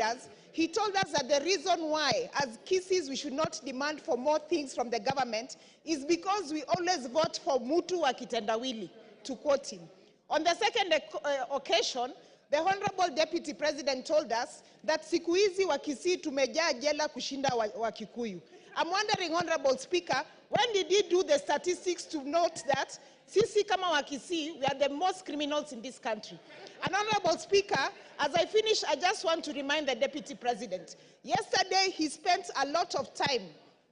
leaders, he told us that the reason why, as Kisses, we should not demand for more things from the government is because we always vote for Mutu wa kitendawili, to quote him. On the second occasion, the Honorable Deputy President told us that siku hizi wa Kisii tumejaa jela kushinda wa Kikuyu. I'm wondering, Honorable Speaker, when did he do the statistics to note that sisi kama wa Kisii, we are the most criminals in this country? And Honorable Speaker, as I finish, I just want to remind the Deputy President. Yesterday, he spent a lot of time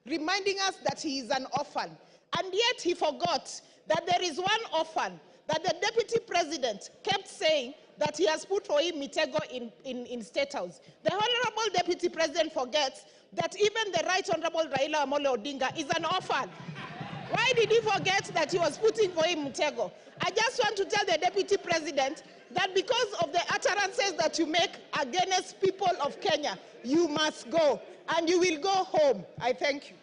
reminding us that he is an orphan. And yet he forgot that there is one orphan that the Deputy President kept saying that he has put for him Mitego in State House. The Honorable Deputy President forgets that even the Right Honorable Raila Amolo Odinga is an orphan. Why did he forget that he was putting for him Mitego? I just want to tell the Deputy President that because of the utterances that you make against people of Kenya, you must go, and you will go home. I thank you.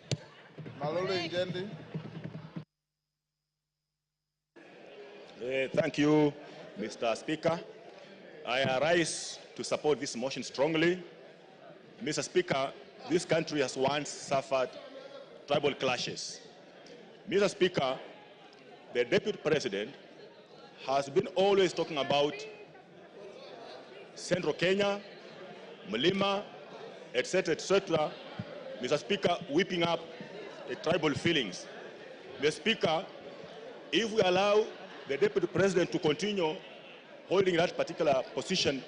Malolo Njendi. Thank you, Mr. Speaker. I arise to support this motion strongly. Mr. Speaker, this country has once suffered tribal clashes. Mr. Speaker, the Deputy President has been always talking about Central Kenya, Mlima, etc., etc. Mr. Speaker, whipping up the tribal feelings. Mr. Speaker, if we allow the Deputy President to continue holding that particular position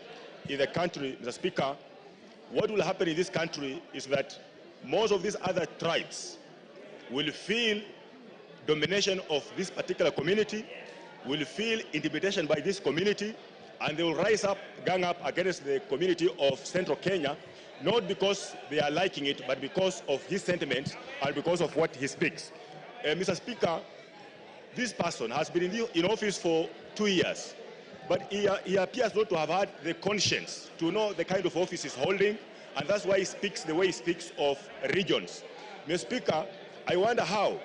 in the country, Mr. Speaker, what will happen in this country is that most of these other tribes will feel domination of this particular community, will feel intimidation by this community, and they will rise up, gang up against the community of Central Kenya, not because they are liking it, but because of his sentiments and because of what he speaks. Mr. Speaker, this person has been in office for 2 years, but he appears not to have had the conscience to know the kind of office he's holding, and that's why he speaks the way he speaks of regions. Mr. Speaker, I wonder how.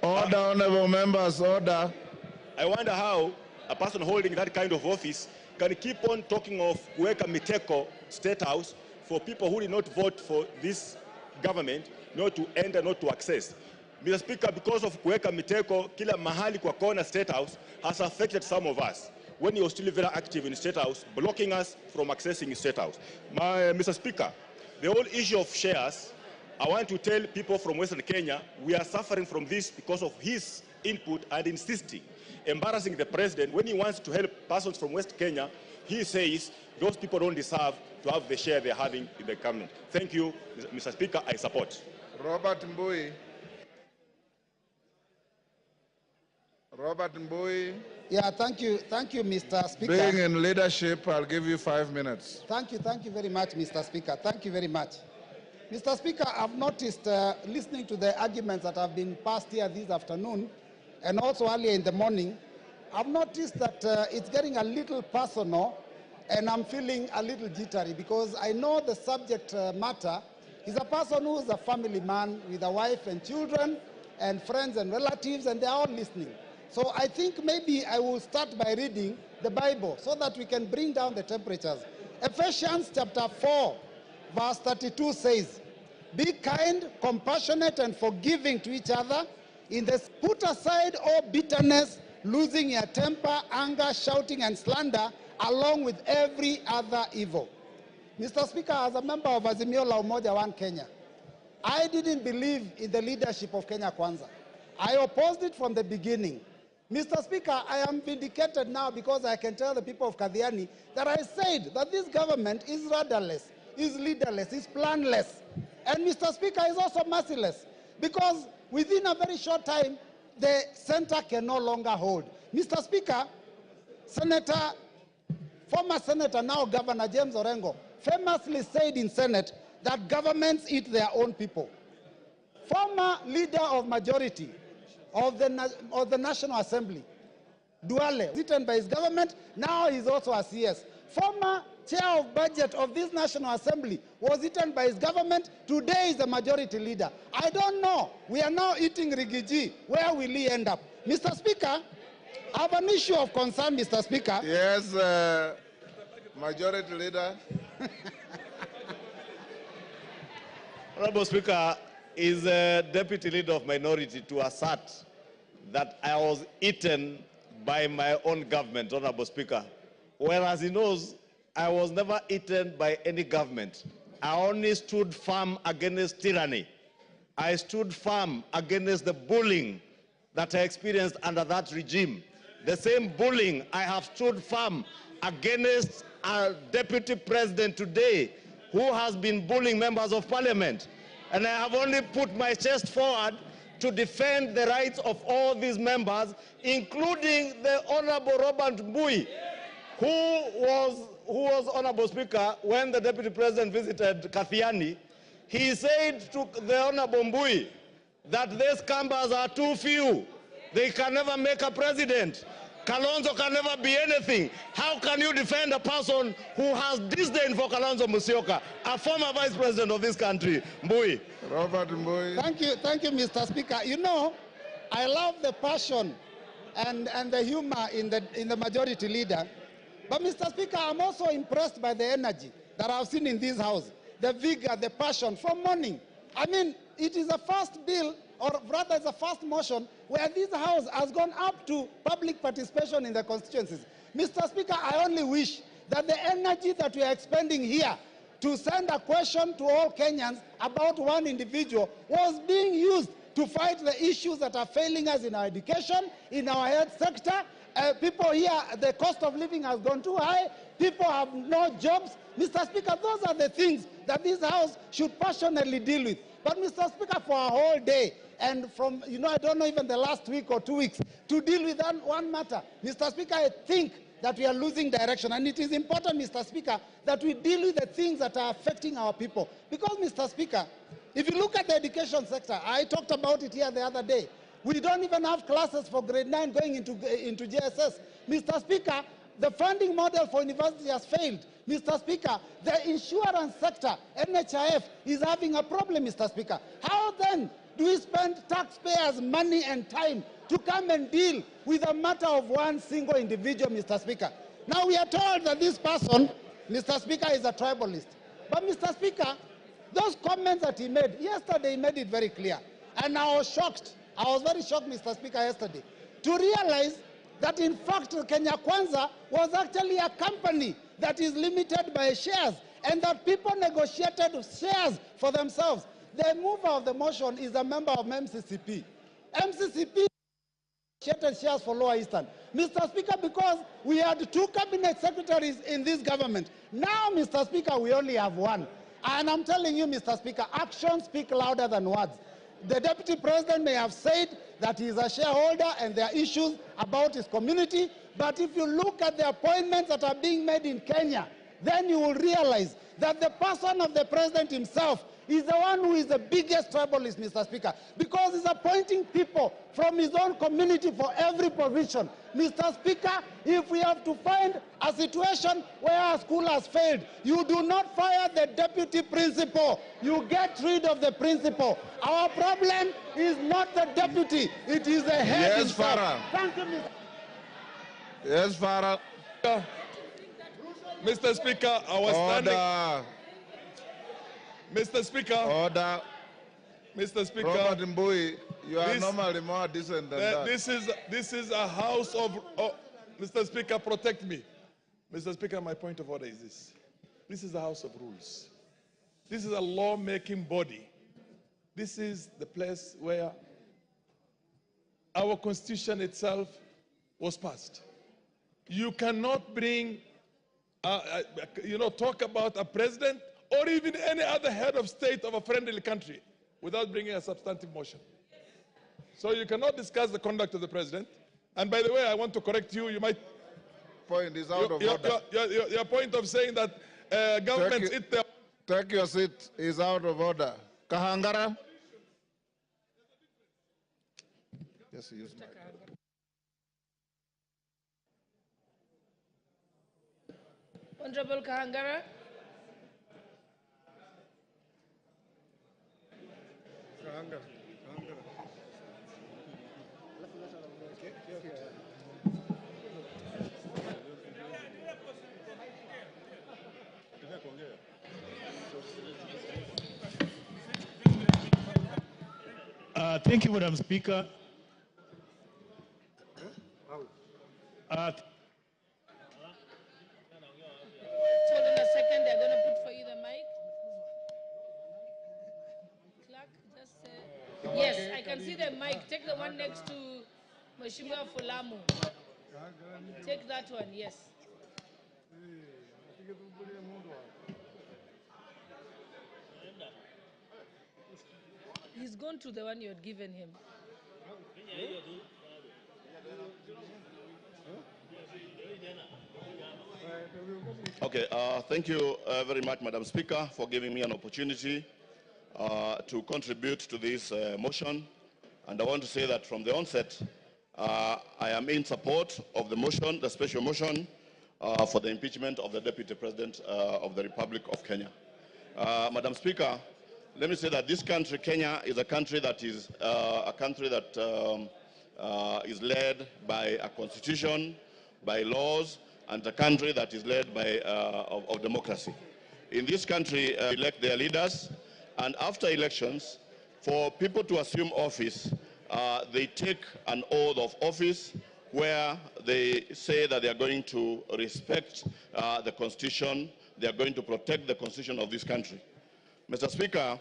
Order, honorable members, order. I wonder how a person holding that kind of office can keep on talking of Kuweka Miteko State House for people who did not vote for this government, not to enter, not to access. Mr. Speaker, because of Kuweka Miteko, kila mahali kwa kona State House has affected some of us when he was still very active in State House, blocking us from accessing State House. Mr. Speaker, the whole issue of shares, I want to tell people from Western Kenya, we are suffering from this because of his input and insisting, embarrassing the president. When he wants to help persons from West Kenya, he says those people don't deserve to have the share they're having in the government. Thank you, Mr. Speaker, I support. Robert Mbui. Robert Mbui. Yeah, thank you, Mr. Speaker. Being in leadership, I'll give you 5 minutes. Thank you very much, Mr. Speaker. Thank you very much. Mr. Speaker, I've noticed, listening to the arguments that have been passed here this afternoon, and also earlier in the morning, I've noticed that it's getting a little personal, and I'm feeling a little jittery, because I know the subject matter is a person who is a family man with a wife and children, and friends and relatives, and they're all listening. So I think maybe I will start by reading the Bible so that we can bring down the temperatures. Ephesians chapter 4, verse 32 says, "Be kind, compassionate, and forgiving to each other. Put aside all bitterness, losing your temper, anger, shouting, and slander, along with every other evil." Mr. Speaker, as a member of Azimio la Umoja One Kenya, I didn't believe in the leadership of Kenya Kwanza. I opposed it from the beginning. Mr. Speaker, I am vindicated now because I can tell the people of Kathiani that I said that this government is rudderless, is leaderless, is planless. And Mr. Speaker, is also merciless, because within a very short time, the center can no longer hold. Mr. Speaker, former Senator, now Governor James Orengo, famously said in Senate that governments eat their own people. Former leader of majority of the National Assembly, Duale, eaten by his government, now he's also a CS. Former chair of budget of this National Assembly was eaten by his government. Today is the majority leader. I don't know. We are now eating Rigiji. Where will he end up? Mr. Speaker, I have an issue of concern, Mr. Speaker. Yes, majority leader. Honorable Speaker, is a deputy leader of minority to assert that I was eaten by my own government, Honorable Speaker. Whereas he knows I was never eaten by any government. I only stood firm against tyranny. I stood firm against the bullying that I experienced under that regime. The same bullying I have stood firm against a deputy president today who has been bullying members of parliament. And I have only put my chest forward to defend the rights of all these members, including the Honorable Robert Mbui, who was, Honorable Speaker, when the Deputy President visited Kathiani. He said to the Honorable Mbui that these Kambas are too few. They can never make a president. Kalonzo can never be anything. How can you defend a person who has disdain for Kalonzo Musyoka, a former vice president of this country? Mbui. Robert Mbui. Thank you, Mr. Speaker. You know, I love the passion and the humor in the majority leader. But Mr. Speaker, I'm also impressed by the energy that I've seen in this house, the vigor, the passion from morning. I mean, it is a first bill, or rather it's a first motion, where this house has gone up to public participation in the constituencies. Mr. Speaker, I only wish that the energy that we are expending here to send a question to all Kenyans about one individual was being used to fight the issues that are failing us in our education, in our health sector. People here, the cost of living has gone too high. People have no jobs. Mr. Speaker, those are the things that this House should passionately deal with. But Mr. Speaker, for a whole day, and from, I don't know, even the last week or 2 weeks, to deal with one matter, Mr. Speaker, I think that we are losing direction. And it is important, Mr. Speaker, that we deal with the things that are affecting our people. Because, Mr. Speaker, if you look at the education sector, I talked about it here the other day. We don't even have classes for grade 9 going into JSS. Mr. Speaker, the funding model for university has failed. Mr. Speaker, the insurance sector, NHIF, is having a problem, Mr. Speaker. How then do we spend taxpayers' money and time to come and deal with a matter of one single individual, Mr. Speaker? Now we are told that this person, Mr. Speaker, is a tribalist. But Mr. Speaker, those comments that he made, yesterday he made it very clear. And I was shocked. I was very shocked, Mr. Speaker, yesterday, to realize that in fact Kenya Kwanza was actually a company that is limited by shares and that people negotiated shares for themselves. The mover of the motion is a member of MCCP. MCCP negotiated shares for Lower Eastern. Mr. Speaker, because we had 2 cabinet secretaries in this government. Now, Mr. Speaker, we only have 1. And I'm telling you, Mr. Speaker, actions speak louder than words. The Deputy President may have said that he is a shareholder and there are issues about his community, but if you look at the appointments that are being made in Kenya, then you will realize that the person of the President himself is the one who is the biggest tribalist, Mr. Speaker, because he's appointing people from his own community for every position. Mr. Speaker, if we have to find a situation where a school has failed, you do not fire the deputy principal. You get rid of the principal. Our problem is not the deputy. It is the head himself. Farah. Thank you, Mr. Yes, Farah. Mr. Speaker, I was standing. Order. Mr. Speaker. Order. Mr. Speaker. Robert Mbui, you are normally more decent than that. This is a house of. Oh, Mr. Speaker, protect me. Mr. Speaker, my point of order is this. This is a house of rules. This is a law-making body. This is the place where our Constitution itself was passed. You cannot bring, talk about a president or even any other head of state of a friendly country without bringing a substantive motion. So you cannot discuss the conduct of the president. And by the way, I want to correct you. You might... Point is out of order. Your point of saying that governments eat their... Take your seat is out of order. Kahangara? Yes, use my... Honorable Kahangara. Thank you, Madam Speaker. Hold on a second, they're going to put for you the mic. Clark, just yes, I can see the mic. Take the one next to Mheshimiwa Fulamu. Take that one, yes. He's gone to the one you had given him. Okay, thank you very much, Madam Speaker, for giving me an opportunity to contribute to this motion. And I want to say that from the onset, I am in support of the motion, the special motion for the impeachment of the Deputy President of the Republic of Kenya. Madam Speaker, let me say that this country, Kenya, is a country that is is led by a constitution, by laws, and a country that is led by of democracy. In this country, elect their leaders, and after elections, for people to assume office, they take an oath of office where they say that they are going to respect the constitution, they are going to protect the constitution of this country. Mr. Speaker,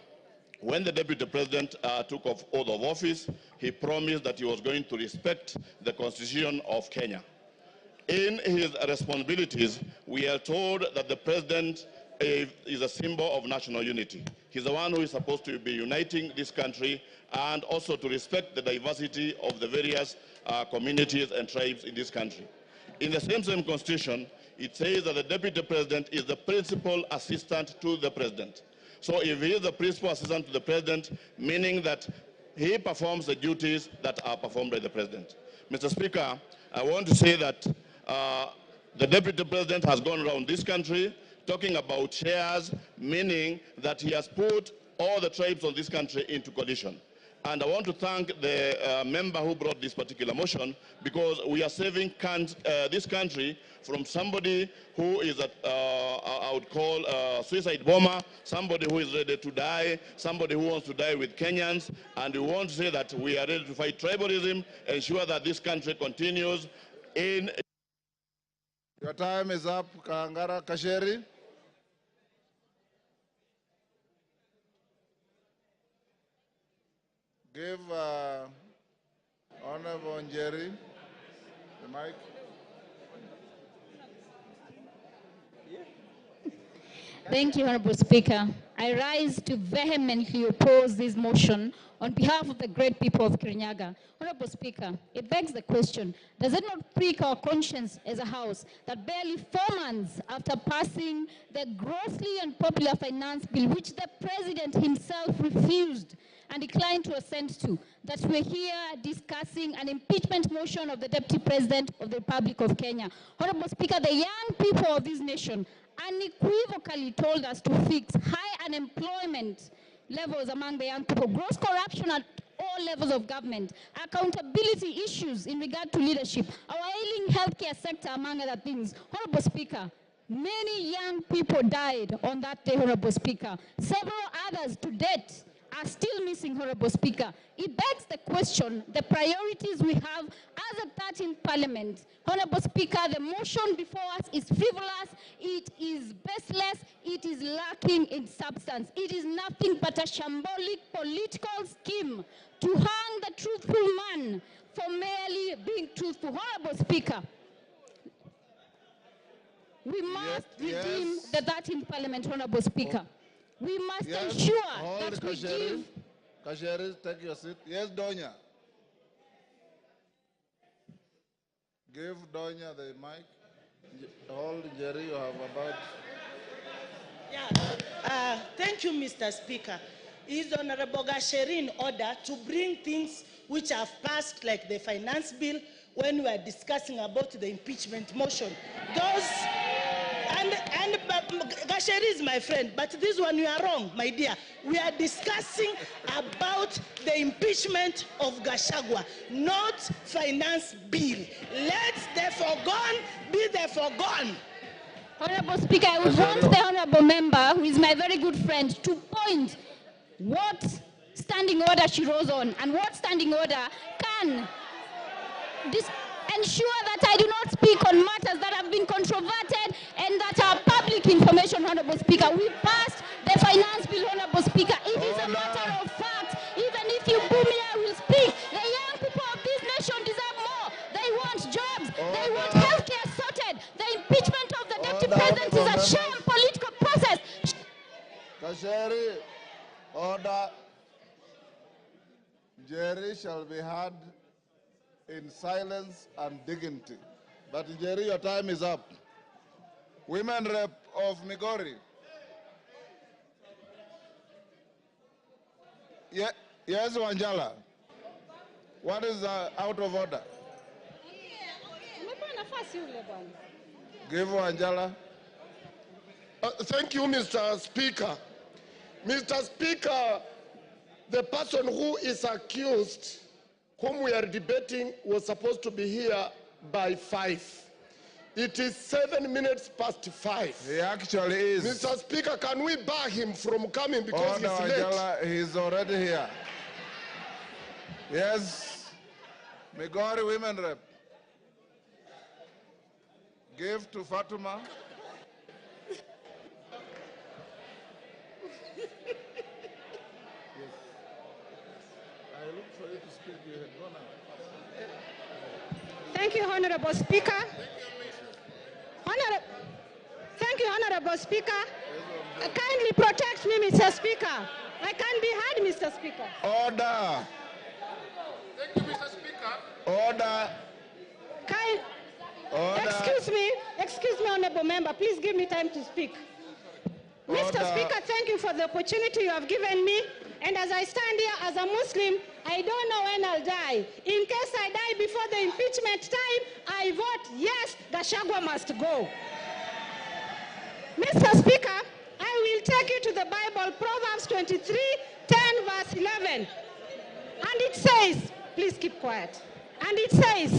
when the Deputy President took oath of office, he promised that he was going to respect the constitution of Kenya. In his responsibilities, we are told that the President is a symbol of national unity. He's the one who is supposed to be uniting this country and also to respect the diversity of the various communities and tribes in this country. In the same constitution, it says that the Deputy President is the principal assistant to the President. So if he is the principal assistant to the President, meaning that he performs the duties that are performed by the President. Mr. Speaker, I want to say that the Deputy President has gone around this country talking about shares, meaning that he has put all the tribes of this country into coalition. And I want to thank the member who brought this particular motion, because we are saving this country from somebody who is, I would call a suicide bomber, somebody who is ready to die, somebody who wants to die with Kenyans, and we want to say that we are ready to fight tribalism, ensure that this country continues in... Your time is up, Kahangara Kasheri. Give Honorable Njeri the mic. Thank you, Honorable Speaker. I rise to vehemently oppose this motion on behalf of the great people of Kirinyaga. Honorable Speaker, it begs the question, does it not prick our conscience as a House that barely 4 months after passing the grossly unpopular finance bill, which the President himself refused and declined to assent to, that we're here discussing an impeachment motion of the Deputy President of the Republic of Kenya? Honorable Speaker, the young people of this nation unequivocally told us to fix high unemployment levels among the young people, gross corruption at all levels of government, accountability issues in regard to leadership, our ailing healthcare sector, among other things. Honorable Speaker, many young people died on that day, Honorable Speaker. Several others to date are still missing, Honorable Speaker. It begs the question, the priorities we have as a 13th Parliament. Honorable Speaker, the motion before us is frivolous, it is baseless, it is lacking in substance. It is nothing but a shambolic political scheme to hang the truthful man for merely being truthful. Honorable Speaker, we must redeem the 13th Parliament, Honorable Speaker. We must ensure that we give... Kasheri, take your seat. Yes, Donya. Give Donya the mic. Hold, Jerry, you have about... Yeah. Thank you, Mr. Speaker. Is Honorable Gachagua in order to bring things which have passed, like the finance bill, when we are discussing about the impeachment motion? Those... And Gachagua is my friend, but this one you are wrong, my dear. We are discussing about the impeachment of Gachagua, not finance bill. Let the foregone be the foregone. Honorable Speaker, I would want the honorable member, who is my very good friend, to point what standing order she rose on, and what standing order can ensure that I do not speak on matters that have been controverted and that are public information, Honorable Speaker. We passed the finance bill, Honorable Speaker. It is a matter of fact. Even if you boo me, I will speak. The young people of this nation deserve more. They want jobs. They want healthcare sorted. The impeachment of the deputy president is a sham political process. Kasheri, order. Jerry shall be heard in silence and dignity. But Jerry, your time is up. Women Rep of Migori. Yes, Wanjala. What is out of order? Give Wanjala. Thank you, Mr. Speaker. Mr. Speaker, the person who is accused, whom we are debating, was supposed to be here by 5. It is 7 minutes past 5. He actually is. Mr. Speaker, can we bar him from coming because Order, he's late? Wanjala, he's already here. Yes. Migori Women Rep. Give to Fatuma. Thank you, Honorable Speaker. Thank you, Honorable Speaker. Kindly protect me, Mr. Speaker. I can't be heard, Mr. Speaker. Order. Thank you, Mr. Speaker. Order. Excuse me, Honorable Member. Please give me time to speak. Order. Mr. Speaker, thank you for the opportunity you have given me. And as I stand here as a Muslim, I don't know when I'll die. In case I die before the impeachment time, I vote yes, Gachagua must go. Mr. Speaker, I will take you to the Bible, Proverbs 23, 10 verse 11. And it says, please keep quiet. And it says,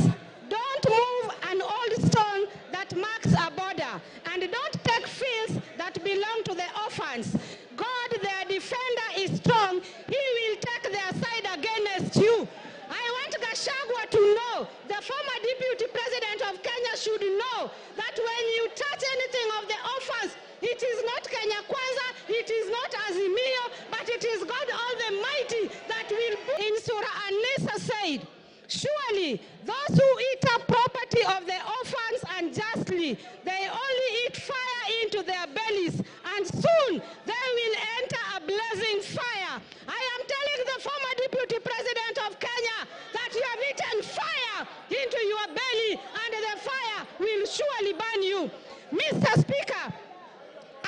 don't move an old stone that marks a border, and don't take fields that belong to the orphans. God, their defender, is strong. He will take their side against you. I want Gachagua to know, the former deputy president of Kenya should know that when you touch anything of the orphans, it is not Kenya Kwanza, it is not Azimio, but it is God Almighty that will. In Surah An-Nisa said, surely those who eat up property of the orphans unjustly, they only eat fire into their bellies, and soon they will enter a blazing fire. I am telling the former deputy president of Kenya that you have eaten fire into your belly, and the fire will surely burn you. Mr. Speaker,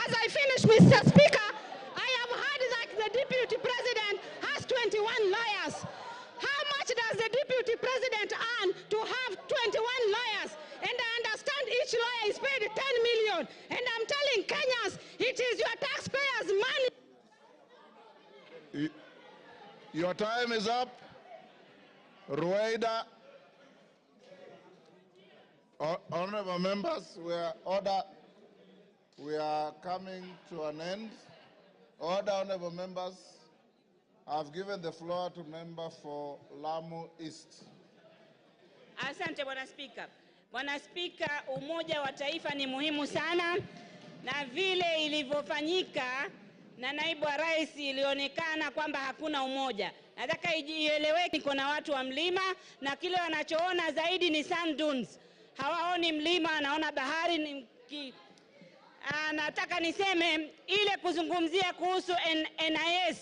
as I finish, Mr. Speaker, I have heard that the deputy president has 21 lawyers. How much does the deputy president earn to have 21 lawyers? And I understand each lawyer is paid 10 million. And I'm telling Kenyans, it is your taxpayers' money. Your time is up. Rueda. Honorable members, we are coming to an end. Order, honorable members. I've given the floor to member for Lamu East. Asante Bwana Spika. Bwana Spika, umoja wa taifa ni muhimu sana, na vile ilivyofanyika na naibu wa rais ilionekana kwamba hakuna umoja. Nataka ieleweke kuna watu wa mlima na kile wanachoona zaidi ni sand dunes. Hawaoni mlima, anaona bahari. Nataka niseme ile kuzungumzia kuhusu NIS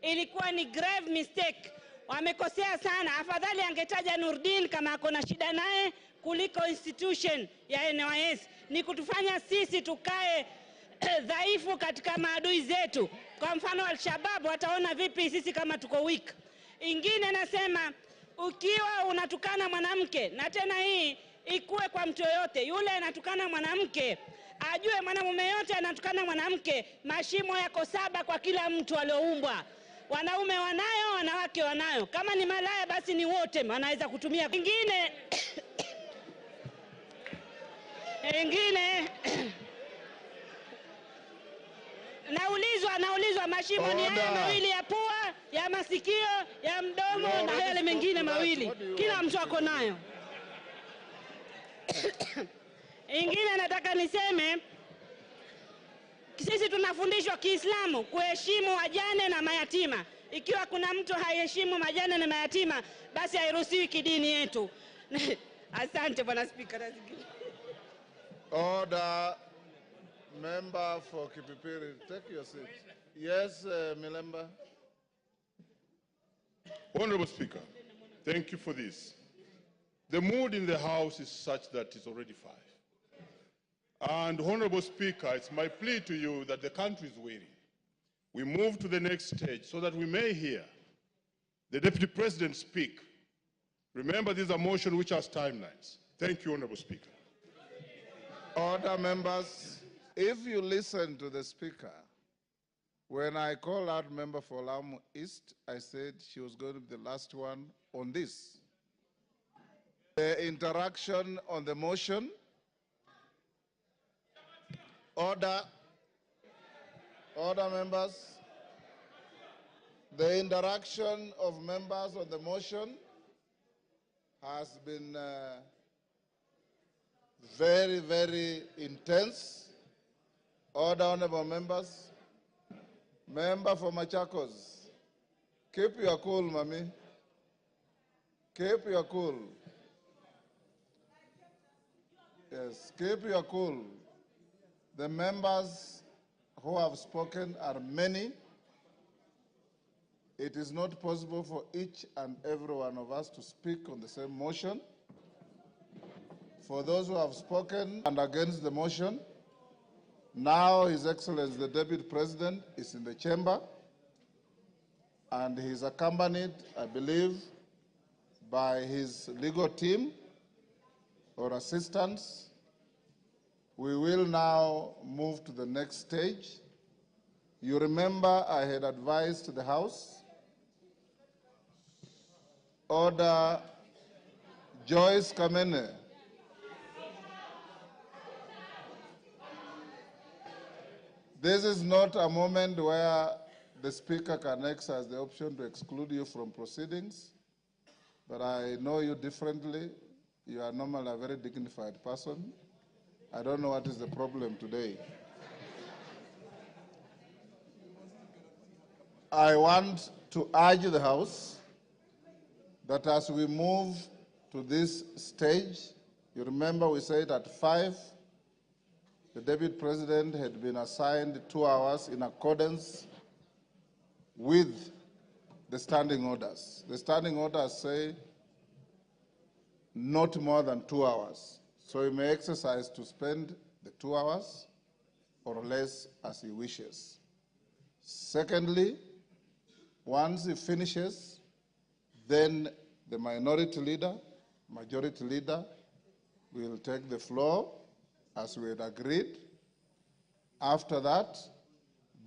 ilikuwa ni grave mistake. Wamekosea sana. Afadhali angetaja Nurdin kama akona shida naye kuliko institution ya NIS. Ni kutufanya sisi tukae dhaifu katika maadui zetu. Kwa mfano Al-Shabaab wataona vipi sisi kama tuko weak. Ingine nasema ukiwa unatukana mwanamke, na tena hii ikuwe kwa mtu yoyote, yule anatukana mwanamke ajue mwanamume yote anatukana mwanamke, mashimo yako 7 kwa kila mtu alioumbwa. Wanaume wanayo, wanawake wanayo. Kama ni malaya basi ni wote wanaweza kutumia. Ingine naulizwa mashimo ni haya mawili ya pua ya masikio, ya mdomo na yale mengine mawili. Kila mtu ako nayo. Ingine nataka niseme, sisi tunafundishwa Kiislamu kuheshimu wajane na mayatima. Ikiwa kuna mtu haiheshimu majane na mayatima, basi hairuhusiwi kidini yetu. Asante Bwana Spika. Order. Member for Kipipiri, take your seat. Yes, Milemba. Honorable Speaker, thank you for this. The mood in the House is such that it's already 5. And Honorable Speaker, it's my plea to you that the country is waiting. We move to the next stage so that we may hear the Deputy President speak. Remember, this is a motion which has timelines. Thank you, Honorable Speaker. Order, members. If you listen to the Speaker, when I called out member for Lamu East, I said she was going to be the last one on this. The interaction on the motion. Order. Order, members. The interaction of members on the motion has been very, very intense. Order, honorable members. Member for Machakos, keep your cool, Mami. Keep your cool. Yes, keep your cool. The members who have spoken are many. It is not possible for each and every one of us to speak on the same motion. For those who have spoken and against the motion, now His Excellency the Deputy President is in the chamber, and he is accompanied, I believe, by his legal team or assistants. We will now move to the next stage. You remember I had advised the House, Order, Joyce Kamene. This is not a moment where the Speaker can exercise the option to exclude you from proceedings, but I know you differently. You are normally a very dignified person. I don't know what is the problem today. I want to urge the House that as we move to this stage, you remember we said at 5, the Deputy President had been assigned 2 hours in accordance with the standing orders. The standing orders say not more than 2 hours. So he may exercise to spend the 2 hours or less as he wishes. Secondly, once he finishes, then the minority leader, majority leader will take the floor as we had agreed. After that,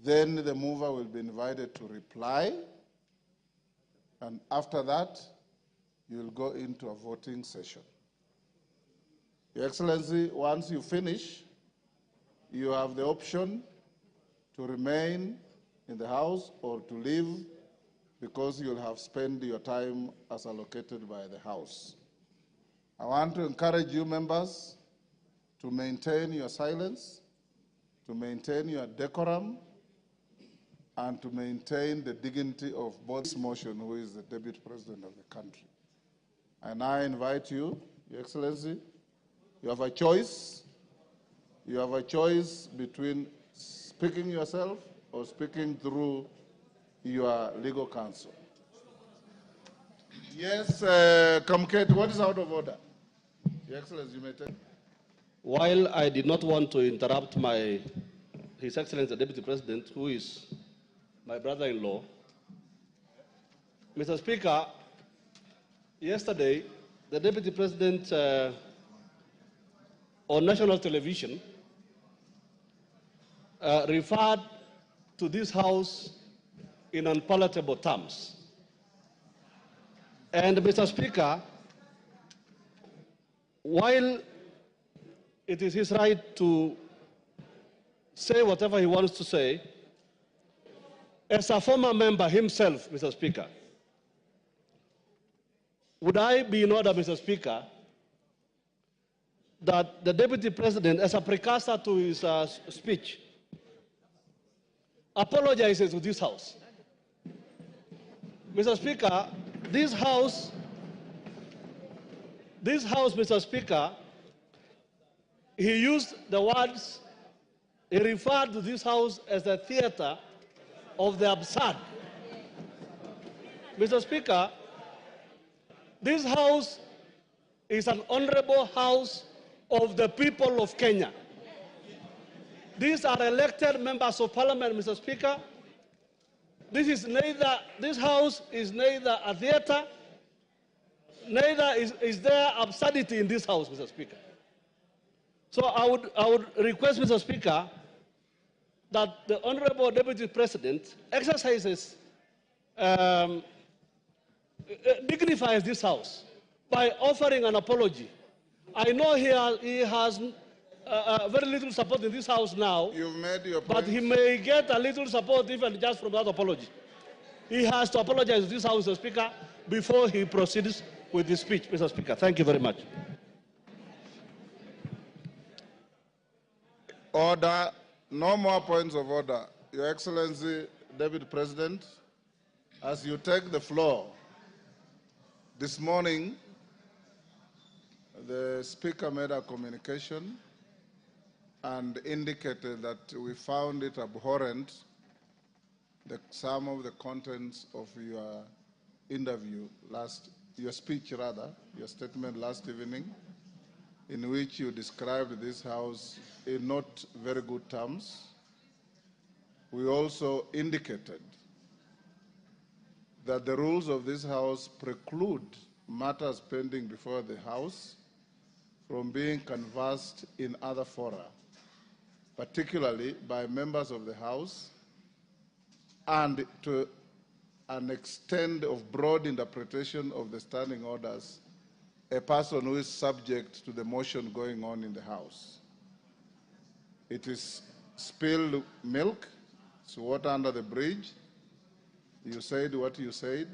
then the mover will be invited to reply. And after that, you will go into a voting session. Your Excellency, once you finish, you have the option to remain in the House or to leave because you'll have spent your time as allocated by the House. I want to encourage you members to maintain your silence, to maintain your decorum, and to maintain the dignity of both this motion, who is the Deputy President of the country. And I invite you, Your Excellency, you have a choice. You have a choice between speaking yourself or speaking through your legal counsel. Yes, Kamket, what is out of order? Your Excellency, you may take. While I did not want to interrupt His Excellency the Deputy President, who is my brother-in-law, Mr. Speaker, yesterday the Deputy President on national television referred to this House in unpalatable terms. And Mr. Speaker, while it is his right to say whatever he wants to say, as a former member himself, Mr. Speaker, would I be in order, Mr. Speaker, that the Deputy President, as a precursor to his speech, apologizes to this House? Mr. Speaker, this House, Mr. Speaker, he used the words, he referred to this House as a theater of the absurd. Mr. Speaker, this House is an honorable House of the people of Kenya. These are elected members of Parliament, Mr. Speaker. This House is neither a theater, neither is there absurdity in this House, Mr. Speaker. So I would request, Mr. Speaker, that the Honorable Deputy President exercises, dignifies this House by offering an apology. I know he has very little support in this House now. You've made your point. But he may get a little support even just from that apology. He has to apologize to this House, Mr. Speaker, before he proceeds with his speech, Mr. Speaker. Thank you very much. Order. No more points of order. Your Excellency, Deputy President, as you take the floor, this morning, the Speaker made a communication and indicated that we found it abhorrent, some of the contents of your interview your speech rather, your statement last evening, in which you described this House in not very good terms. We also indicated that the rules of this House preclude matters pending before the House from being canvassed in other fora, particularly by members of the House, and to an extent of broad interpretation of the standing orders, a person who is subject to the motion going on in the House. It is spilled milk, it's water under the bridge. You said what you said,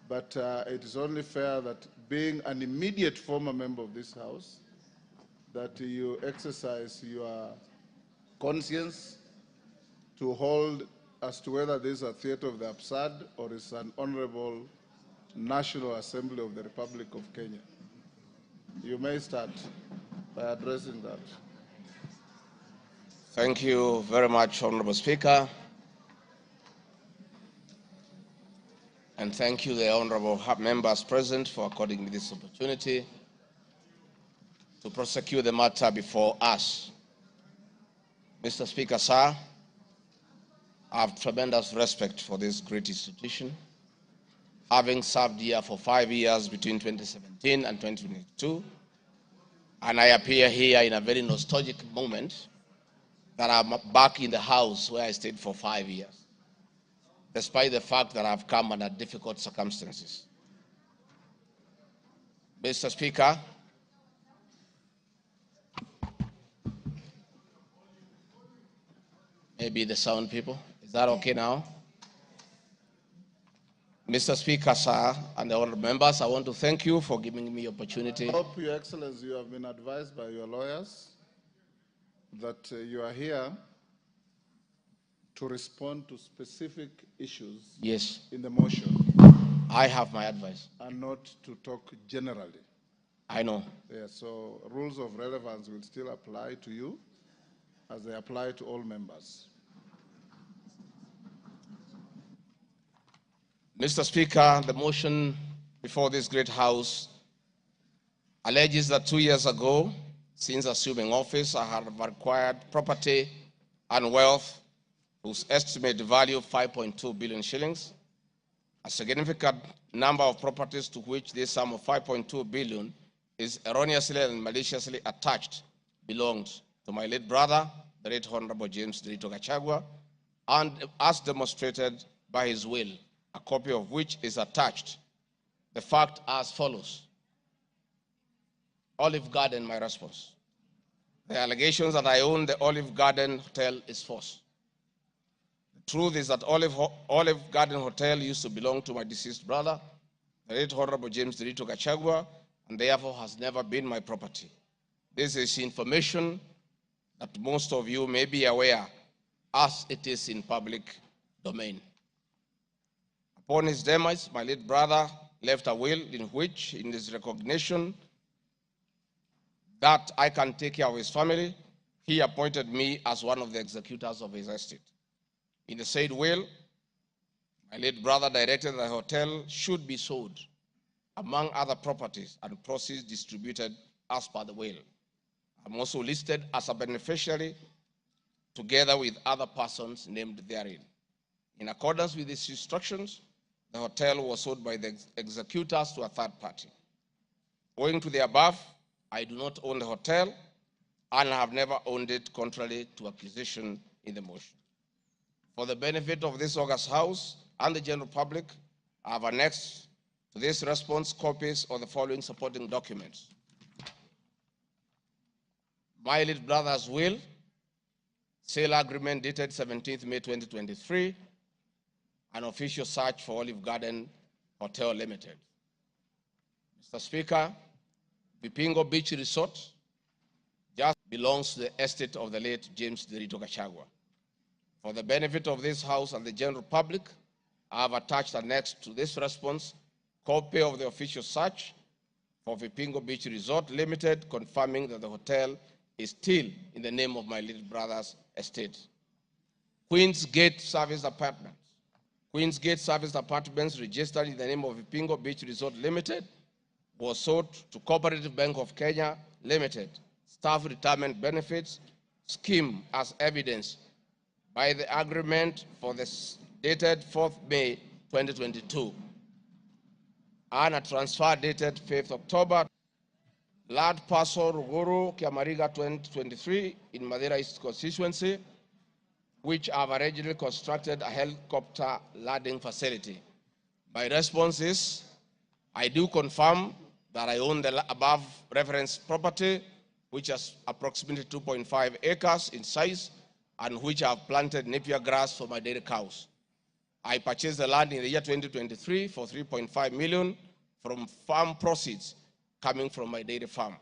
but it is only fair that being an immediate former member of this House, that you exercise your conscience to hold as to whether this is a theater of the absurd or is an honorable National Assembly of the Republic of Kenya. You may start by addressing that. Thank you very much, Honorable Speaker. And thank you, the honorable members present, for according me this opportunity to prosecute the matter before us. Mr. Speaker, sir, I have tremendous respect for this great institution, having served here for 5 years between 2017 and 2022, and I appear here in a very nostalgic moment that I'm back in the House where I stayed for 5 years, despite the fact that I've come under difficult circumstances. Mr. Speaker, maybe the sound people, is that okay now? Mr. Speaker, sir, and the honorable members, I want to thank you for giving me the opportunity. I hope, Your Excellency, you have been advised by your lawyers that you are here to respond to specific issues in the motion. I have my advice. And not to talk generally. I know. Yeah, so rules of relevance will still apply to you as they apply to all members. Mr. Speaker, the motion before this great House alleges that 2 years ago, since assuming office, I have acquired property and wealth whose estimated value of 5.2 billion shillings. A significant number of properties to which this sum of 5.2 billion is erroneously and maliciously attached belongs to my late brother, the late Honorable James Rigathi Gachagua, and as demonstrated by his will, a copy of which is attached. The fact as follows. Olive Garden, my response. The allegations that I own the Olive Garden Hotel is false. The Truth is that Olive Garden Hotel used to belong to my deceased brother, the late Honorable James Rigathi Gachagua, and therefore has never been my property. This is information that most of you may be aware, as it is in public domain. Upon his demise, my late brother left a will in which, in his recognition that I can take care of his family, he appointed me as one of the executors of his estate. In the said will, my late brother directed that the hotel should be sold, among other properties, and proceeds distributed as per the will. I'm also listed as a beneficiary together with other persons named therein. In accordance with these instructions, the hotel was sold by the executors to a third party. Owing to the above, I do not own the hotel and have never owned it, contrary to accusation in the motion. For the benefit of this august House and the general public, I have annexed to this response copies of the following supporting documents: my late brother's will, sale agreement dated 17th May 2023, an official search for Olive Garden Hotel Limited. Mr. Speaker, Vipingo Beach Resort just belongs to the estate of the late James Rigathi Gachagua. For the benefit of this House and the general public, I have attached annexed to this response copy of the official search for Vipingo Beach Resort Limited, confirming that the hotel is still in the name of my little brother's estate. Queen's Gate Service Apartments. Queen's Gate Service Apartments, registered in the name of Vipingo Beach Resort Limited, was sold to Cooperative Bank of Kenya Limited, Staff Retirement Benefits Scheme, as evidenced by the agreement for this dated 4th May 2022 and a transfer dated 5th October. Land parcel Ruguru Kiamariga 2023 in Madeira East constituency, which have originally constructed a helicopter landing facility. My response is, I do confirm that I own the above reference property, which is approximately 2.5 acres in size, and which I have planted napier grass for my dairy cows. I purchased the land in the year 2023 for 3.5 million from farm proceeds coming from my dairy farm.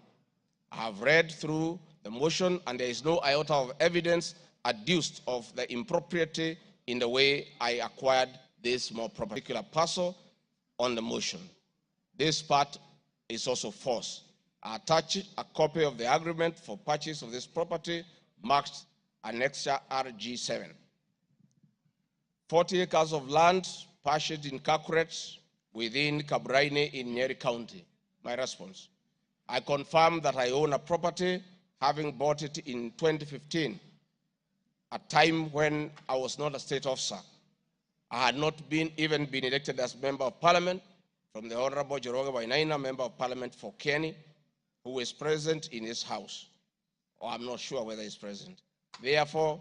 I have read through the motion, and there is no iota of evidence adduced of the impropriety in the way I acquired this more particular parcel on the motion. This part is also false. I attach a copy of the agreement for purchase of this property marked Annexure RG7. 40 acres of land purchased in Kakuret within Kabraine in Nyeri County. My response: I confirm that I own a property, having bought it in 2015, a time when I was not a state officer. I had not even been elected as Member of Parliament from the Honorable Joroge Wainaina, Member of Parliament for Kenny, who is present in this House, or I'm not sure whether he's present. Therefore,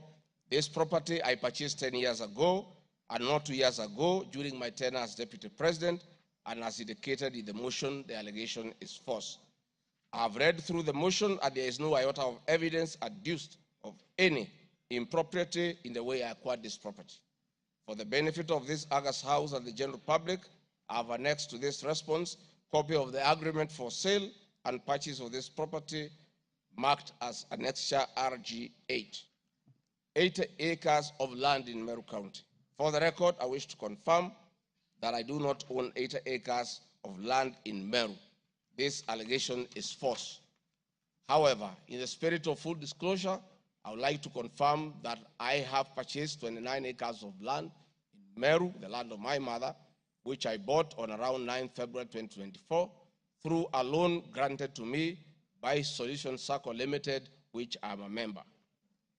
this property I purchased 10 years ago, and not 2 years ago during my tenure as Deputy President, and as indicated in the motion, the allegation is false. I have read through the motion, and there is no iota of evidence adduced of any impropriety in the way I acquired this property. For the benefit of this august House and the general public, I have annexed to this response copy of the agreement for sale and purchase of this property marked as Annexure RG8. 80 acres of land in Meru County. For the record, I wish to confirm that I do not own 80 acres of land in Meru. This allegation is false. However, in the spirit of full disclosure, I would like to confirm that I have purchased 29 acres of land in Meru, the land of my mother, which I bought on around 9 February 2024 through a loan granted to me by Solution Circle Limited, which I am a member.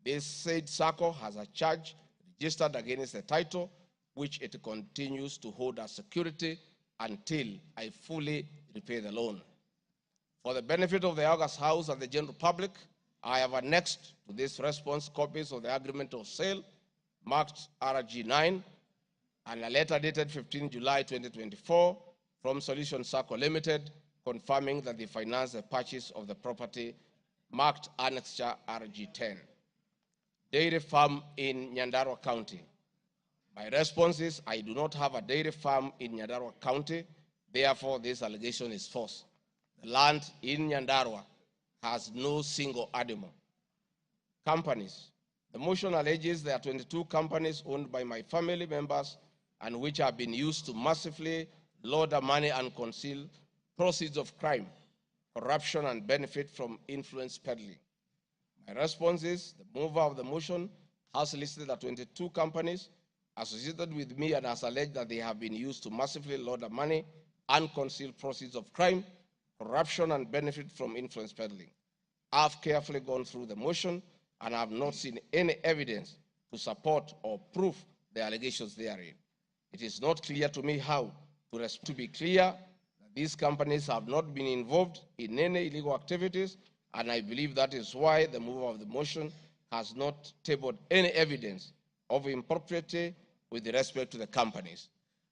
This said circle has a charge registered against the title, which it continues to hold as security until I fully repay the loan. For the benefit of the august House and the general public, I have annexed to this response copies of the agreement of sale marked RG9 and a letter dated 15 July 2024 from Solution Circle Limited, confirming that they financed the purchase of the property marked Annexure RG10. Dairy farm in Nyandarua County. My response is, I do not have a dairy farm in Nyandarua County, therefore this allegation is false. The land in Nyandarua has no single animal. Companies. The motion alleges there are 22 companies owned by my family members and which have been used to massively launder money and conceal proceeds of crime, corruption, and benefit from influence peddling. My response is, the mover of the motion has listed the 22 companies associated with me and has alleged that they have been used to massively launder money and conceal proceeds of crime, corruption, and benefit from influence peddling. I've carefully gone through the motion and have not seen any evidence to support or prove the allegations therein. It is not clear to me how to be clear that these companies have not been involved in any illegal activities, and I believe that is why the mover of the motion has not tabled any evidence of impropriety with respect to the companies.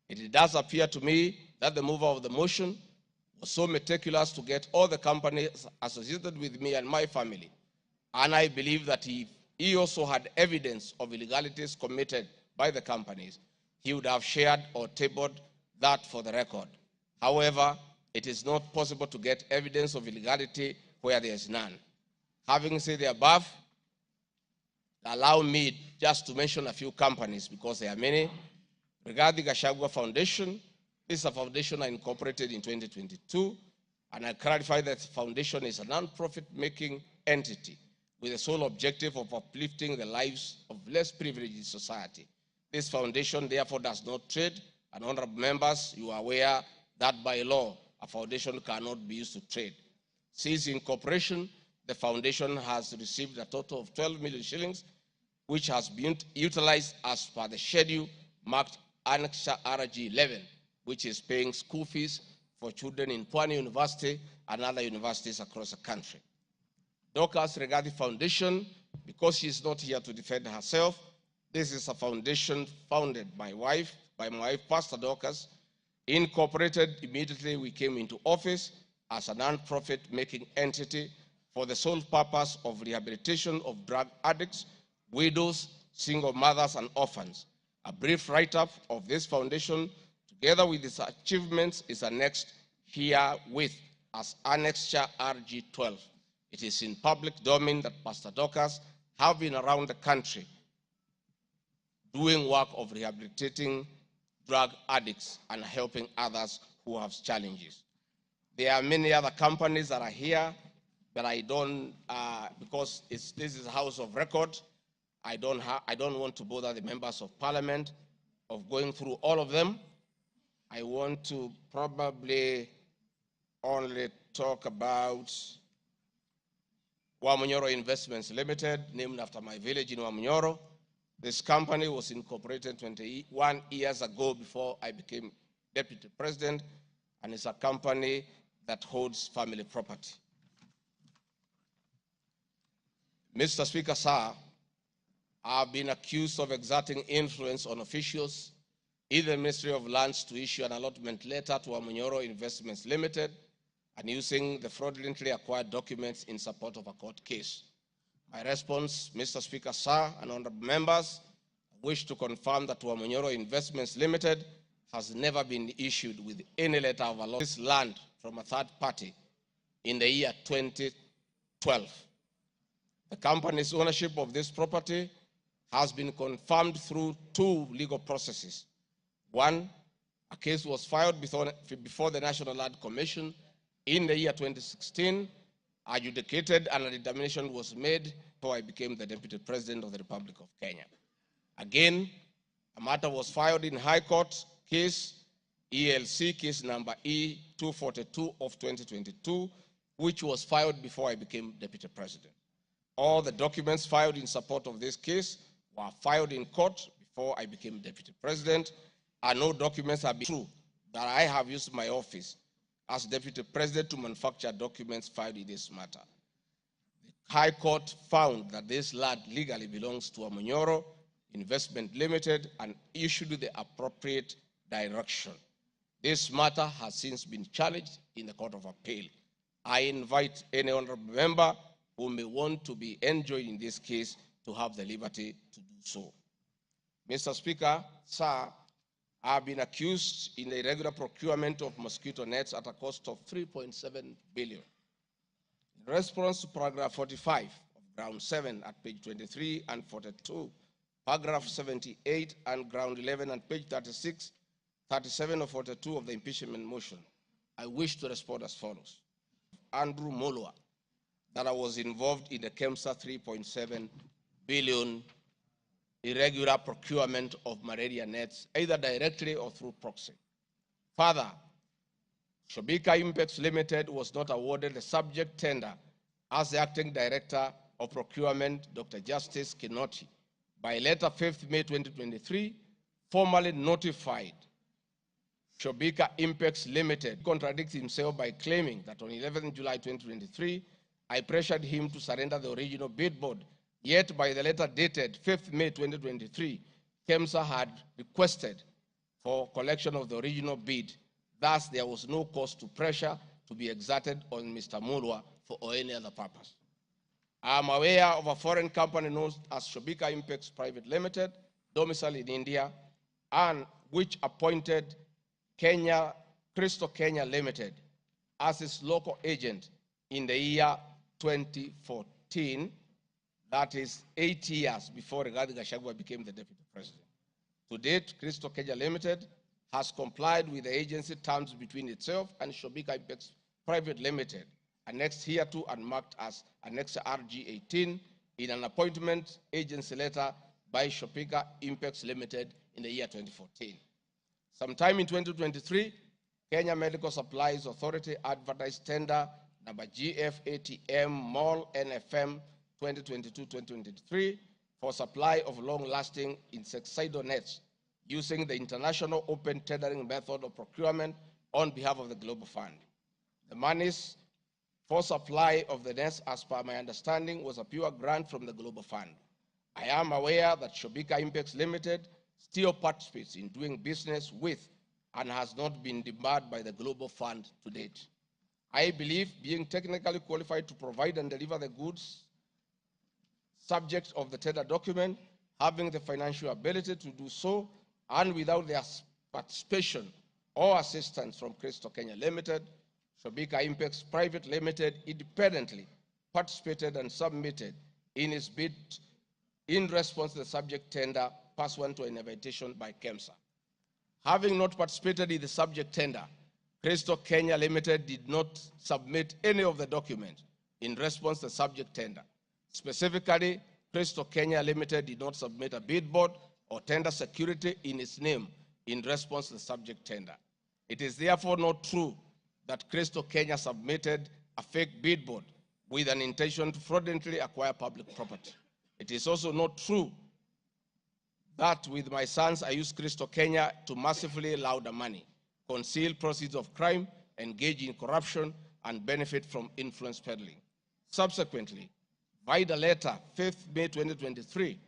It does appear to me that the mover of the motion was so meticulous to get all the companies associated with me and my family, and I believe that he also had evidence of illegalities committed by the companies, he would have shared or tabled that for the record. However, it is not possible to get evidence of illegality where there is none. Having said the above, allow me just to mention a few companies because there are many. Rigathi Gachagua Foundation is a foundation I incorporated in 2022, and I clarify that the foundation is a non-profit making entity with the sole objective of uplifting the lives of less privileged in society. This foundation therefore does not trade, and honorable members, you are aware that by law, a foundation cannot be used to trade. Since incorporation, the foundation has received a total of 12 million shillings, which has been utilized as per the schedule marked Annex RG 11, which is paying school fees for children in Pwani University and other universities across the country. Dorcas Rigathi Foundation, because she is not here to defend herself, this is a foundation founded by my wife, Pastor Dorcas, incorporated immediately we came into office as a non-profit making entity for the sole purpose of rehabilitation of drug addicts, widows, single mothers, and orphans. A brief write-up of this foundation, together with its achievements, is annexed herewith as Annexure RG 12. It is in public domain that Pastor Dorcas have been around the country doing work of rehabilitating drug addicts and helping others who have challenges. There are many other companies that are here, but I don't, because this is a house of record, I don't want to bother the members of parliament of going through all of them. I want to probably only talk about Wamunyoro Investments Limited, named after my village in Wamunyoro. This company was incorporated 21 years ago before I became deputy president, and it's a company that holds family property. Mr. Speaker, sir, I've been accused of exerting influence on officials in the Ministry of Lands to issue an allotment letter to Wamunyoro Investments Limited and using the fraudulently acquired documents in support of a court case. My response, Mr. Speaker, sir, and honorable members, I wish to confirm that Wamunyoro Investments Limited has never been issued with any letter of allotment this land from a third party in the year 2012. The company's ownership of this property has been confirmed through two legal processes. One, a case was filed before the National Land Commission in the year 2016, adjudicated, and a determination was made before I became the Deputy President of the Republic of Kenya. Again, a matter was filed in High Court case, ELC case number E242 of 2022, which was filed before I became Deputy President. All the documents filed in support of this case were filed in court before I became Deputy President, and no documents have been true that I have used my office as Deputy President to manufacture documents filed in this matter. The High Court found that this land legally belongs to Wamunyoro Investment Limited and issued the appropriate direction. This matter has since been challenged in the Court of Appeal. I invite any honorable member who may want to be enjoined in this case to have the liberty to do so. Mr. Speaker, sir, have been accused in the irregular procurement of mosquito nets at a cost of 3.7 billion. In response to paragraph 45 of ground 7 at page 23 and 42, paragraph 78 and ground 11 and page 36, 37 or 42 of the impeachment motion, I wish to respond as follows. Andrew Molwa, that I was involved in the KEMSA 3.7 billion irregular procurement of malaria nets, either directly or through proxy. Further, Shobika Impacts Limited was not awarded the subject tender as the acting director of procurement, Dr. Justice Kinoti, by letter 5th May 2023, formally notified Shobika Impacts Limited contradicts himself by claiming that on 11 July 2023, I pressured him to surrender the original bid board. Yet by the letter dated 5th May 2023, KEMSA had requested for collection of the original bid. Thus, there was no cause to pressure to be exerted on Mr. Mulwa for any other purpose. I am aware of a foreign company known as Shobika Impacts Private Limited, domiciled in India, and which appointed Crystal Kenya Limited as its local agent in the year 2014, that is 8 years before Rigathi Gachagua became the deputy president. To date, Crystal Kenya Limited has complied with the agency terms between itself and Shobika Impacts Private Limited, annexed hereto and marked as Annex RG18 in an appointment agency letter by Shobika Impacts Limited in the year 2014. Sometime in 2023, Kenya Medical Supplies Authority advertised tender number GFATM MOL NFM 2022-2023 for supply of long-lasting insecticidal nets using the international open tendering method of procurement on behalf of the Global Fund. The monies for supply of the nets, as per my understanding, was a pure grant from the Global Fund. I am aware that Shobika Impacts Limited still participates in doing business with and has not been debarred by the Global Fund to date. I believe being technically qualified to provide and deliver the goods subject of the tender document, having the financial ability to do so, and without their participation or assistance from Crystal Kenya Limited, Shobika Impacts Private Limited independently participated and submitted in its bid in response to the subject tender pursuant to an invitation by KEMSA. Having not participated in the subject tender, Crystal Kenya Limited did not submit any of the documents in response to the subject tender. Specifically, Crystal Kenya Limited did not submit a bid board or tender security in its name in response to the subject tender. It is therefore not true that Crystal Kenya submitted a fake bid board with an intention to fraudulently acquire public property. It is also not true that with my sons I used Crystal Kenya to massively launder money, conceal proceeds of crime, engage in corruption, and benefit from influence peddling. Subsequently, by the letter 5th May 2023,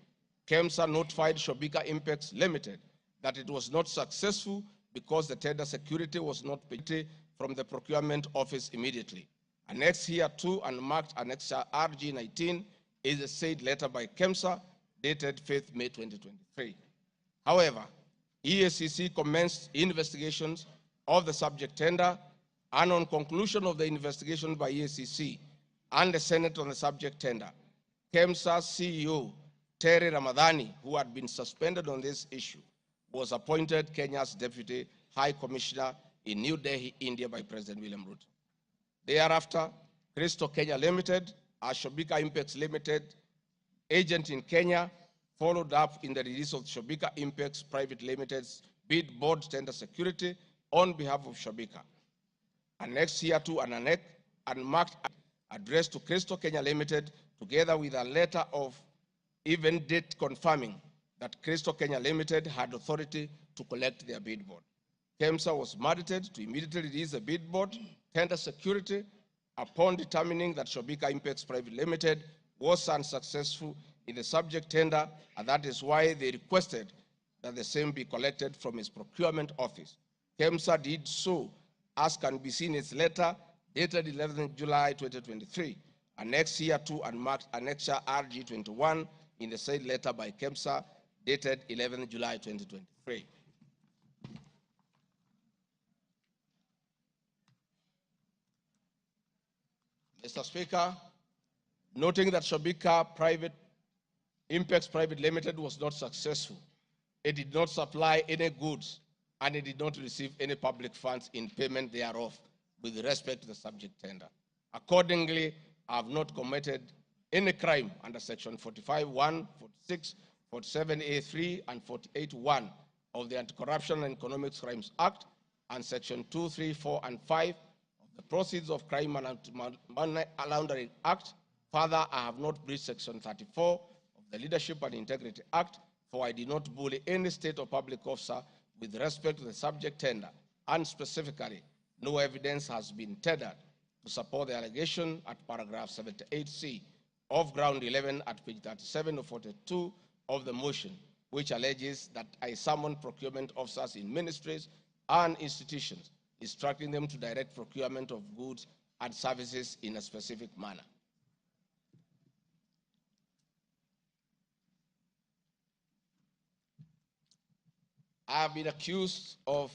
KEMSA notified Shobika Impacts Limited that it was not successful because the tender security was not paid from the procurement office immediately. Annexed hereto and marked Annex RG19 is a said letter by KEMSA dated 5th May 2023. However, EACC commenced investigations of the subject tender, and on conclusion of the investigation by EACC and the Senate on the subject tender, KEMSA CEO Terry Ramadhani, who had been suspended on this issue, was appointed Kenya's Deputy High Commissioner in New Delhi, India by President William Ruto. Thereafter, Crystal Kenya Limited, a Shobika Impacts Limited agent in Kenya, followed up in the release of Shobika Impacts Private Limited's bid board tender security on behalf of Shobika. Annexed hereto and marked addressed to Crystal Kenya Limited, together with a letter of even date confirming that Crystal Kenya Limited had authority to collect their bid board. KEMSA was mandated to immediately release the bid board tender security upon determining that Shobika Impacts Private Limited was unsuccessful in the subject tender, and that is why they requested that the same be collected from its procurement office. KEMSA did so, as can be seen in its letter dated 11 July 2023, annexed hereto and marked Annexure RG21 in the said letter by KEMSA dated 11 July 2023. Pray. Mr. Speaker, noting that Shobika Impex Private Limited was not successful, it did not supply any goods, and it did not receive any public funds in payment thereof with respect to the subject tender. Accordingly, I have not committed any crime under Section 45(1), 46, 47(a)(3), and 48(1) of the Anti-Corruption and Economic Crimes Act, and Section 2, 3, 4, and 5 of the Proceeds of Crime and Money Laundering Act. Further, I have not breached Section 34 of the Leadership and Integrity Act, for I did not bully any state or public officer with respect to the subject tender, and specifically, no evidence has been tendered to support the allegation at paragraph 78C of ground 11 at page 37 of 42 of the motion, which alleges that I summoned procurement officers in ministries and institutions, instructing them to direct procurement of goods and services in a specific manner. I have been accused of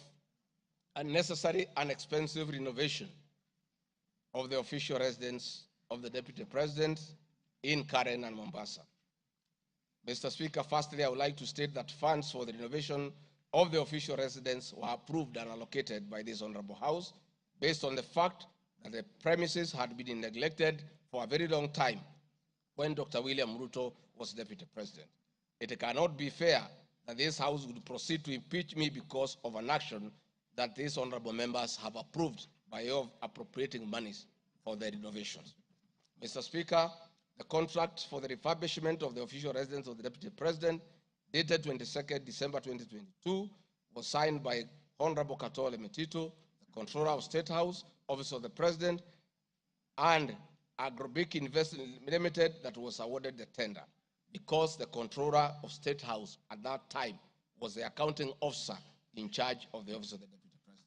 unnecessary and expensive renovation of the official residence of the Deputy President in Karen and Mombasa. Mr. Speaker, firstly, I would like to state that funds for the renovation of the official residence were approved and allocated by this Honorable House based on the fact that the premises had been neglected for a very long time when Dr. William Ruto was Deputy President. It cannot be fair that this House would proceed to impeach me because of an action that these honorable members have approved by way of appropriating monies for the renovations. Mr. Speaker, the contract for the refurbishment of the official residence of the Deputy President, dated 22nd December 2022, was signed by Honorable Katole Metito, the Controller of State House, Office of the President, and Agrobic Investment Limited that was awarded the tender, because the Controller of State House at that time was the accounting officer in charge of the Office of the Deputy President.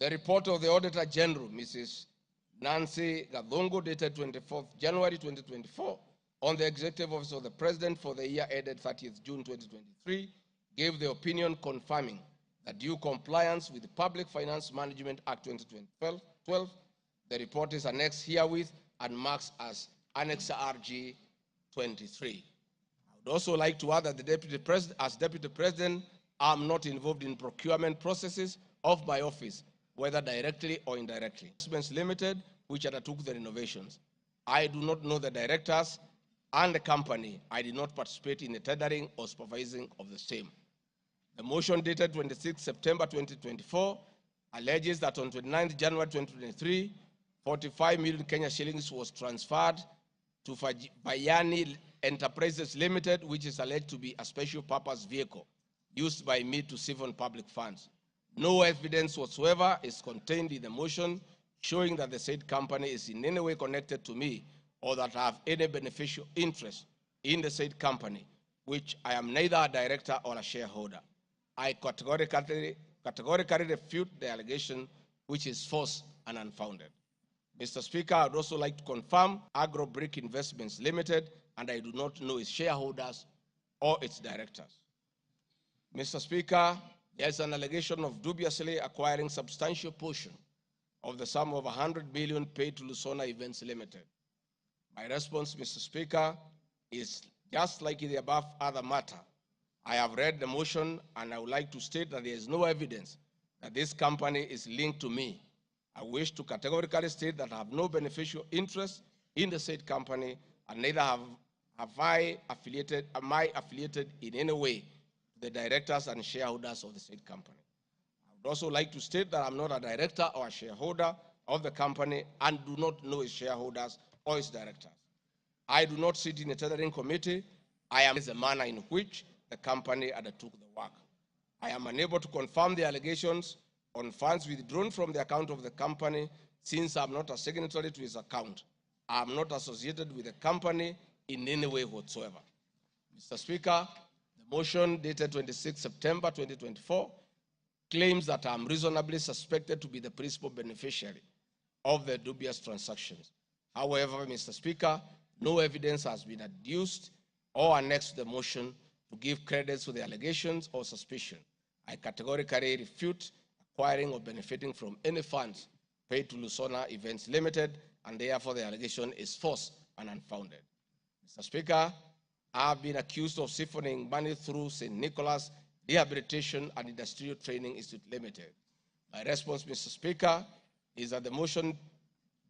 The report of the Auditor General, Mrs. Nancy Gadongo, dated 24th January 2024, on the Executive Office of the President for the year ended 30th June 2023, gave the opinion confirming that due compliance with the Public Finance Management Act 2012, the report is annexed herewith and marks as Annex RG 23. I would also like to add that the Deputy President, as Deputy President, I'm not involved in procurement processes of my office, whether directly or indirectly. Statesman Limited, which undertook the renovations. I do not know the directors and the company. I did not participate in the tendering or supervising of the same. The motion dated 26 September 2024 alleges that on 29 January 2023, 45 million Kenya shillings was transferred to Bayani Enterprises Limited, which is alleged to be a special purpose vehicle used by me to siphon public funds. No evidence whatsoever is contained in the motion showing that the said company is in any way connected to me or that I have any beneficial interest in the said company, which I am neither a director or a shareholder. I categorically refute the allegation, which is false and unfounded. Mr. Speaker, I would also like to confirm Agrobrick Investments Limited, and I do not know its shareholders or its directors. Mr. Speaker, there is an allegation of dubiously acquiring substantial portion of the sum of 100 million paid to Lusona Events Limited. My response, Mr. Speaker, is just like in the above other matter. I have read the motion, and I would like to state that there is no evidence that this company is linked to me. I wish to categorically state that I have no beneficial interest in the said company, and neither am I affiliated in any way to the directors and shareholders of the said company. I would also like to state that I'm not a director or a shareholder of the company and do not know its shareholders or its directors. I do not sit in a tendering committee. I am the manner in which the company undertook the work. I am unable to confirm the allegations on funds withdrawn from the account of the company, since I'm not a signatory to its account. I am not associated with the company in any way whatsoever. Mr. Speaker, the motion dated 26 September 2024 claims that I am reasonably suspected to be the principal beneficiary of the dubious transactions. However, Mr. Speaker, no evidence has been adduced or annexed to the motion to give credence to the allegations or suspicion. I categorically refute acquiring or benefiting from any funds paid to Lusona Events Limited, and therefore the allegation is false and unfounded. Mr. Speaker, I have been accused of siphoning money through St. Nicholas Rehabilitation and Industrial Training Institute Limited. My response, Mr. Speaker, is that the motion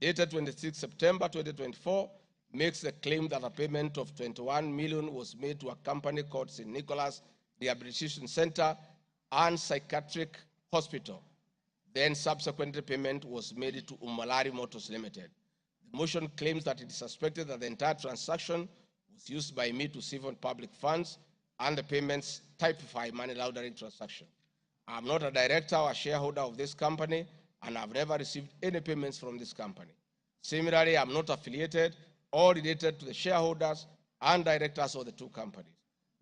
dated 26 September 2024 makes the claim that a payment of 21 million was made to a company called St. Nicholas Rehabilitation Center and Psychiatric Hospital. Then subsequently payment was made to Umalari Motors Limited. The motion claims that it is suspected that the entire transaction was used by me to siphon public funds and the payments typify money laundering transaction. I am not a director or a shareholder of this company, and I've never received any payments from this company. Similarly, I'm not affiliated or related to the shareholders and directors of the two companies.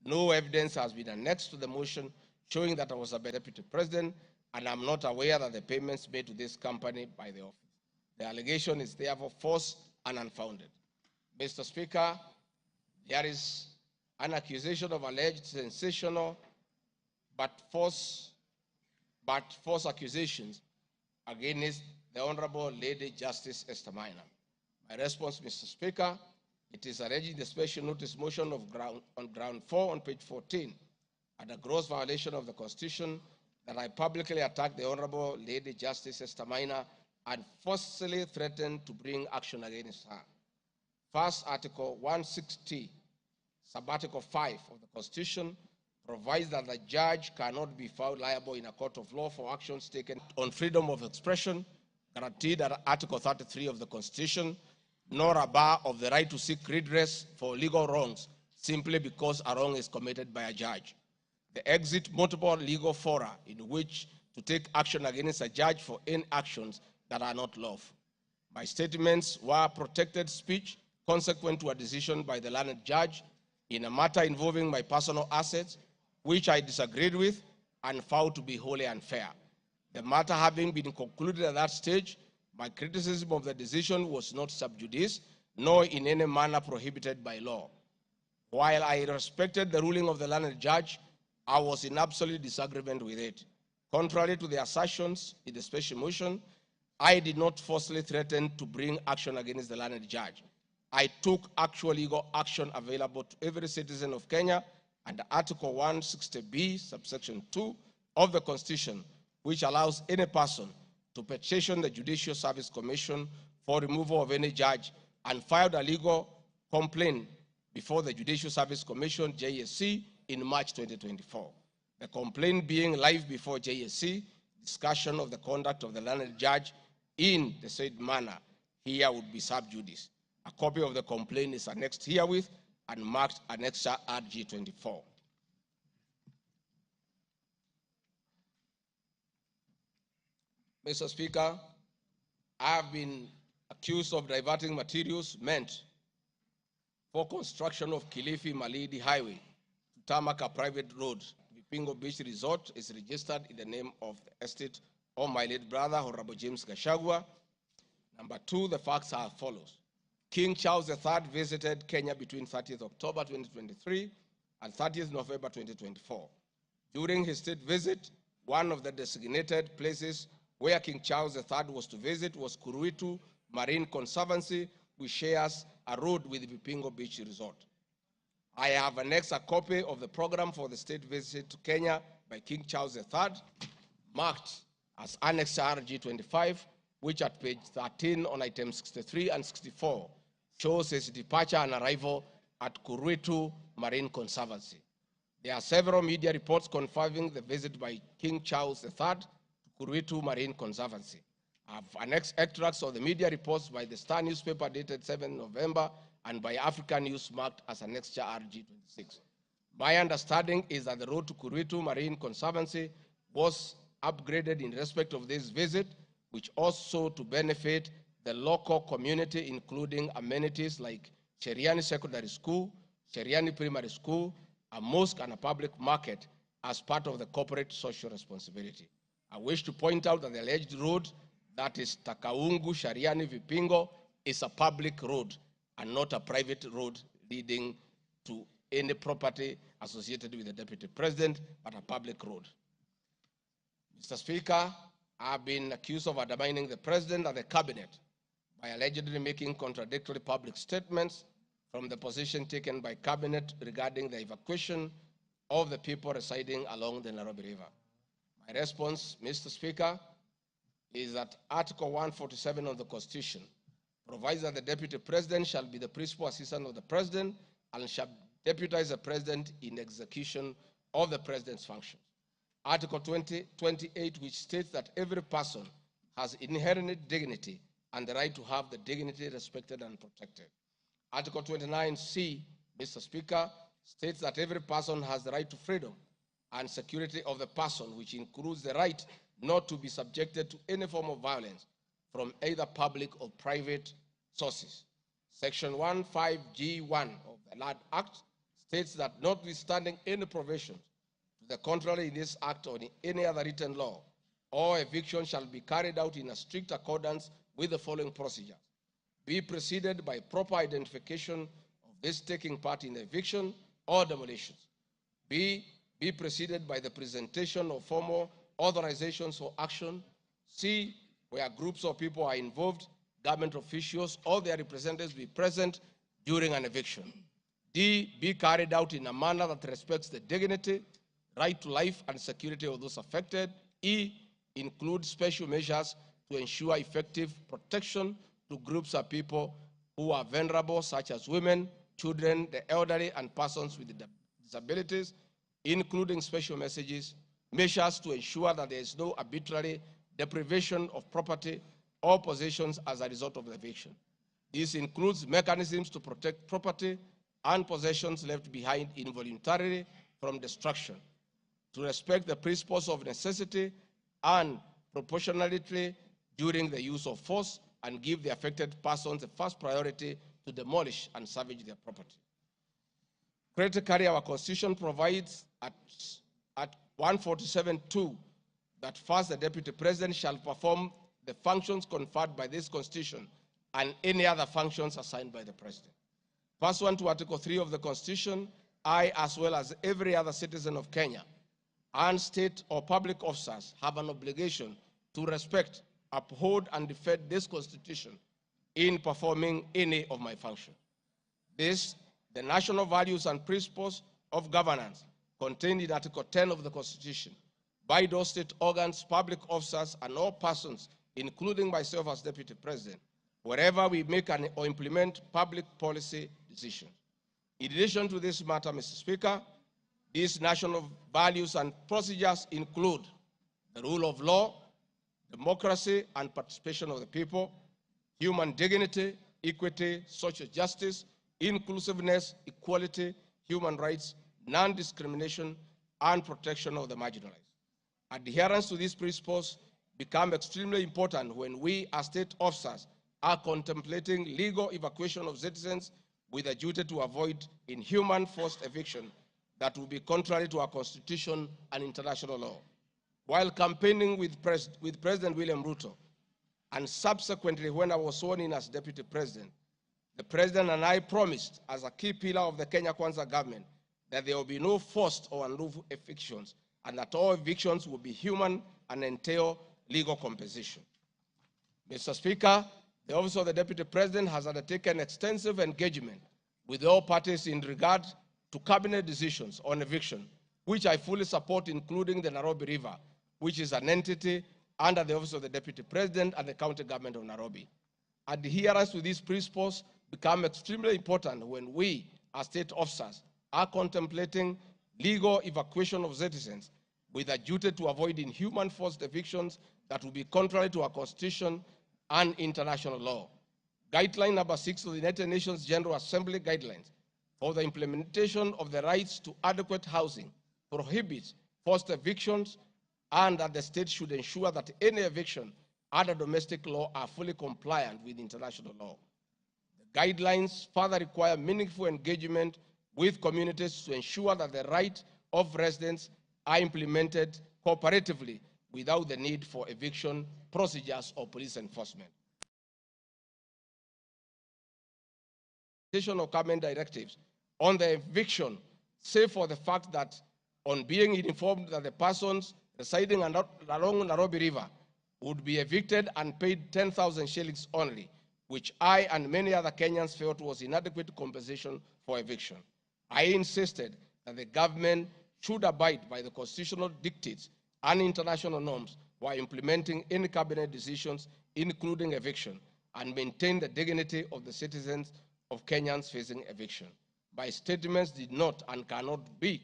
No evidence has been annexed to the motion showing that I was a deputy president, and I'm not aware that the payments made to this company by the office. The allegation is therefore false and unfounded. Mr. Speaker, there is an accusation of alleged sensational but false accusations against the Honorable Lady Justice Esther Maina. My response, Mr. Speaker, it is alleged in the special notice motion on ground 4 on page 14 at a gross violation of the Constitution that I publicly attacked the Honorable Lady Justice Esther Maina and forcefully threatened to bring action against her. First, Article 160, Sub-Article 5 of the Constitution provides that the judge cannot be found liable in a court of law for actions taken on freedom of expression, guaranteed under Article 33 of the Constitution, nor a bar of the right to seek redress for legal wrongs simply because a wrong is committed by a judge. They exit multiple legal fora in which to take action against a judge for any actions that are not lawful. My statements were protected speech consequent to a decision by the learned judge in a matter involving my personal assets, which I disagreed with and found to be wholly unfair. The matter having been concluded at that stage, my criticism of the decision was not sub judice, nor in any manner prohibited by law. While I respected the ruling of the learned judge, I was in absolute disagreement with it. Contrary to the assertions in the special motion, I did not falsely threaten to bring action against the learned judge. I took actual legal action available to every citizen of Kenya under Article 160B, subsection 2 of the Constitution, which allows any person to petition the Judicial Service Commission for removal of any judge, and filed a legal complaint before the Judicial Service Commission, JSC, in March 2024. The complaint being live before JSC, discussion of the conduct of the learned judge in the said manner here would be sub judice. A copy of the complaint is annexed herewith and marked Annexure RG24. Mr. Speaker, I have been accused of diverting materials meant for construction of Kilifi Malindi Highway to tarmac a private road. Vipingo Beach Resort is registered in the name of the estate of my late brother, Honorable James Gachagua. Number two, the facts are as follows. King Charles III visited Kenya between 30th October 2023 and 30th November 2024. During his state visit, one of the designated places where King Charles III was to visit was Kuruitu Marine Conservancy, which shares a road with Vipingo Beach Resort. I have annexed a copy of the program for the state visit to Kenya by King Charles III, marked as Annex RG25, which at page 13 on items 63 and 64 shows his departure and arrival at Kuruitu Marine Conservancy. There are several media reports confirming the visit by King Charles III to Kuruitu Marine Conservancy. I have annexed extracts of the media reports by the Star newspaper dated 7 November and by African News marked as Annexure RG26. My understanding is that the road to Kuruitu Marine Conservancy was upgraded in respect of this visit, which also to benefit the local community, including amenities like Cheriani Secondary School, Cheriani Primary School, a mosque and a public market as part of the corporate social responsibility. I wish to point out that the alleged road, that is Takaungu Shariani Vipingo, is a public road and not a private road leading to any property associated with the Deputy President, but a public road. Mr. Speaker, I've been accused of undermining the President and the Cabinet by allegedly making contradictory public statements from the position taken by Cabinet regarding the evacuation of the people residing along the Nairobi River. My response, Mr. Speaker, is that Article 147 of the Constitution provides that the Deputy President shall be the principal assistant of the President and shall deputize the President in execution of the President's functions. Article 28, which states that every person has inherent dignity and the right to have the dignity respected and protected. Article 29C, Mr. Speaker, states that every person has the right to freedom and security of the person, which includes the right not to be subjected to any form of violence from either public or private sources. Section 15G1 of the Land Act states that notwithstanding any provisions to the contrary in this act or in any other written law, all eviction shall be carried out in a strict accordance with the following procedures. Be preceded by proper identification of this taking part in the eviction or demolitions. Be preceded by the presentation of formal authorizations for action. C, where groups of people are involved, government officials or their representatives be present during an eviction. D, be carried out in a manner that respects the dignity, right to life and security of those affected. E, include special measures to ensure effective protection to groups of people who are vulnerable, such as women, children, the elderly, and persons with disabilities, including special measures to ensure that there is no arbitrary deprivation of property or possessions as a result of the eviction. This includes mechanisms to protect property and possessions left behind involuntarily from destruction, to respect the principles of necessity and proportionality during the use of force, and give the affected persons the first priority to demolish and salvage their property. Critically, our Constitution provides at 147(2) that first the Deputy President shall perform the functions conferred by this Constitution and any other functions assigned by the President. Pursuant to Article 3 of the Constitution, I, as well as every other citizen of Kenya, and state or public officers have an obligation to respect, uphold, and defend this Constitution in performing any of my functions. This, the national values and principles of governance contained in Article 10 of the Constitution, by those state organs, public officers, and all persons, including myself as Deputy President, wherever we make or implement public policy decisions. In addition to this matter, Mr. Speaker, these national values and procedures include the rule of law, democracy and participation of the people, human dignity, equity, social justice, inclusiveness, equality, human rights, non-discrimination, and protection of the marginalized. Adherence to these principles become extremely important when we, as state officers, are contemplating legal evacuation of citizens with a duty to avoid inhuman forced eviction that will be contrary to our Constitution and international law. While campaigning with President William Ruto, and subsequently when I was sworn in as Deputy President, the President and I promised, as a key pillar of the Kenya Kwanza government, that there will be no forced or unlawful evictions, and that all evictions will be human and entail legal compensation. Mr. Speaker, the Office of the Deputy President has undertaken extensive engagement with all parties in regard to cabinet decisions on eviction, which I fully support, including the Nairobi River, which is an entity under the Office of the Deputy President and the County Government of Nairobi. Adherence to these principles become extremely important when we, as state officers, are contemplating legal evacuation of citizens with a duty to avoid inhuman forced evictions that will be contrary to our Constitution and international law. Guideline number 6 of the United Nations General Assembly Guidelines for the implementation of the rights to adequate housing prohibits forced evictions, and that the state should ensure that any eviction under domestic law are fully compliant with international law. The guidelines further require meaningful engagement with communities to ensure that the rights of residents are implemented cooperatively without the need for eviction procedures or police enforcement. Of government directives on the eviction, save for the fact that on being informed that the persons residing along Nairobi River would be evicted and paid 10,000 shillings only, which I and many other Kenyans felt was inadequate compensation for eviction. I insisted that the government should abide by the constitutional dictates and international norms while implementing any cabinet decisions, including eviction, and maintain the dignity of the citizens of Kenyans facing eviction. My statements did not and cannot be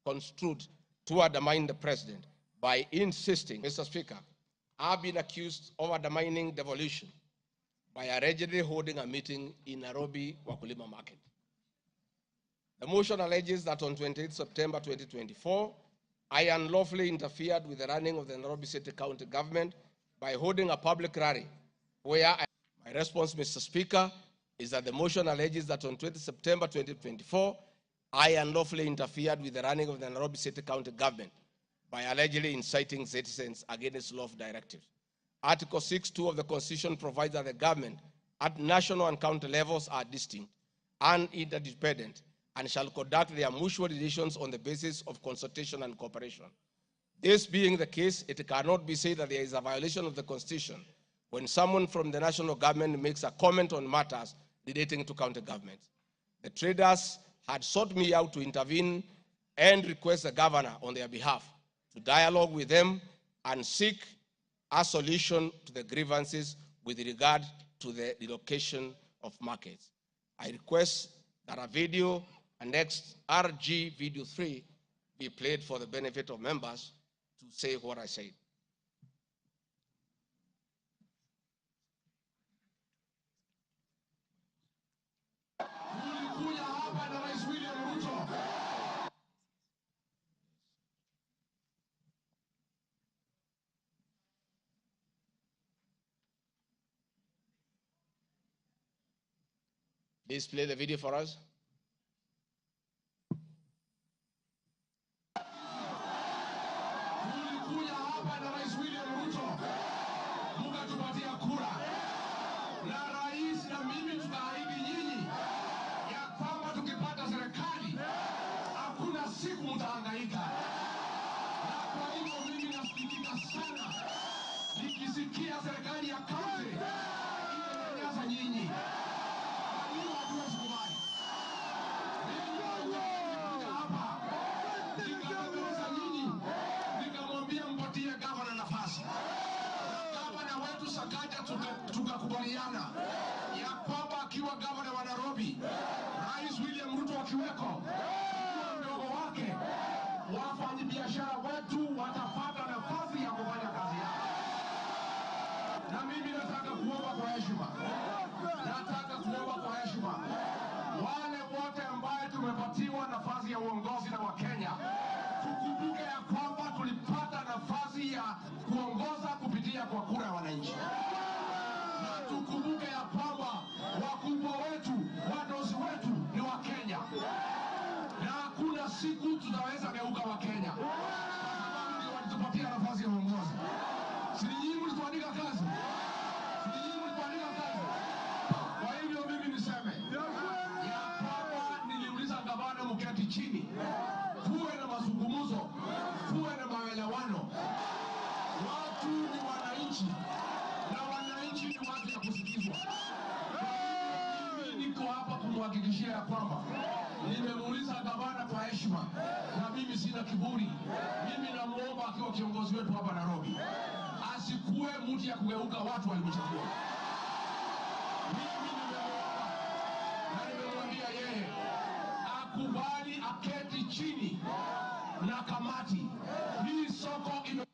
construed to undermine the president by insisting, Mr. Speaker, I've been accused of undermining devolution by allegedly holding a meeting in Nairobi Wakulima Market. The motion alleges that on 28 September 2024, I unlawfully interfered with the running of the Nairobi City County government by holding a public rally where my response, Mr. Speaker, is that the motion alleges that on 20 September 2024, I unlawfully interfered with the running of the Nairobi City County government by allegedly inciting citizens against lawful directives. Article 6.2 of the Constitution provides that the government at national and county levels are distinct and interdependent and shall conduct their mutual relations on the basis of consultation and cooperation. This being the case, it cannot be said that there is a violation of the Constitution when someone from the national government makes a comment on matters relating to county governments. The traders had sought me out to intervene and request the governor on their behalf to dialogue with them and seek a solution to the grievances with regard to the relocation of markets. I request that a video, next RG video 3, be played for the benefit of members to say what I said. Please play the video for us. Tukakubaliana ya kwamba akiwa gavana wa Nairobi, Rais William Ruto akiweko, mdogo wake, wafanyabiashara wetu watapata nafasi ya kufanya kazi yao. Na mimi nataka kuomba kwa heshima, wale wote ambao tumepatiwa nafasi ya uongozi na Wakenya, tukumbuke ya kwamba tulipata nafasi ya kuongoza kupitia kwa kura ya wananchi. Na tukumbuke ya kwamba wakubwa wetu, wadosi wetu ni Wakenya. Na hakuna siku tutaweza geuka Wakenya. Sababu ndio walitupatia nafasi ya uongozi. Si nyinyi mlituandika kazi? Kwa hivyo mimi niseme ya kwamba niliuliza gavana mketi chini, kuwe na mazungumzo, kuwe na maelewano. Watu ni wananchi na wananchi ni watu ya kusikizwa. Mimi niko hapa kumhakikishia ya kwamba nimemuuliza gavana kwa heshima, na mimi sina kiburi. Mimi namuomba akiwa kiongozi wetu hapa Nairobi, asikuwe mtu ya kugeuka watu walimchagua. Mimi nimemuomba na nimemwambia yeye akubali aketi chini na kamati. Hii soko ime...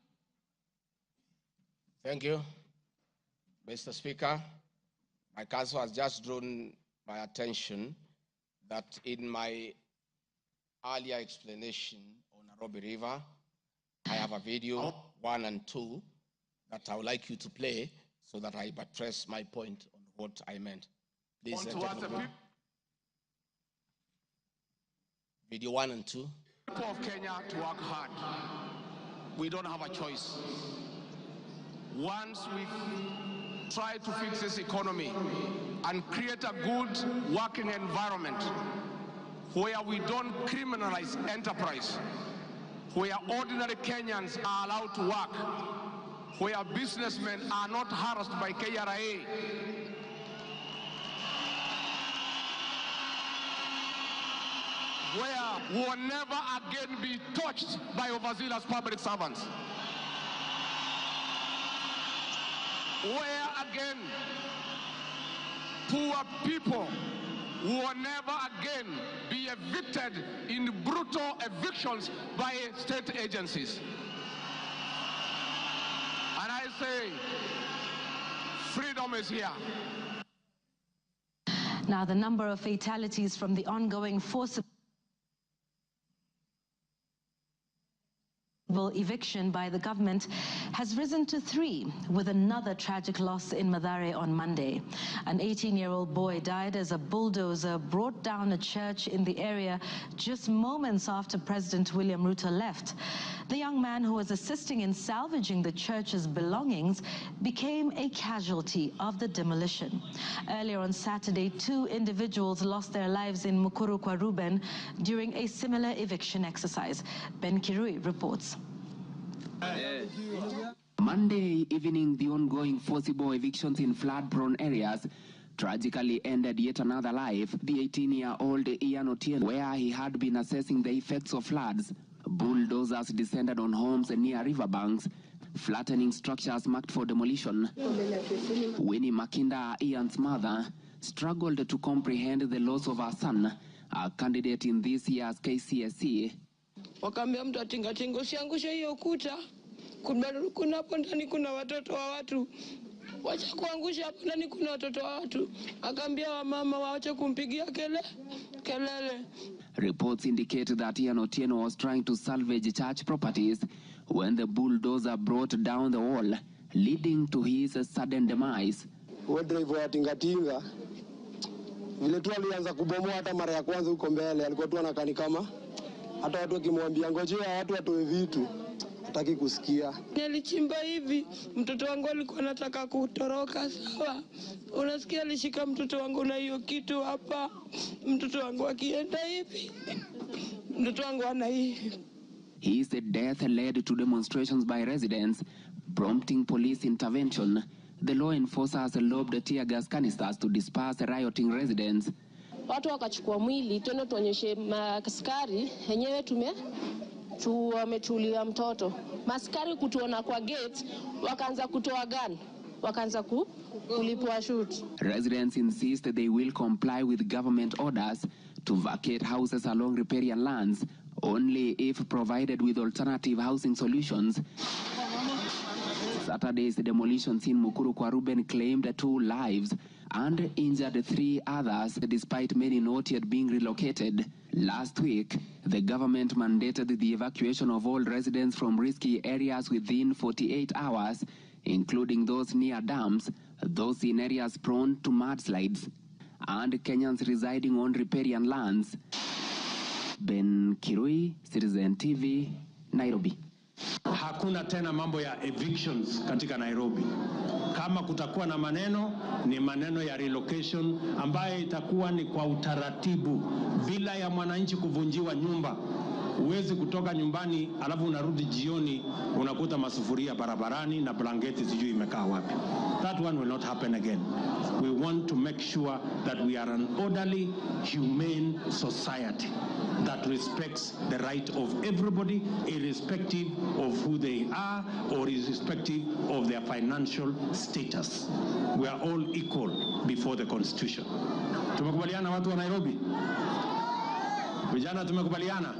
Thank you, Mr. Speaker. My counsel has just drawn my attention that in my earlier explanation on Nairobi River, I have a video 1 and 2 that I would like you to play so that I buttress my point on what I meant. Please, video 1 and 2. People of Kenya to work hard. We don't have a choice. Once we try to fix this economy and create a good working environment where we don't criminalize enterprise, where ordinary Kenyans are allowed to work, where businessmen are not harassed by KRA, where we will never again be touched by overzealous public servants, where again poor people will never again be evicted in brutal evictions by state agencies. And I say, freedom is here. Now, the number of fatalities from the ongoing forcible eviction by the government has risen to 3, with another tragic loss in Mathare on Monday. An 18-year-old boy died as a bulldozer brought down a church in the area just moments after President William Ruto left. The young man, who was assisting in salvaging the church's belongings, became a casualty of the demolition. Earlier on Saturday, 2 individuals lost their lives in Mukuru kwa Ruben during a similar eviction exercise. Ben Kirui reports. Monday evening, the ongoing forcible evictions in flood-prone areas tragically ended yet another life. The 18-year-old Ian Otieno, where he had been assessing the effects of floods. Bulldozers descended on homes near riverbanks, flattening structures marked for demolition. Winnie Makinda, Ian's mother, struggled to comprehend the loss of her son, a candidate in this year's KCSE. Wakaambia mtu atingatinga usiangushe hiyo kuta, kuna hapo ndani kuna watoto wa watu, wacha kuangusha hapo ndani kuna watoto wa watu. Akaambia wamama waache kumpigia kelele. Reports indicate that Ian Otieno was trying to salvage church properties when the bulldozer brought down the wall, leading to his sudden demise. Driver wa tingatinga vile tu alianza kubomoa hata mara ya kwanza huko mbele, alikuwa tu anakani kama hata watu wakimwambia ngojea watu watoe vitu hataki kusikia. Nilichimba hivi, mtoto wangu alikuwa anataka kutoroka, sawa. Unasikia alishika mtoto wangu na hiyo kitu hapa. Mtoto wangu akienda hivi, mtoto wangu ana hivi. His death led to demonstrations by residents, prompting police intervention. The law enforcers lobbed tear gas canisters to disperse rioting residents. Watu wakachukua mwili tena tuonyeshe maskari yenyewe wamechulia mtoto. Maskari kutuona kwa gate wakaanza kutoa gun, wakaanza kulipua shoot. Residents insist they will comply with government orders to vacate houses along riparian lands only if provided with alternative housing solutions. Saturday's demolitions in Mukuru kwa Ruben claimed 2 lives and injured 3 others, despite many not yet being relocated. Last week, the government mandated the evacuation of all residents from risky areas within 48 hours, including those near dams, those in areas prone to mudslides, and Kenyans residing on riparian lands. Ben Kirui, Citizen TV, Nairobi. Hakuna tena mambo ya evictions katika Nairobi. Kama kutakuwa na maneno, ni maneno ya relocation ambayo itakuwa ni kwa utaratibu, bila ya mwananchi kuvunjiwa nyumba. Huwezi kutoka nyumbani alafu unarudi jioni unakuta masufuria barabarani na blanketi sijui imekaa wapi. That one will not happen again. We want to make sure that we are an orderly, humane society that respects the right of everybody, irrespective of who they are or irrespective of their financial status. We are all equal before the Constitution. Tumekubaliana watu wa Nairobi? Vijana tumekubaliana?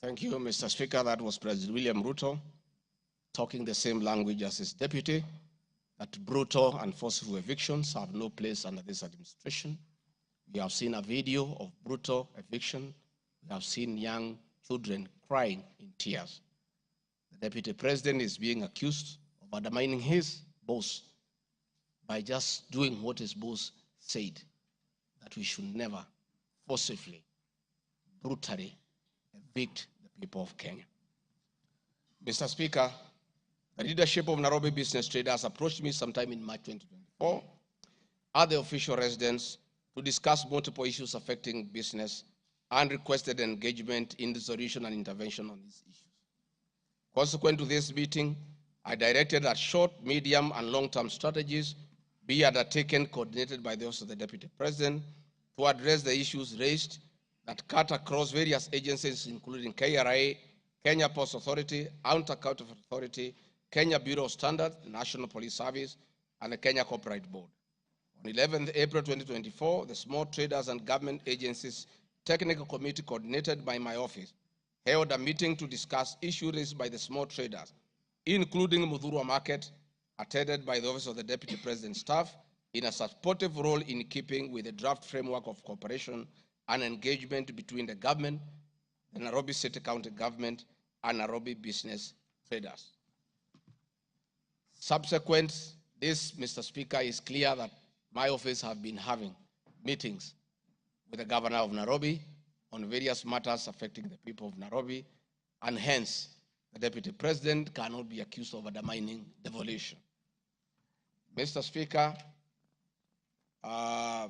Thank you, Mr. Speaker. That was President William Ruto talking the same language as his deputy, that brutal and forceful evictions have no place under this administration. We have seen a video of brutal eviction. We have seen young children crying in tears. The deputy president is being accused of undermining his boss by just doing what his boss said, that we should never forcibly, brutally evict the people of Kenya. Mr. Speaker, the leadership of Nairobi business traders approached me sometime in March 2024 at the official residence to discuss multiple issues affecting business and requested engagement in the solution and intervention on these issues. Consequent to this meeting, I directed that short, medium, and long-term strategies be undertaken, coordinated by the Office of the Deputy President, to address the issues raised that cut across various agencies, including KRA, Kenya Post Authority, Anti-Counterfeit Authority, Kenya Bureau of Standards, National Police Service, and the Kenya Copyright Board. On 11th April 2024, the Small Traders and Government Agencies Technical Committee, coordinated by my office, held a meeting to discuss issues raised by the small traders, including Mudhurwa Market, attended by the Office of the Deputy President staff, in a supportive role in keeping with the draft framework of cooperation and engagement between the government, the Nairobi City County Government, and Nairobi business traders. Subsequent this, Mr. Speaker, is clear that my office have been having meetings with the Governor of Nairobi on various matters affecting the people of Nairobi, and hence the Deputy President cannot be accused of undermining devolution. Mr. Speaker, by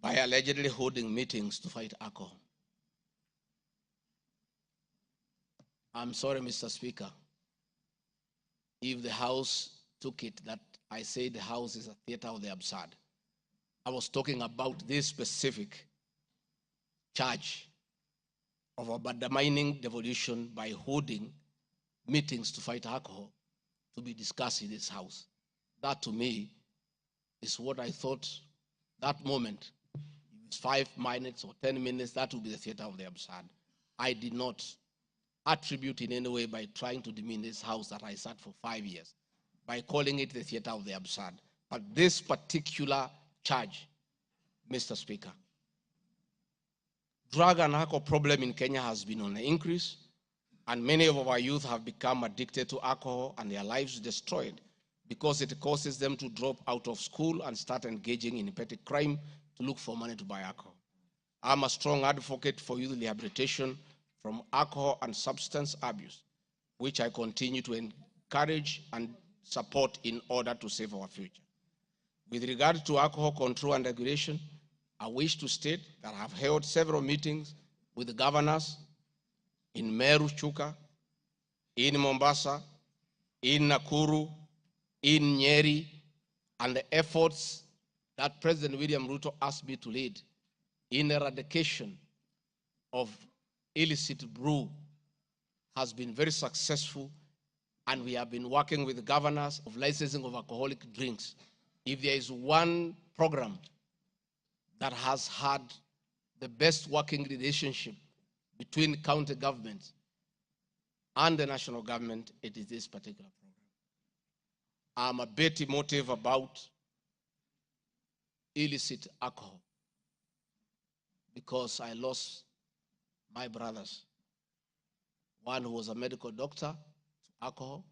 allegedly holding meetings to fight alcohol, I'm sorry, Mr. Speaker, if the House took it that I say the House is a theater of the absurd. I was talking about this specific charge of undermining devolution by holding meetings to fight alcohol to be discussed in this House. That, to me, is what I thought that moment. If it's 5 minutes or 10 minutes, that would be the theater of the absurd. I did not attribute in any way by trying to demean this House that I sat for 5 years, by calling it the theater of the absurd. But this particular charge, Mr. Speaker, drug and alcohol problem in Kenya has been on the increase, and many of our youth have become addicted to alcohol and their lives destroyed because it causes them to drop out of school and start engaging in petty crime to look for money to buy alcohol. I'm a strong advocate for youth rehabilitation from alcohol and substance abuse, which I continue to encourage and support in order to save our future. With regard to alcohol control and regulation, I wish to state that I have held several meetings with the governors in Meru, Chuka, in Mombasa, in Nakuru, in Nyeri, and the efforts that President William Ruto asked me to lead in eradication of illicit brew has been very successful, and we have been working with the governors of licensing of alcoholic drinks. If there is one program that has had the best working relationship between county governments and the national government, it is this particular program. I'm a bit emotive about illicit alcohol because I lost my brothers. One who was a medical doctor to alcohol,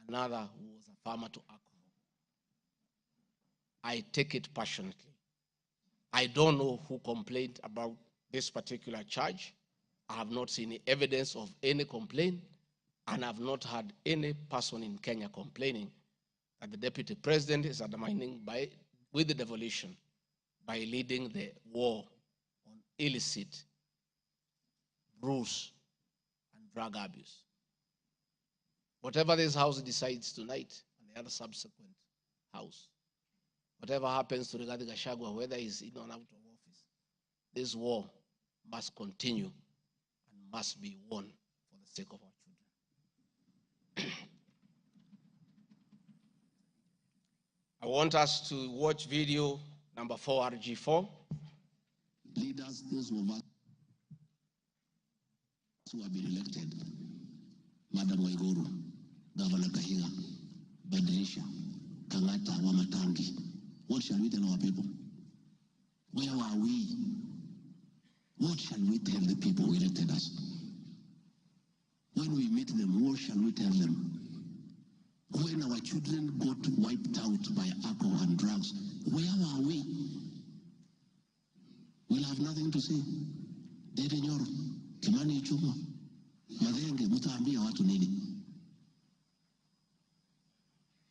another who was a farmer to alcohol. I take it passionately. I don't know who complained about this particular charge. I have not seen any evidence of any complaint, and I have not had any person in Kenya complaining that the Deputy President is undermining with the devolution by leading the war on illicit brews and drug abuse. Whatever this House decides tonight, and the other subsequent House, whatever happens to Rigathi Gachagua, whether he's in or out of office, this war must continue and must be won for the sake of our children. I want us to watch video number 4, RG4. Leaders, those of us who have been elected, Madam Waiguru, Governor Kahiga, Badilisha, Kangata, Wamatangi, what shall we tell our people? Where are we? What shall we tell the people who elected us? When we meet them, what shall we tell them? When our children got wiped out by alcohol and drugs, where are we? We'll have nothing to say. Dede Nyoro, Kimani Ichung'wa, Madenge, mutaambia watu nini?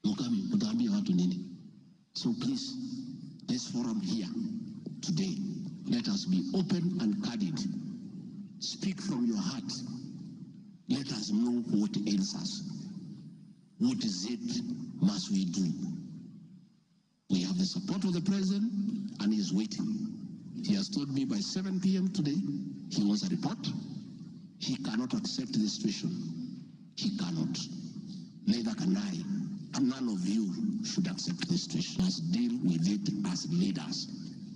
Mukami, mutaambia watu nini? So please, this forum here today, let us be open and candid. Speak from your heart. Let us know what ails us. What is it must we do? We have the support of the president, and he is waiting. He has told me by 7 p.m. today, he wants a report. He cannot accept the situation. He cannot. Neither can I. And none of you should accept this situation. Let's deal with it as leaders.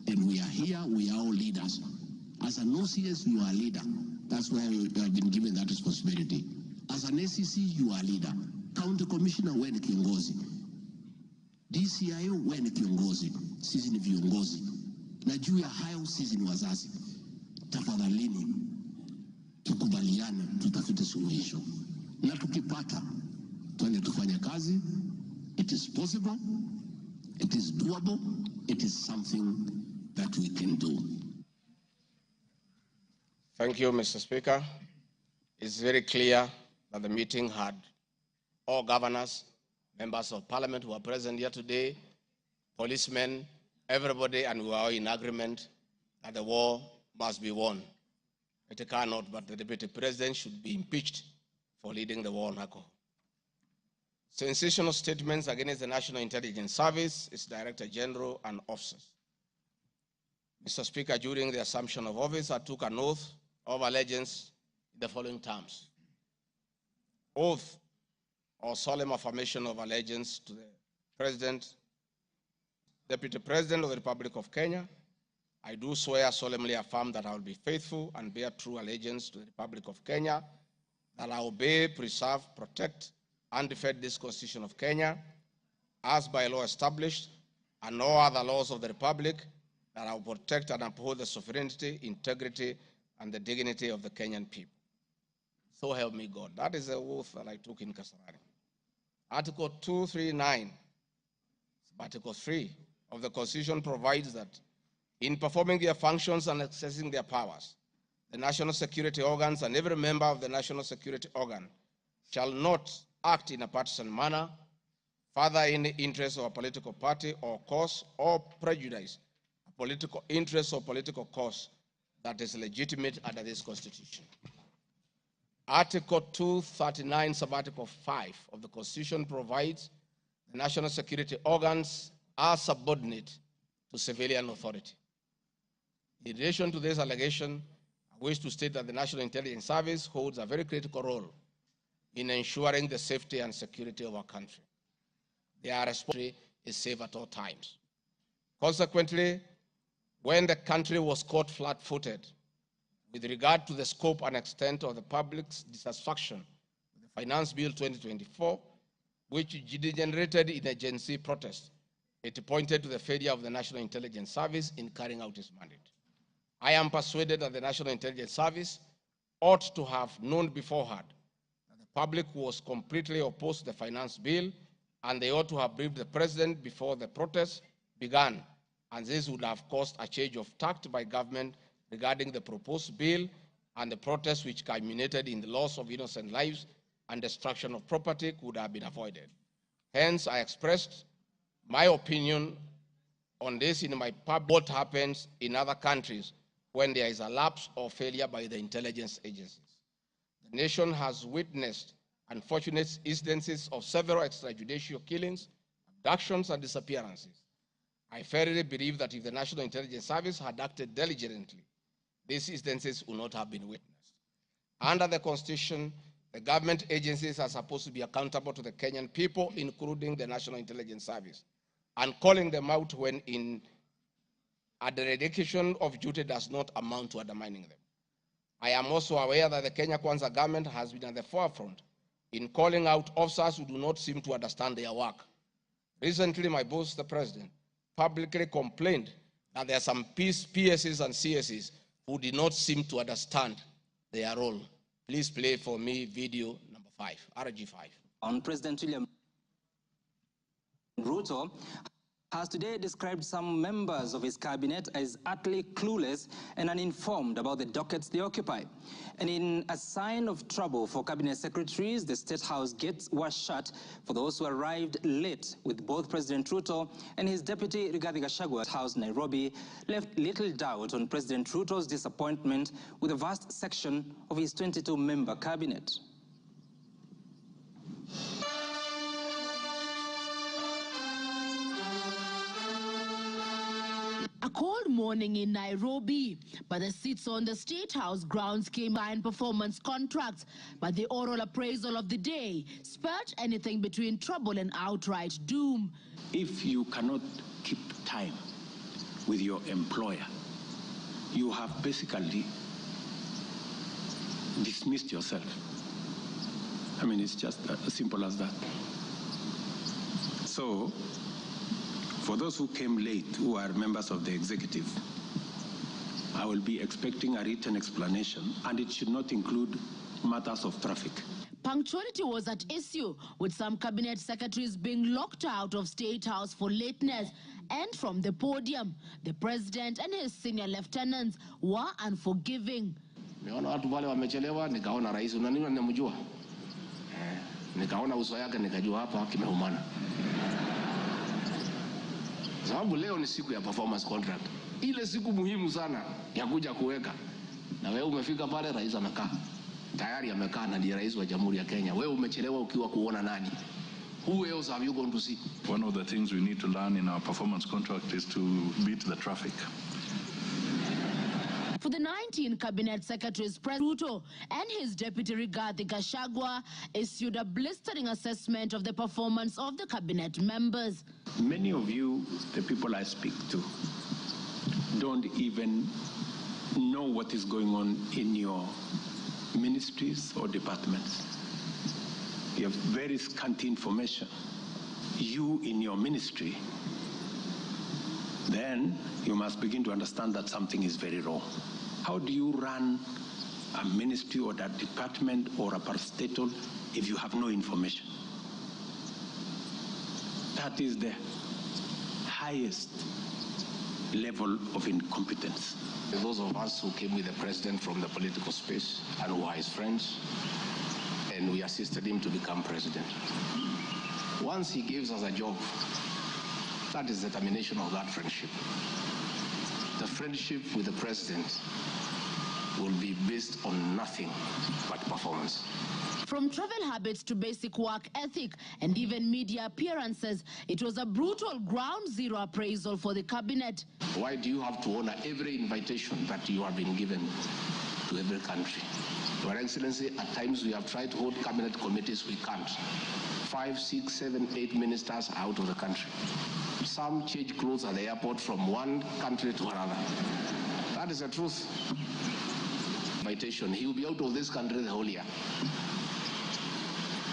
And we are here, we are all leaders. As an OCS, you are a leader. That's why you have been given that responsibility. As an ACC, you are a leader. County Commissioner, wewe ni kiongozi. DCIO, wewe ni kiongozi. Sisi ni viongozi. Na juu ya hayo sisi ni wazazi. Tafadhalini, tukubaliane, tutafute suluhisho. Na tukipata, tuende tufanye kazi. It is possible, it is doable, it is something that we can do. Thank you, Mr. Speaker. It's very clear that the meeting had all governors, members of parliament who are present here today, policemen, everybody, and we are all in agreement that the war must be won. It cannot, but the deputy president should be impeached for leading the war on alcohol. Sensational statements against the National Intelligence Service, its Director General, and officers. Mr. Speaker, during the assumption of office, I took an oath of allegiance in the following terms. Oath or solemn affirmation of allegiance to the President, Deputy President of the Republic of Kenya. I do swear solemnly affirm that I will be faithful and bear true allegiance to the Republic of Kenya, that I will obey, preserve, protect, and defend this Constitution of Kenya, as by law established, and all other laws of the Republic, that I will protect and uphold the sovereignty, integrity, and the dignity of the Kenyan people. So help me God. That is the oath that I took in Kasarani. Article 239, Article 3 of the Constitution provides that in performing their functions and accessing their powers, the national security organs and every member of the national security organ shall not act in a partisan manner, further any interest of a political party or cause, or prejudice a political interest or political cause that is legitimate under this Constitution. Article 239, Subarticle 5 of the Constitution provides the national security organs are subordinate to civilian authority. In relation to this allegation, I wish to state that the National Intelligence Service holds a very critical role in ensuring the safety and security of our country. Their responsibility is safe at all times. Consequently, when the country was caught flat-footed with regard to the scope and extent of the public's dissatisfaction with the Finance Bill 2024, which degenerated in a Gen Z protest, it pointed to the failure of the National Intelligence Service in carrying out its mandate. I am persuaded that the National Intelligence Service ought to have known beforehand that the public was completely opposed to the finance bill, and they ought to have briefed the president before the protest began, and this would have caused a change of tact by government regarding the proposed bill, and the protest which culminated in the loss of innocent lives and destruction of property could have been avoided. Hence, I expressed my opinion on this in my pub, what happens in other countries when there is a lapse or failure by the intelligence agencies. The nation has witnessed unfortunate instances of several extrajudicial killings, abductions, and disappearances. I firmly believe that if the National Intelligence Service had acted diligently, these instances would not have been witnessed. Under the Constitution, the government agencies are supposed to be accountable to the Kenyan people, including the National Intelligence Service, and calling them out when a dereliction of duty does not amount to undermining them. I am also aware that the Kenya Kwanza government has been at the forefront in calling out officers who do not seem to understand their work. Recently, my boss, the president, publicly complained that there are some PSs and CSs who did not seem to understand their role. Please play for me video number 5, RG5. On President William Ruto has today described some members of his cabinet as utterly clueless and uninformed about the dockets they occupy. And in a sign of trouble for cabinet secretaries, the State House gates were shut for those who arrived late, with both President Ruto and his deputy Rigathi Gachagua House Nairobi left little doubt on President Ruto's disappointment with a vast section of his 22-member cabinet. A cold morning in Nairobi, but the seats on the State House grounds came by performance contracts, but the oral appraisal of the day spurred anything between trouble and outright doom. If you cannot keep time with your employer, you have basically dismissed yourself. I mean, it's just as simple as that. So, for those who came late, who are members of the executive, I will be expecting a written explanation, and it should not include matters of traffic. Punctuality was at issue, with some cabinet secretaries being locked out of State House for lateness. And from the podium, the president and his senior lieutenants were unforgiving. Niona watu wale wamechelewa, nikaona rais unaniona ninamjua. Nikaona uso yake nikajua hapa kimeumana. Sababu leo ni siku ya performance contract. Ile siku muhimu sana ya kuja kuweka. Na wewe umefika pale, rais amekaa. Tayari amekaa na ndiye rais wa Jamhuri ya Kenya. Wewe umechelewa ukiwa kuona nani? Who else have you gone to see? One of the things we need to learn in our performance contract is to beat the traffic. For the 19 cabinet secretaries, President Ruto and his deputy Rigathi Gachagua issued a blistering assessment of the performance of the cabinet members. Many of you, the people I speak to, don't even know what is going on in your ministries or departments. You have very scanty information. You in your ministry, then you must begin to understand that something is very wrong. How do you run a ministry or a department or a parastatal if you have no information? That is the highest level of incompetence. Those of us who came with the president from the political space and who are his friends, and we assisted him to become president. Once he gives us a job, that is the termination of that friendship. The friendship with the president will be based on nothing but performance. From travel habits to basic work ethic and even media appearances, it was a brutal ground zero appraisal for the cabinet. Why do you have to honor every invitation that you have been given to every country? Your Excellency, at times we have tried to hold cabinet committees, we can't. 5, 6, 7, 8 ministers are out of the country. Some change clothes at the airport from one country to another. That is the truth. Invitation, he will be out of this country the whole year.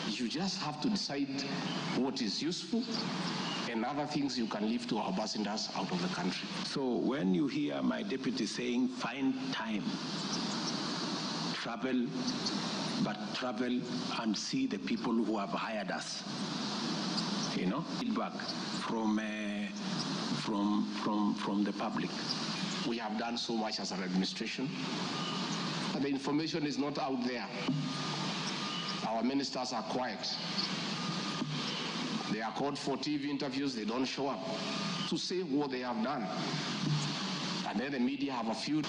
You just have to decide what is useful and other things you can leave to our ambassadors out of the country. So when you hear my deputy saying, find time, travel, but travel and see the people who have hired us, you know, feedback from the public. We have done so much as an administration, but the information is not out there. Our ministers are quiet. They are called for TV interviews, they don't show up to say what they have done. And then the media have a few.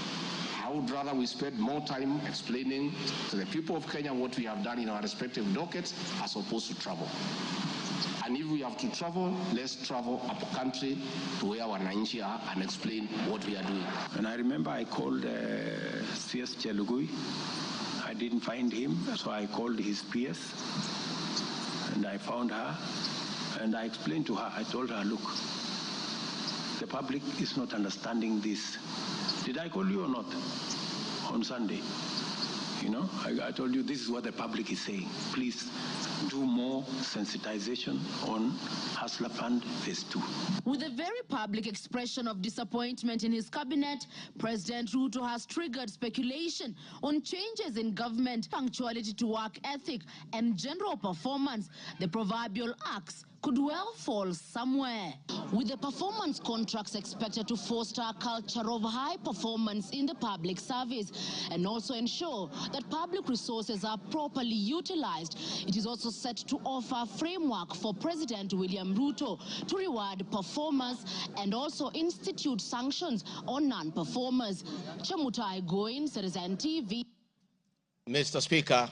I would rather we spend more time explaining to the people of Kenya what we have done in our respective dockets as opposed to travel. And if we have to travel, let's travel up country to where wananchi are and explain what we are doing. And I remember I called CS Chelugui. I didn't find him, so I called his PS, and I found her, and I explained to her, I told her, look, the public is not understanding this. Did I call you or not on Sunday? You know, I told you this is what the public is saying. Please do more sensitization on Hustler Fund Phase 2. With a very public expression of disappointment in his cabinet, President Ruto has triggered speculation on changes in government, punctuality to work ethic, and general performance, the proverbial axe could well fall somewhere. With the performance contracts expected to foster a culture of high performance in the public service and also ensure that public resources are properly utilized, it is also set to offer a framework for President William Ruto to reward performers and also institute sanctions on non-performers. Chamutai Goin, Citizen TV. Mr. Speaker,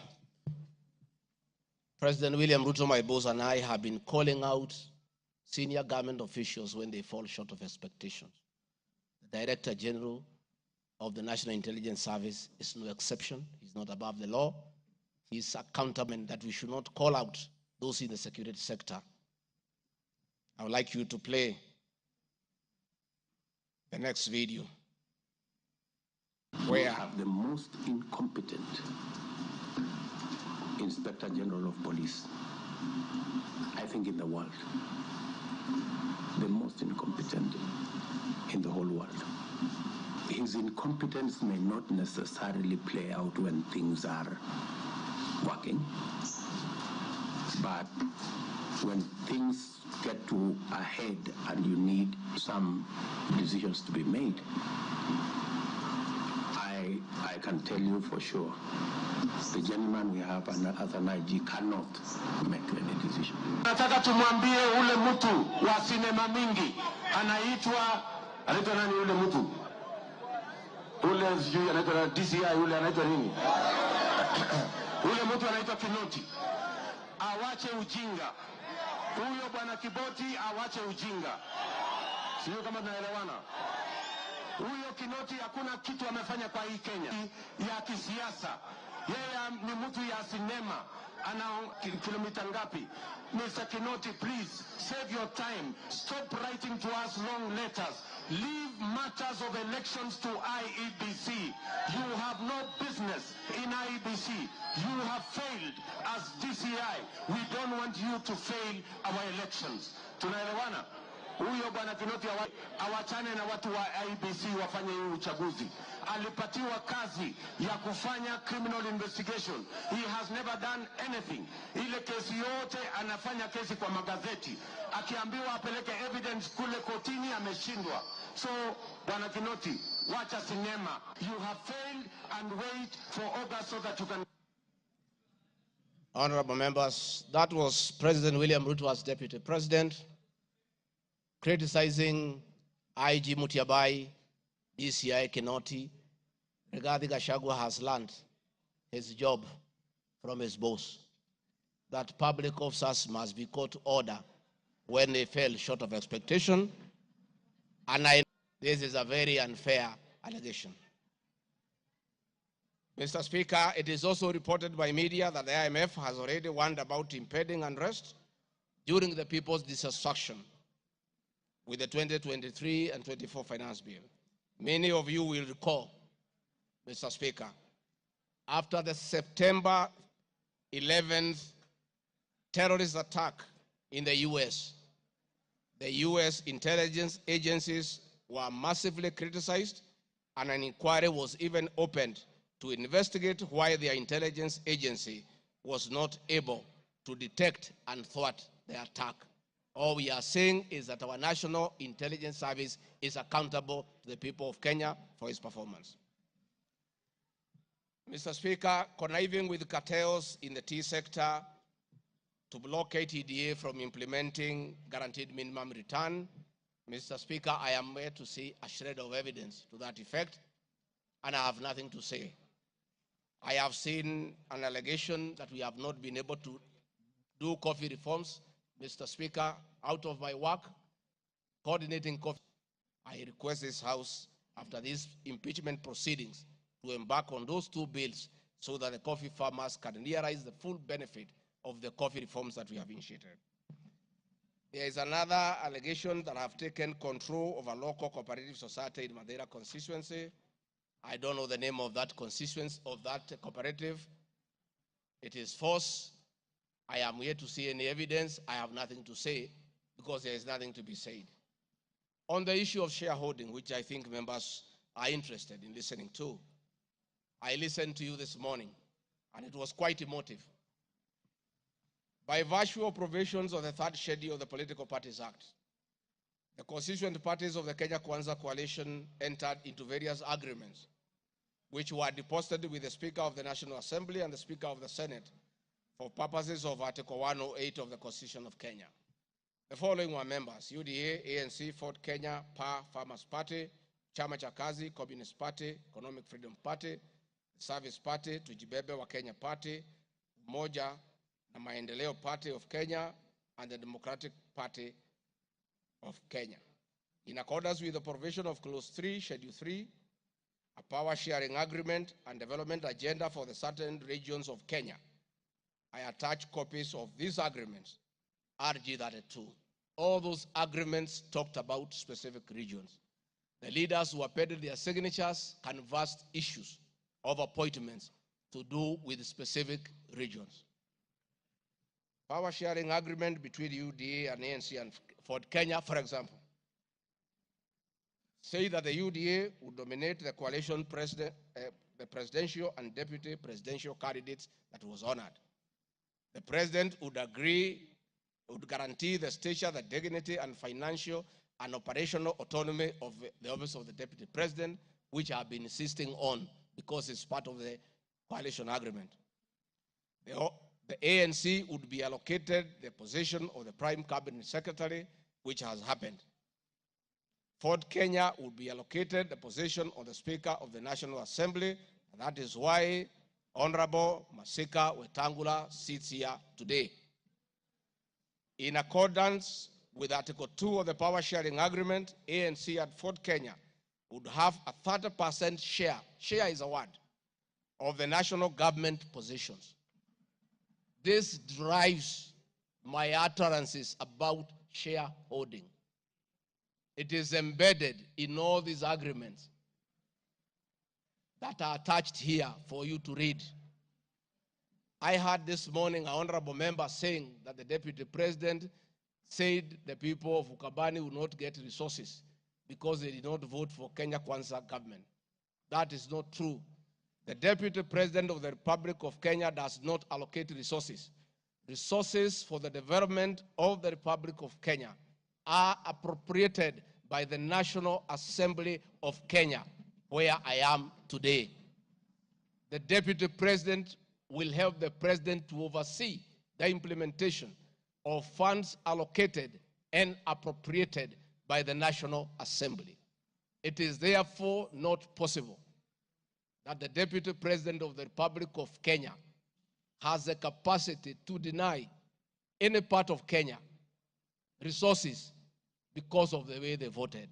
President William Ruto, my boss, and I have been calling out senior government officials when they fall short of expectations. The Director General of the National Intelligence Service is no exception. He's not above the law. He's accountable, that we should not call out those in the security sector. I would like you to play the next video. We have the most incompetent Inspector General of Police, I think, in the world. The most incompetent in the whole world. His incompetence may not necessarily play out when things are working, but when things get to a head and you need some decisions to be made, I can tell you for sure, the gentleman we have as an IG cannot make any decision. Nataka tumwambie ule mtu wa sinema mingi anaitwa nani ule mtu? Ule sijui anaitwa DCI, ule anaitwa nini? Ule mtu anaitwa Kinoti. Awache ujinga. Huyo bwana Kiboti awache ujinga. Sio kama tunaelewana. Huyo Kinoti hakuna kitu amefanya kwa hii Kenya ya kisiasa. Yeye ni mtu ya sinema. Ana kilomita ngapi? Mr. Kinoti, please save your time. Stop writing to us long letters. Leave matters of elections to IEBC. You have no business in IEBC. You have failed as DCI. We don't want you to fail our elections. Tunaelewana? Huyo bwana Kinoti awachane na watu wa IEBC wafanye hii uchaguzi. Alipatiwa kazi ya kufanya criminal investigation. He has never done anything. Ile kesi yote anafanya kesi kwa magazeti. Akiambiwa apeleke evidence kule kotini ameshindwa. So, bwana Kinoti, wacha sinema. You have failed and wait for August so that you can... Honorable members, that was President William Ruto as Deputy President, criticizing IG Mutiabai, DCI Kinoti. Rigathi Gachagua has learned his job from his boss, that public officers must be called to order when they fell short of expectation. And this is a very unfair allegation. Mr. Speaker, it is also reported by media that the IMF has already warned about impending unrest during the people's dissatisfaction with the 2023 and 24 finance bill. Many of you will recall, Mr. Speaker, after the September 11th terrorist attack in the US intelligence agencies were massively criticized, and an inquiry was even opened to investigate why their intelligence agency was not able to detect and thwart the attack. All we are saying is that our National Intelligence Service is accountable to the people of Kenya for its performance. Mr. Speaker, conniving with cartels in the tea sector to block KTDA from implementing guaranteed minimum return, Mr. Speaker, I am yet to see a shred of evidence to that effect, and I have nothing to say. I have seen an allegation that we have not been able to do coffee reforms. Mr. Speaker, out of my work coordinating coffee, I request this House, after these impeachment proceedings, to embark on those two bills so that the coffee farmers can realize the full benefit of the coffee reforms that we have initiated. There is another allegation that I have taken control of a local cooperative society in Madeira constituency. I don't know the name of that constituency, of that cooperative. It is false. I am here to see any evidence. I have nothing to say because there is nothing to be said. On the issue of shareholding, which I think members are interested in listening to, I listened to you this morning, and it was quite emotive. By virtue of provisions of the third schedule of the Political Parties Act, the constituent parties of the Kenya Kwanza coalition entered into various agreements, which were deposited with the Speaker of the National Assembly and the Speaker of the Senate for purposes of Article 108 of the Constitution of Kenya. The following were members: UDA, ANC, Ford Kenya, PA, Farmers Party, Chama cha Kazi, Communist Party, Economic Freedom Party, Service Party, Tujibebe wa Kenya Party, Umoja na Maendeleo Party of Kenya, and the Democratic Party of Kenya. In accordance with the provision of Clause 3, Schedule 3, a power sharing agreement and development agenda for the certain regions of Kenya, I attach copies of these agreements, RG 32. All those agreements talked about specific regions. The leaders who appended their signatures canvassed issues of appointments to do with specific regions. Power sharing agreement between UDA and ANC and Ford Kenya, for example, say that the UDA would nominate the coalition president, the presidential and deputy presidential candidates that was honored. The president would guarantee the stature, the dignity, and financial and operational autonomy of the office of the deputy president, which I have been insisting on because it's part of the coalition agreement. The ANC would be allocated the position of the prime cabinet secretary, which has happened. Ford Kenya would be allocated the position of the Speaker of the National Assembly, and that is why Honorable Masika Wetangula sits here today. In accordance with Article 2 of the Power Sharing Agreement, ANC and Ford Kenya would have a 30% share is a word, of the national government positions. This drives my utterances about shareholding. It is embedded in all these agreements that are attached here for you to read. I heard this morning an honorable member saying that the deputy president said the people of Ukabani will not get resources because they did not vote for Kenya Kwanza government. That is not true. The deputy president of the Republic of Kenya does not allocate resources. Resources for the development of the Republic of Kenya are appropriated by the National Assembly of Kenya, where I am today. The deputy president will help the president to oversee the implementation of funds allocated and appropriated by the National Assembly. It is therefore not possible that the deputy president of the Republic of Kenya has the capacity to deny any part of Kenya resources because of the way they voted.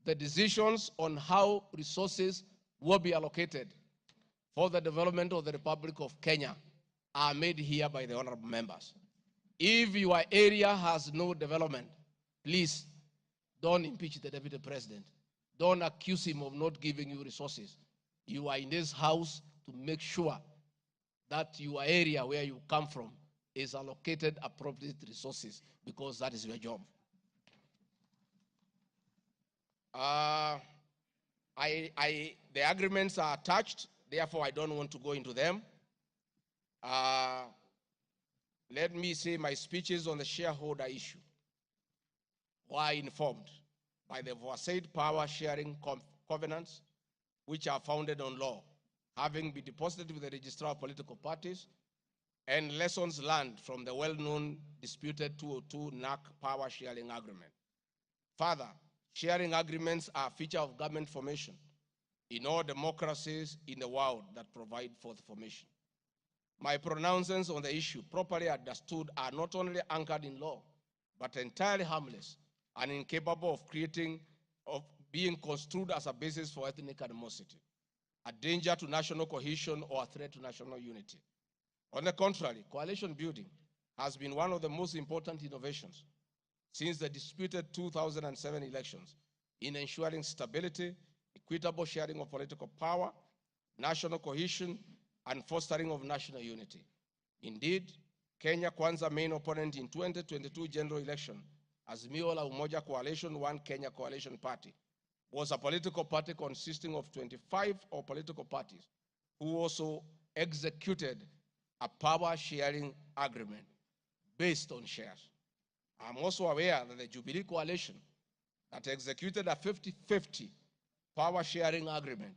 The decisions on how resources will be allocated for the development of the Republic of Kenya are made here by the honorable members. If your area has no development, please don't impeach the deputy president. Don't accuse him of not giving you resources. You are in this house to make sure that your area where you come from is allocated appropriate resources, because that is your job. The agreements are attached, therefore I don't want to go into them. Let me say my speeches on the shareholder issue were informed by the aforesaid power sharing covenants, which are founded on law, having been deposited with the Registrar of Political Parties, and lessons learned from the well-known disputed 202 NAC power sharing agreement. Further, sharing agreements are a feature of government formation in all democracies in the world that provide for the formation. My pronouncements on the issue, properly understood, are not only anchored in law, but entirely harmless and incapable of being construed as a basis for ethnic animosity, a danger to national cohesion, or a threat to national unity. On the contrary, coalition building has been one of the most important innovations since the disputed 2007 elections in ensuring stability, equitable sharing of political power, national cohesion, and fostering of national unity. Indeed, Kenya Kwanza main opponent in 2022 general election, Azimio la Umoja Coalition, One Kenya Coalition Party, was a political party consisting of 25 political parties who also executed a power sharing agreement. based on shares. I'm also aware that the Jubilee Coalition that executed a 50-50 power sharing agreement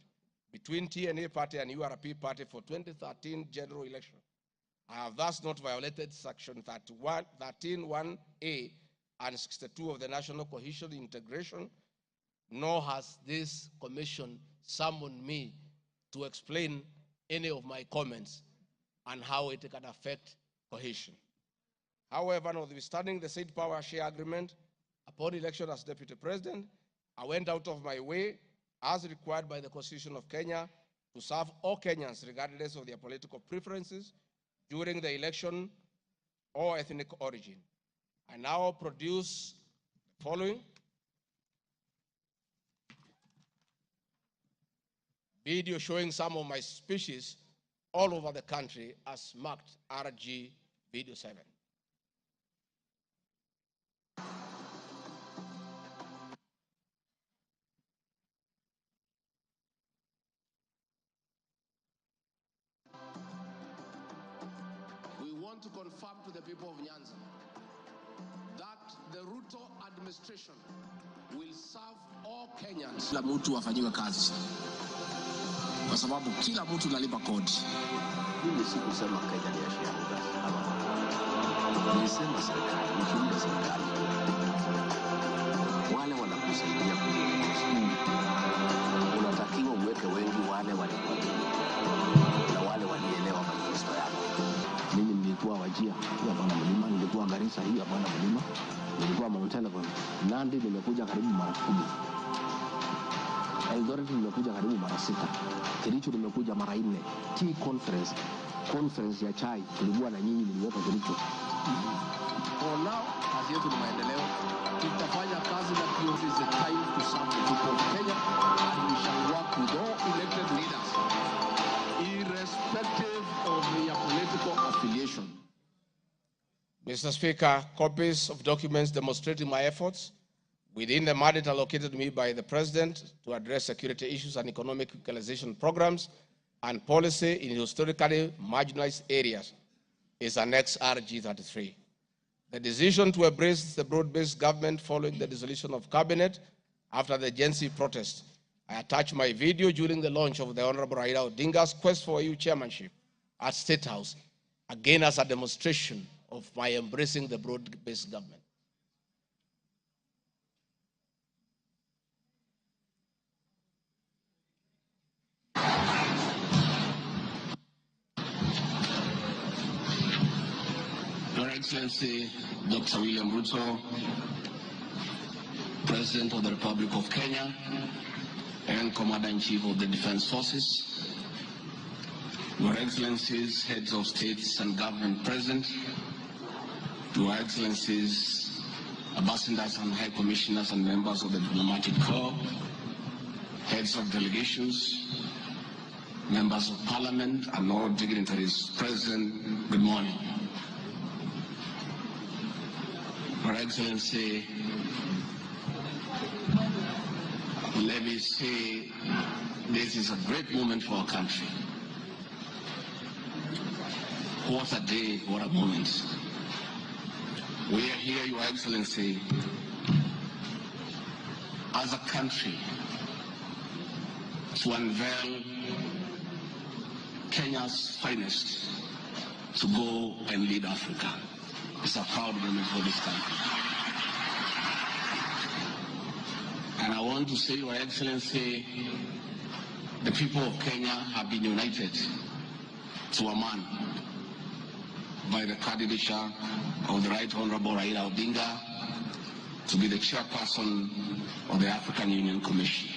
between TNA party and URP party for 2013 general election. I have thus not violated section 13(1)(a) and 62 of the National Cohesion Integration, nor has this commission summoned me to explain any of my comments and how it can affect cohesion. However, notwithstanding the said power share agreement, upon election as Deputy President, I went out of my way, as required by the Constitution of Kenya, to serve all Kenyans regardless of their political preferences during the election or ethnic origin. I now produce the following video showing some of my speeches all over the country as marked RG Video 7. We want to confirm to the people of Nyanza that the Ruto administration will serve all Kenyans. Kila mtu afanyiwe kazi, kwa sababu kila mtu analipa kodi. Mimi si kusema Kenya ni ya shareholders. Nilisema serikali, nikiunda serikali. Wale wanakusaidia kuongoza. Unatakiwa uweke wengi wale walikuamini na wale walielewa manifesto yako. Mimi nilikuwa Wajia, hapa na mlima, nilikuwa Garissa, hapa na mlima, nilikuwa Mount Elgon. Nandi nimekuja karibu mara 10. Eldoret nimekuja karibu mara 6. Kericho nimekuja mara 4. Tea conference ya chai tulikuwa na nyinyi, niliweka Kericho. For now, kazi yetu ni maendeleo. Tutafanya kazi na kiongozi. Is the time to serve the people of Kenya, and we shall work with all elected leaders, irrespective of their political affiliation. Mr. Speaker, copies of documents demonstrating my efforts within the mandate allocated me by the President to address security issues and economic equalization programs and policy in historically marginalized areas is Annex RG33. The decision to embrace the broad-based government following the dissolution of cabinet after the Gen Z protest. I attached my video during the launch of the Honorable Raila Odinga's quest for EU chairmanship at State House, again as a demonstration of my embracing the broad-based government. Your Excellency, Dr. William Ruto, President of the Republic of Kenya and Commander-in-Chief of the Defense Forces, Your Excellencies, Heads of States and Government present, Your Excellencies, Ambassadors and High Commissioners and members of the Diplomatic Corps, Heads of Delegations, Members of Parliament and all dignitaries present, good morning. Your Excellency, let me say this is a great moment for our country. What a day, what a moment. We are here, Your Excellency, as a country to unveil Kenya's finest to go and lead Africa. It's a proud moment for this country. And I want to say, Your Excellency, the people of Kenya have been united to a man by the candidature of the Right Honorable Raila Odinga to be the chairperson of the African Union Commission.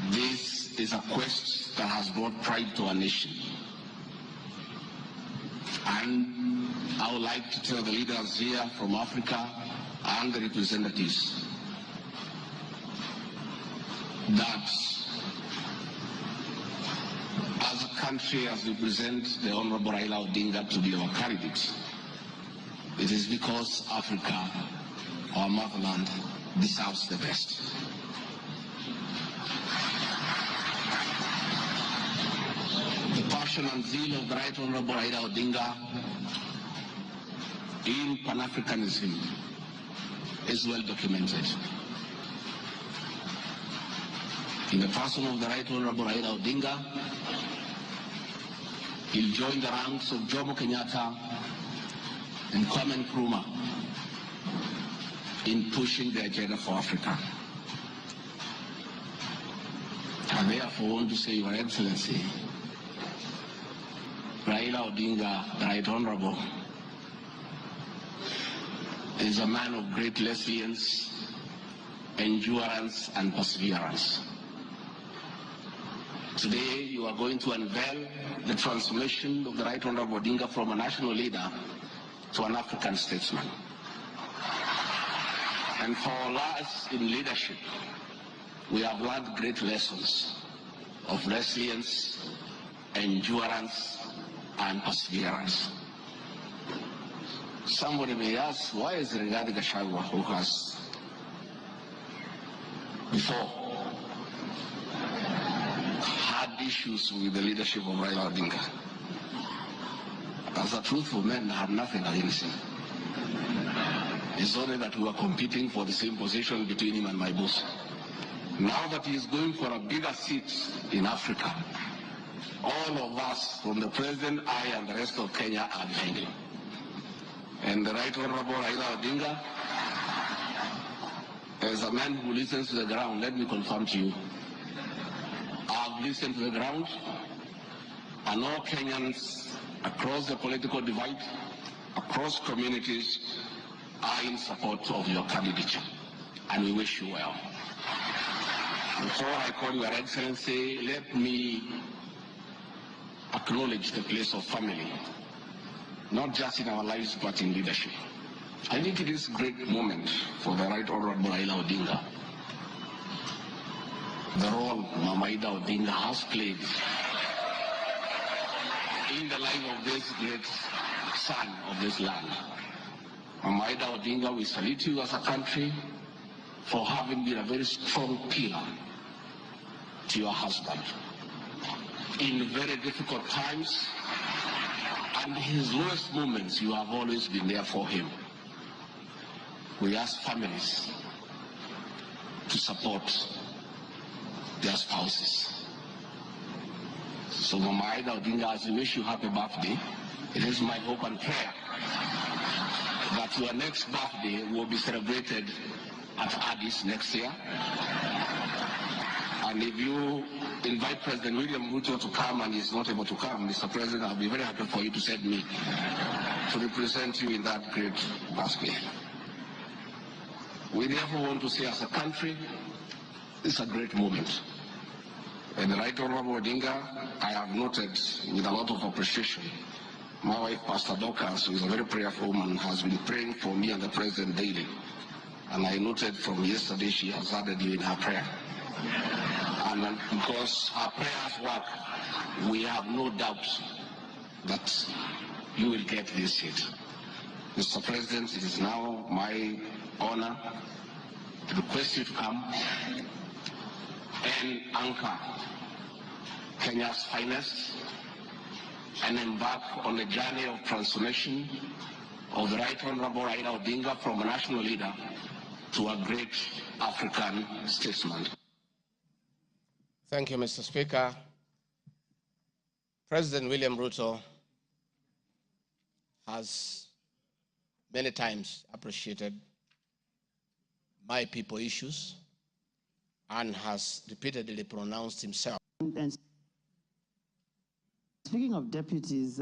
This is a quest that has brought pride to our nation. And I would like to tell the leaders here from Africa and the representatives that as a country, as we present the Honorable Raila Odinga to be our candidate, it is because Africa, our motherland, deserves the best. The passion and zeal of the Right Honorable Raila Odinga in Pan-Africanism is well documented. In the person of the Right Honorable Raila Odinga, he'll join the ranks of Jomo Kenyatta and Kwame Nkrumah in pushing the agenda for Africa. I therefore want to say, Your Excellency, Raila Odinga, the Right Honorable, is a man of great resilience, endurance, and perseverance. Today, you are going to unveil the transformation of the Right Honorable Odinga from a national leader to an African statesman. And for us in leadership, we have learned great lessons of resilience, endurance, and perseverance. Somebody may ask, why is Rigathi Gachagua, who has before had issues with the leadership of Raila Odinga, as a truthful man, I had nothing against him. It's only that we were competing for the same position between him and my boss. Now that he is going for a bigger seat in Africa, all of us, from the president, I, and the rest of Kenya, are behind him. And the Right Honorable Raila Odinga, as a man who listens to the ground, let me confirm to you, I've listened to the ground, and all Kenyans across the political divide, across communities, are in support of your candidature, and we wish you well. Before I call Your Excellency, let me acknowledge the place of family, not just in our lives, but in leadership. I think it is a great moment for the Right Honorable Raila Odinga. The role Mama Ida Odinga has played in the life of this great son of this land. Mama Ida Odinga, we salute you as a country for having been a very strong pillar to your husband in very difficult times, and in his lowest moments, you have always been there for him. We ask families to support their spouses. So Mama Ida Odinga, as we wish you happy birthday, it is my hope and prayer that your next birthday will be celebrated at Addis next year. And if you invite President William Ruto to come and he's not able to come, Mr. President, I'll be very happy for you to send me to represent you in that great birthday. We therefore want to say, as a country, it's a great moment. And the Right Honorable Odinga, I have noted with a lot of appreciation, my wife, Pastor Dorcas, who is a very prayerful woman, has been praying for me and the President daily. And I noted from yesterday she has added you in her prayer. And because her prayers work, we have no doubt that you will get this seat. Mr. President, it is now my honor to request you to come and anchor Kenya's finest and embark on a journey of transformation of the Right Honorable Raila Odinga from a national leader to a great African statesman. Thank you, Mr. Speaker. President William Ruto has many times appreciated my people issues and has repeatedly pronounced himself. And speaking of deputies,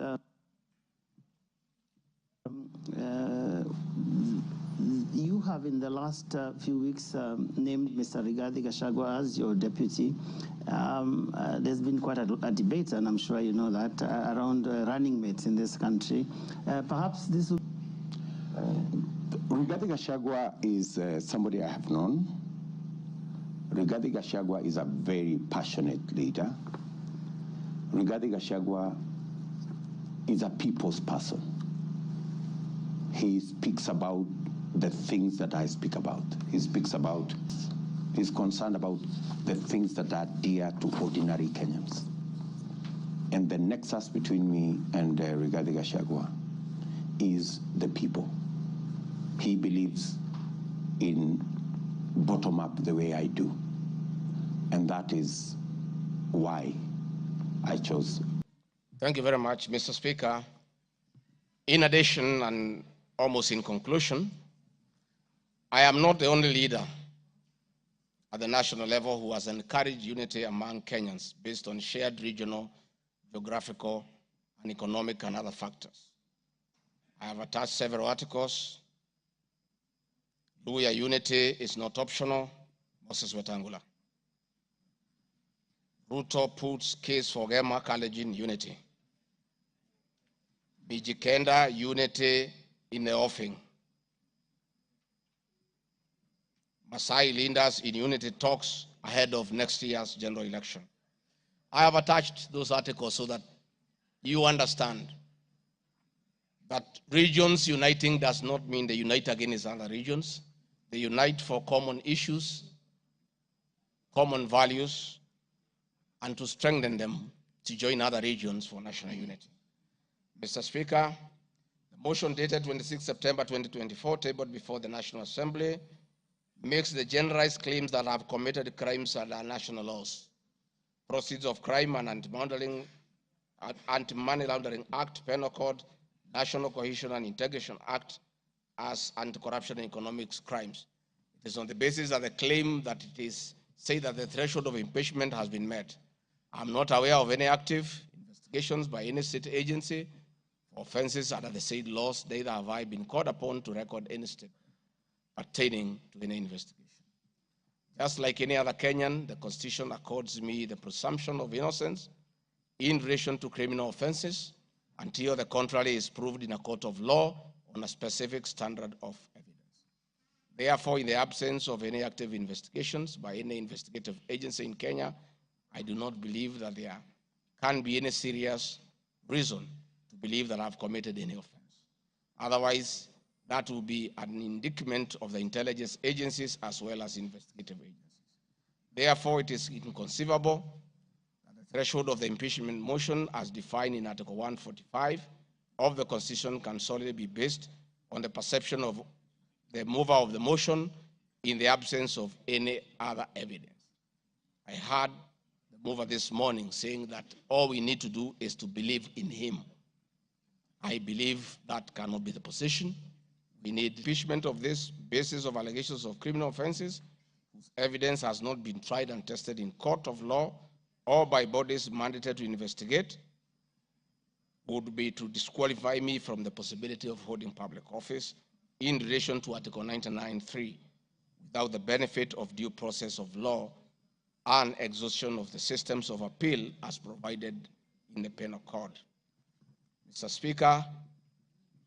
you have in the last few weeks named Mr. Rigathi Gachagua as your deputy. There's been quite a debate, and I'm sure you know that, around running mates in this country. Perhaps this will... Rigathi Gachagua is somebody I have known. Rigathi Gachagua is a very passionate leader. Rigathi Gachagua is a people's person. He speaks about the things that I speak about. He's concerned about the things that are dear to ordinary Kenyans. And the nexus between me and Rigathi Gachagua is the people. He believes in bottom-up the way I do. And that is why I chose. Thank you very much, Mr. Speaker. In addition, and almost in conclusion, I am not the only leader at the national level who has encouraged unity among Kenyans based on shared regional, geographical, and economic and other factors. I have attached several articles. Luya unity is not optional, Moses Wetangula. Ruto puts case for Gema Kalenjin unity. Mijikenda unity in the offing. Masai leaders in unity talks ahead of next year's general election. I have attached those articles so that you understand that regions uniting does not mean they unite against other regions. They unite for common issues, common values, and to strengthen them to join other regions for national unity. Mr. Speaker, the motion dated 26 September 2024, tabled before the National Assembly, makes the generalized claims that have committed crimes under national laws, Proceeds of Crime and Anti-Money Laundering Act, Penal Code, National Cohesion and Integration Act as anti-corruption and economic crimes. It is on the basis of the claim that it is said that the threshold of impeachment has been met. I'm not aware of any active investigations by any state agency for offenses under the said laws, neither have I been called upon to record any step pertaining to any investigation. Just like any other Kenyan, the Constitution accords me the presumption of innocence in relation to criminal offenses until the contrary is proved in a court of law on a specific standard of evidence. Therefore, in the absence of any active investigations by any investigative agency in Kenya, I do not believe that there can be any serious reason to believe that I've committed any offense. Otherwise, that will be an indictment of the intelligence agencies as well as investigative agencies. Therefore, it is inconceivable that the threshold of the impeachment motion as defined in Article 145 of the Constitution can solely be based on the perception of the mover of the motion in the absence of any other evidence. I heard the mover this morning saying that all we need to do is to believe in him. I believe that cannot be the position. We need impeachment of this basis of allegations of criminal offenses whose evidence has not been tried and tested in court of law or by bodies mandated to investigate, would be to disqualify me from the possibility of holding public office in relation to Article 99(3) without the benefit of due process of law and exhaustion of the systems of appeal as provided in the Penal Code. Mr. Speaker,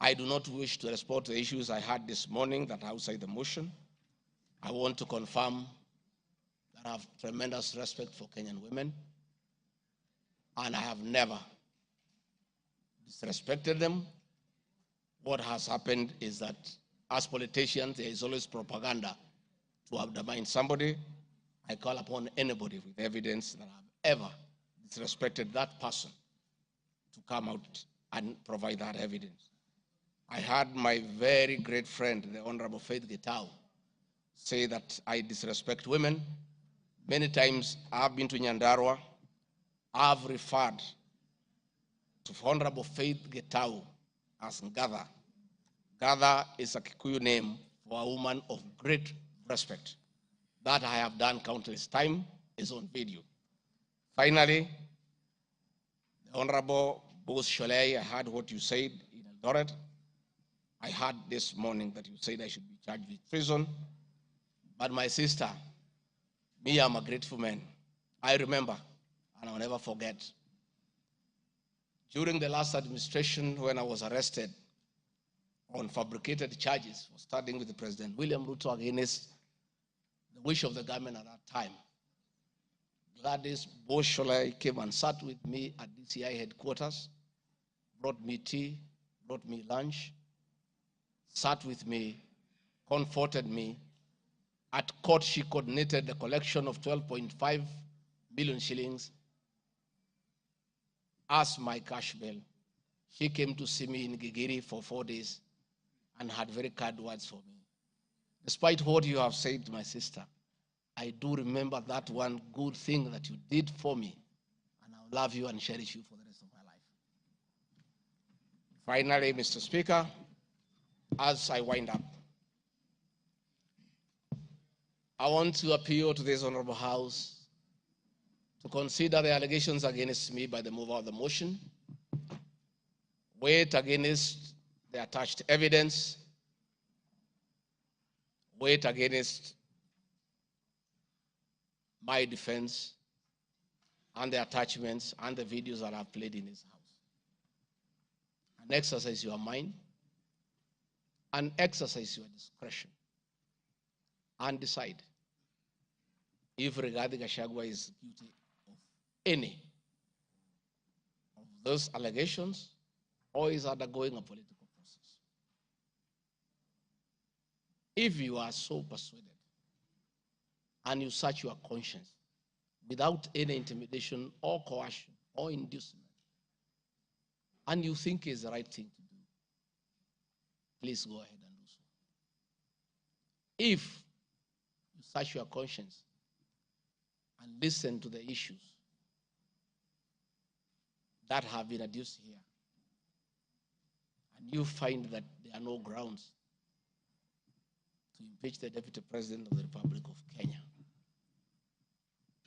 I do not wish to respond to the issues I had this morning that are outside the motion. I want to confirm that I have tremendous respect for Kenyan women, and I have never disrespected them. What has happened is that as politicians, there is always propaganda to undermine somebody. I call upon anybody with evidence that I've ever disrespected that person to come out and provide that evidence. I heard my very great friend, the Honorable Faith Gitau, say that I disrespect women. Many times I've been to Nyandarua. I've referred to Honorable Faith Gitau as Ngatha. Ngatha is a Kikuyu name for a woman of great respect. That I have done countless times, is on video. Finally, the Honorable Bose Sholei, I heard what you said in Eldoret. I heard this morning that you said I should be charged with treason. But my sister, me, I'm a grateful man. I remember, and I'll never forget, during the last administration when I was arrested on fabricated charges for standing with the President William Ruto against the wish of the government at that time, Gladys Bosholai came and sat with me at DCI headquarters, brought me tea, brought me lunch, sat with me, comforted me. At court, she coordinated the collection of 12.5 million shillings as my cash bail. She came to see me in Gigiri for 4 days and had very kind words for me. Despite what you have said, my sister, I do remember that one good thing that you did for me, and I'll love you and cherish you for the rest of my life. Finally, Mr. Speaker, as I wind up, I want to appeal to this Honorable House to consider the allegations against me by the mover of the motion, weigh it against the attached evidence, weigh it against my defense and the attachments and the videos that I've played in this house. And exercise your mind and exercise your discretion and decide if Rigathi Gachagua is guilty of any of those allegations or is undergoing a political process. If you are so persuaded and you search your conscience without any intimidation or coercion or inducement, and you think it's the right thing to do, please go ahead and do so. If you search your conscience and listen to the issues that have been adduced here, and you find that there are no grounds to impeach the Deputy President of the Republic of Kenya,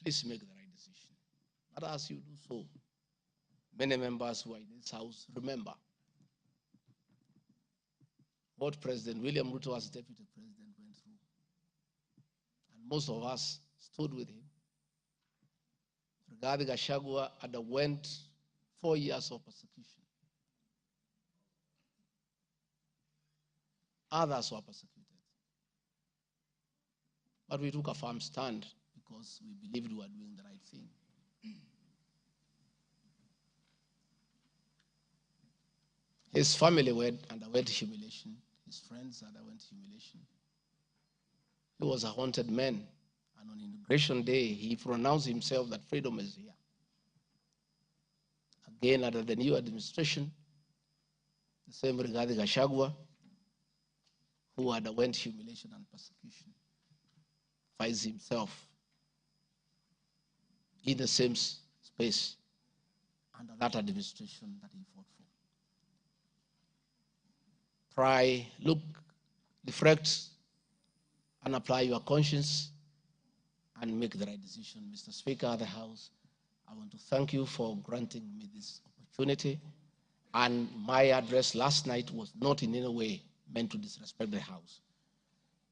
please make the right decision. But as you do so, many members who are in this house remember what President William Ruto as Deputy President went through. And most of us stood with him. Rigathi Gachagua underwent 4 years of persecution. Others were persecuted. But we took a firm stand because we believed we were doing the right thing. His family underwent humiliation. His friends underwent humiliation. He was a haunted man. And on Inauguration Day, he pronounced himself that freedom is here. Again, under the new administration, the same Rigathi Gachagua, who underwent humiliation and persecution, finds himself in the same space under that administration that he fought for. Try, look, reflect, and apply your conscience and make the right decision. Mr. Speaker of the House, I want to thank you for granting me this opportunity. And my address last night was not in any way meant to disrespect the House.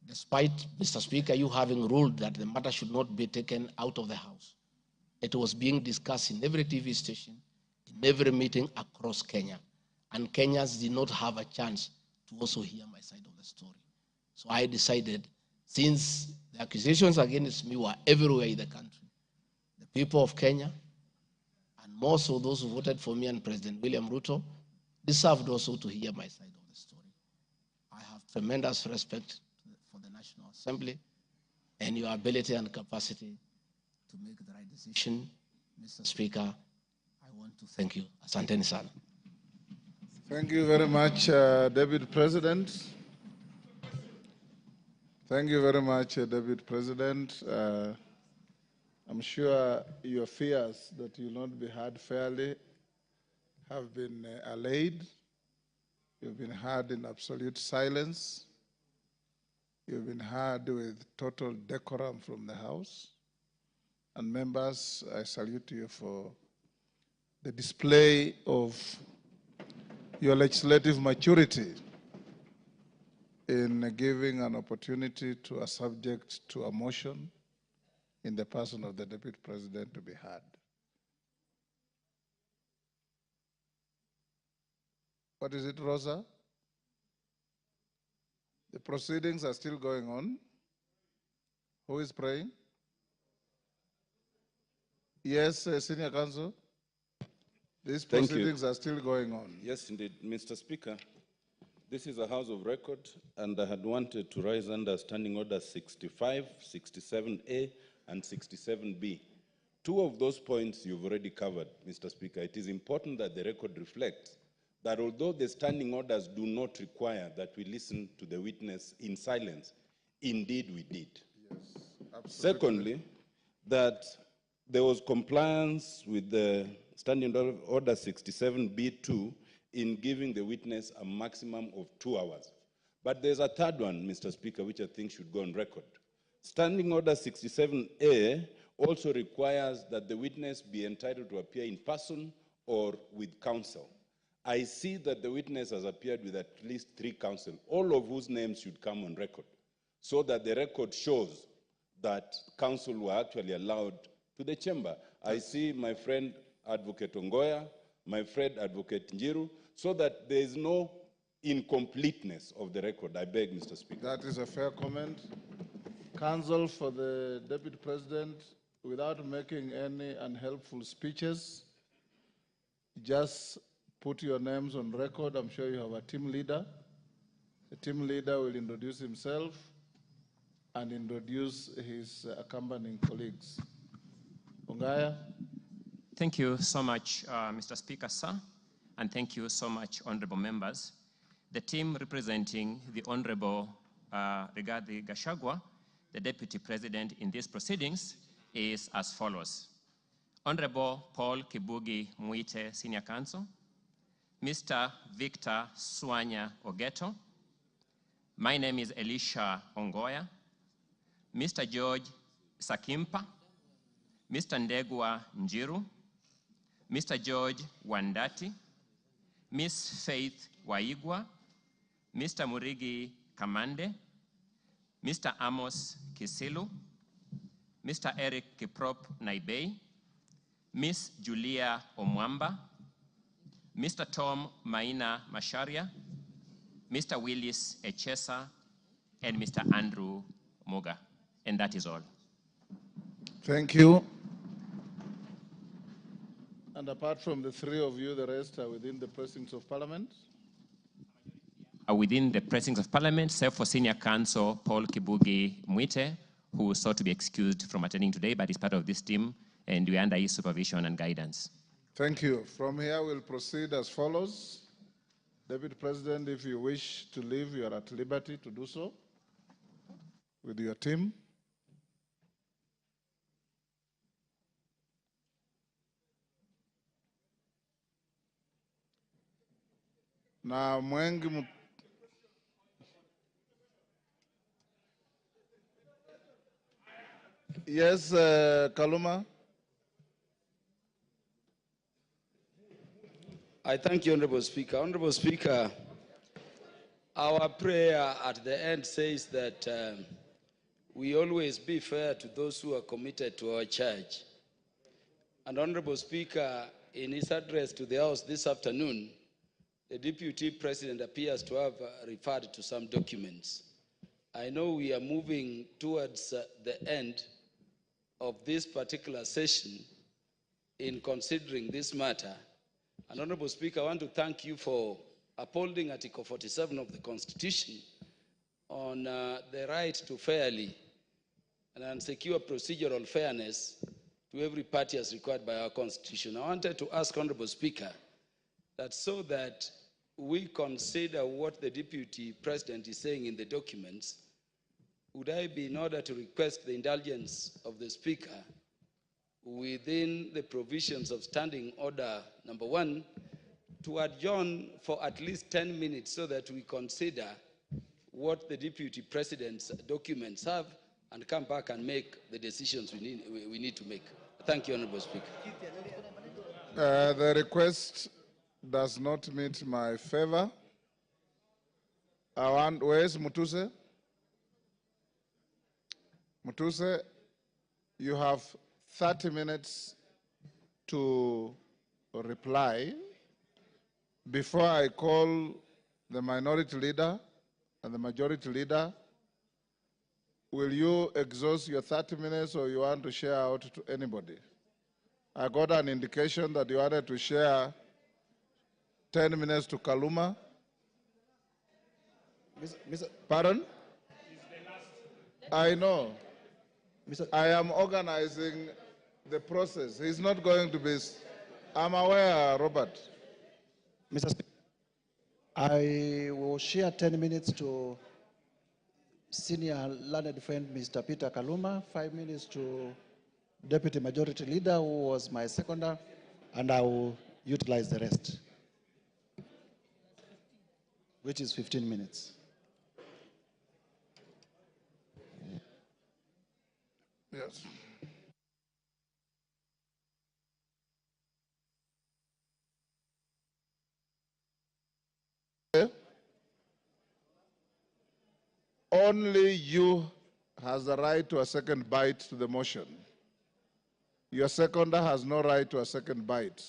Despite, Mr. Speaker, you having ruled that the matter should not be taken out of the House, it was being discussed in every TV station, in every meeting across Kenya. And Kenyans did not have a chance to also hear my side of the story. So I decided, since the accusations against me were everywhere in the country, the people of Kenya, and more so those who voted for me and President William Ruto, deserved also to hear my side of the story. I have tremendous respect for the National Assembly and your ability and capacity to make the right decision. Mr. Speaker, I want to thank you. Asanteni sana. Thank you very much, Deputy President. Thank you very much, Deputy President. I'm sure your fears that you will not be heard fairly have been allayed. You've been heard in absolute silence. You've been heard with total decorum from the House. And members, I salute you for the display of your legislative maturity in giving an opportunity to a subject to a motion in the person of the Deputy President to be heard. What is it, Rosa? The proceedings are still going on. Who is praying? Yes, Senior Counsel. These proceedings are still going on. Yes, indeed. Mr. Speaker, this is a House of Record, and I had wanted to rise under Standing Order 65, 67A, and 67B. Two of those points you've already covered, Mr. Speaker. It is important that the record reflects that although the standing orders do not require that we listen to the witness in silence, indeed we did. Yes, absolutely. Secondly, that there was compliance with the Standing Order 67B2 in giving the witness a maximum of 2 hours. But there's a third one, Mr. Speaker, which I think should go on record. Standing Order 67A also requires that the witness be entitled to appear in person or with counsel. I see that the witness has appeared with at least 3 counsel, all of whose names should come on record, so that the record shows that counsel were actually allowed to the chamber. I see my friend Advocate Ongoya, my friend Advocate Njiru, so that there is no incompleteness of the record. I beg, Mr. Speaker. That is a fair comment. Counsel for the Deputy President, without making any unhelpful speeches, just put your names on record. I'm sure you have a team leader. The team leader will introduce himself and introduce his accompanying colleagues. Ongaya. Thank you so much, Mr. Speaker, sir, and thank you so much, honorable members. The team representing the Honorable Rigathi Gachagua, the Deputy President in these proceedings, is as follows. Honorable Paul Kibugi Muite, Senior Counsel, Mr. Victor Swanya Ogeto, my name is Elisha Ongoya, Mr. George Sakimpa, Mr. Ndegwa Njiru, Mr. George Wandati, Miss Faith Waigwa, Mr. Murigi Kamande, Mr. Amos Kisilu, Mr. Eric Kiprop Naibei, Miss Julia Omwamba, Mr. Tom Maina Masharia, Mr. Willis Echesa, and Mr. Andrew Moga. And that is all. Thank you. And apart from the 3 of you, the rest are within the precincts of Parliament? Are within the precincts of Parliament, save for Senior Counsel Paul Kibugi Muite, who sought to be excused from attending today, but is part of this team, and we are under his supervision and guidance. Thank you. From here, we'll proceed as follows. Deputy President, if you wish to leave, you are at liberty to do so with your team. Na mwengi Yes, Kaluma. I thank you, Honorable Speaker. Honorable Speaker, our prayer at the end says that we always be fair to those who are committed to our church. And Honorable Speaker, in his address to the House this afternoon, the Deputy President appears to have referred to some documents. I know we are moving towards the end of this particular session in considering this matter. And Honorable Speaker, I want to thank you for upholding Article 47 of the Constitution on the right to fairly and secure procedural fairness to every party as required by our Constitution. I wanted to ask Honorable Speaker that so that we consider what the Deputy President is saying in the documents, would I be in order to request the indulgence of the Speaker within the provisions of Standing Order number 1 to adjourn for at least 10 minutes so that we consider what the Deputy President's documents have and come back and make the decisions we need to make. Thank you, Honorable Speaker. The request does not meet my favor. Where's Mutuse? Mutuse, you have 30 minutes to reply before I call the minority leader and the majority leader. Will you exhaust your 30 minutes or you want to share out to anybody? I got an indication that you wanted to share 10 minutes to Kaluma. Pardon? I know. I am organizing the process. He's not going to be... I'm aware, Robert. I will share 10 minutes to senior learned friend Mr. Peter Kaluma, 5 minutes to Deputy Majority Leader, who was my seconder, and I will utilize the rest, which is 15 minutes. Yes. Only you has the right to a second bite to the motion. Your seconder has no right to a second bite.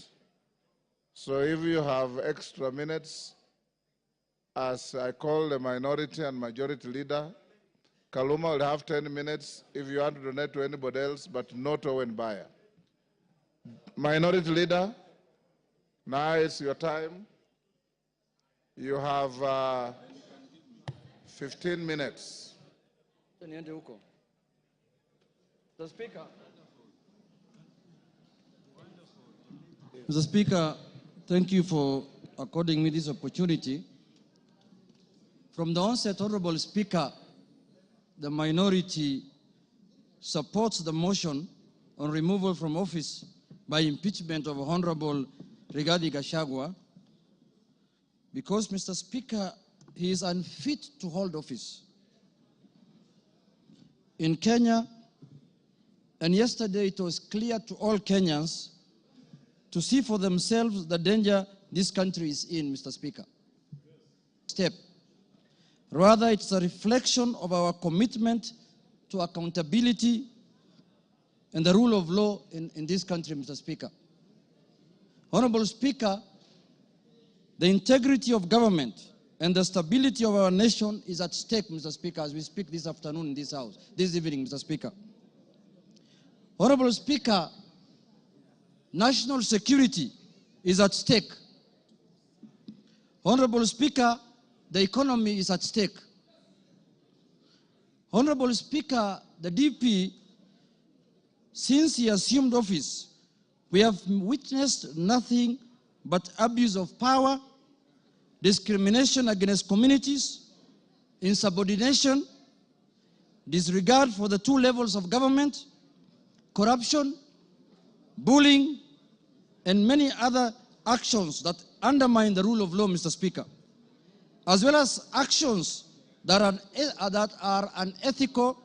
So if you have extra minutes, as I call the minority and majority leader, Kaluma will have 10 minutes if you want to donate to anybody else, but not Owen Bayer. Minority leader, now it's your time. You have 15 minutes. Mr. Speaker. Mr. Speaker, thank you for according me this opportunity. From the onset, Honorable Speaker, the minority supports the motion on removal from office by impeachment of Honorable Rigathi Gachagua because, Mr. Speaker, he is unfit to hold office. In Kenya, and yesterday it was clear to all Kenyans to see for themselves the danger this country is in, Mr. Speaker. Rather, it's a reflection of our commitment to accountability and the rule of law in this country, Mr. Speaker. Honorable Speaker, the integrity of government and the stability of our nation is at stake, Mr. Speaker, as we speak this afternoon in this House, this evening, Mr. Speaker. Honorable Speaker, national security is at stake. Honorable Speaker, the economy is at stake. Honorable Speaker, the DP, since he assumed office, we have witnessed nothing but abuse of power, discrimination against communities, insubordination, disregard for the two levels of government, corruption, bullying, and many other actions that undermine the rule of law, Mr. Speaker, as well as actions that are unethical,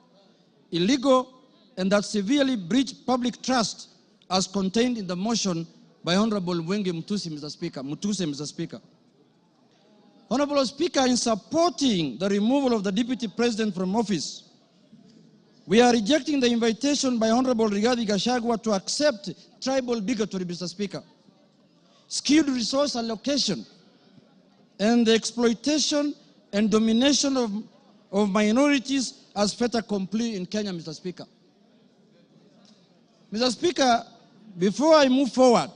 illegal, and that severely breach public trust as contained in the motion by Honorable Mwenge Mutuse, Mr. Speaker. Honorable Speaker, in supporting the removal of the Deputy President from office, we are rejecting the invitation by Honorable Rigathi Gachagua to accept tribal bigotry, Mr. Speaker, skilled resource allocation, and the exploitation and domination of minorities as fait accompli in Kenya, Mr. Speaker. Mr. Speaker, before I move forward,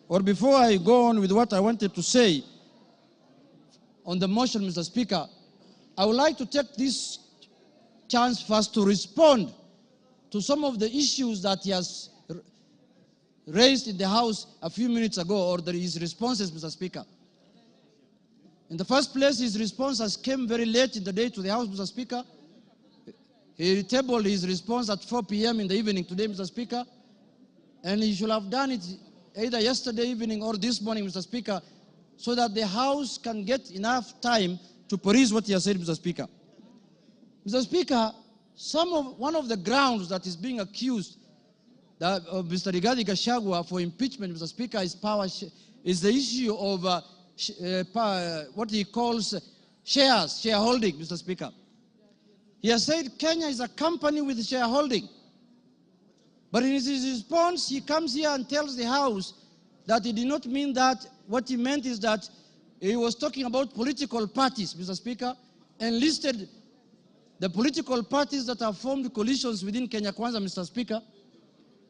or before I go on with what I wanted to say on the motion, Mr. Speaker, I would like to take this chance first to respond to some of the issues that he has raised in the House a few minutes ago, or his responses, Mr. Speaker. In the first place, his responses came very late in the day to the House, Mr. Speaker. He tabled his response at 4 p.m. in the evening today, Mr. Speaker, and he should have done it either yesterday evening or this morning, Mr. Speaker, so that the House can get enough time to peruse what he has said, Mr. Speaker. Mr. Speaker, one of the grounds that is being accused of Mr. Rigathi Gachagua for impeachment, Mr. Speaker, is the issue of what he calls shareholding, Mr. Speaker. He has said Kenya is a company with shareholding. But in his response, he comes here and tells the House that he did not mean that. What he meant is that he was talking about political parties, Mr. Speaker, and listed the political parties that have formed coalitions within Kenya Kwanza, Mr. Speaker,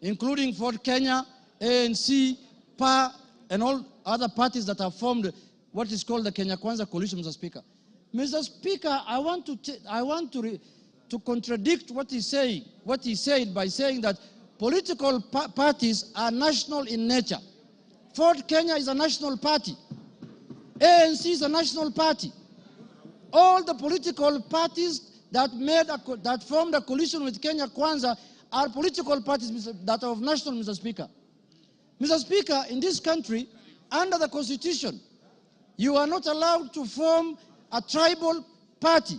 including Ford Kenya, ANC, PA, and all other parties that have formed what is called the Kenya Kwanza coalition, Mr. Speaker. Mr. Speaker, I want to contradict what he's saying, what he said by saying that political parties are national in nature. Ford Kenya is a national party. ANC is a national party. All the political parties that formed a coalition with Kenya Kwanza are political parties that are of national, Mr. Speaker. Mr. Speaker, in this country, under the Constitution, you are not allowed to form a tribal party.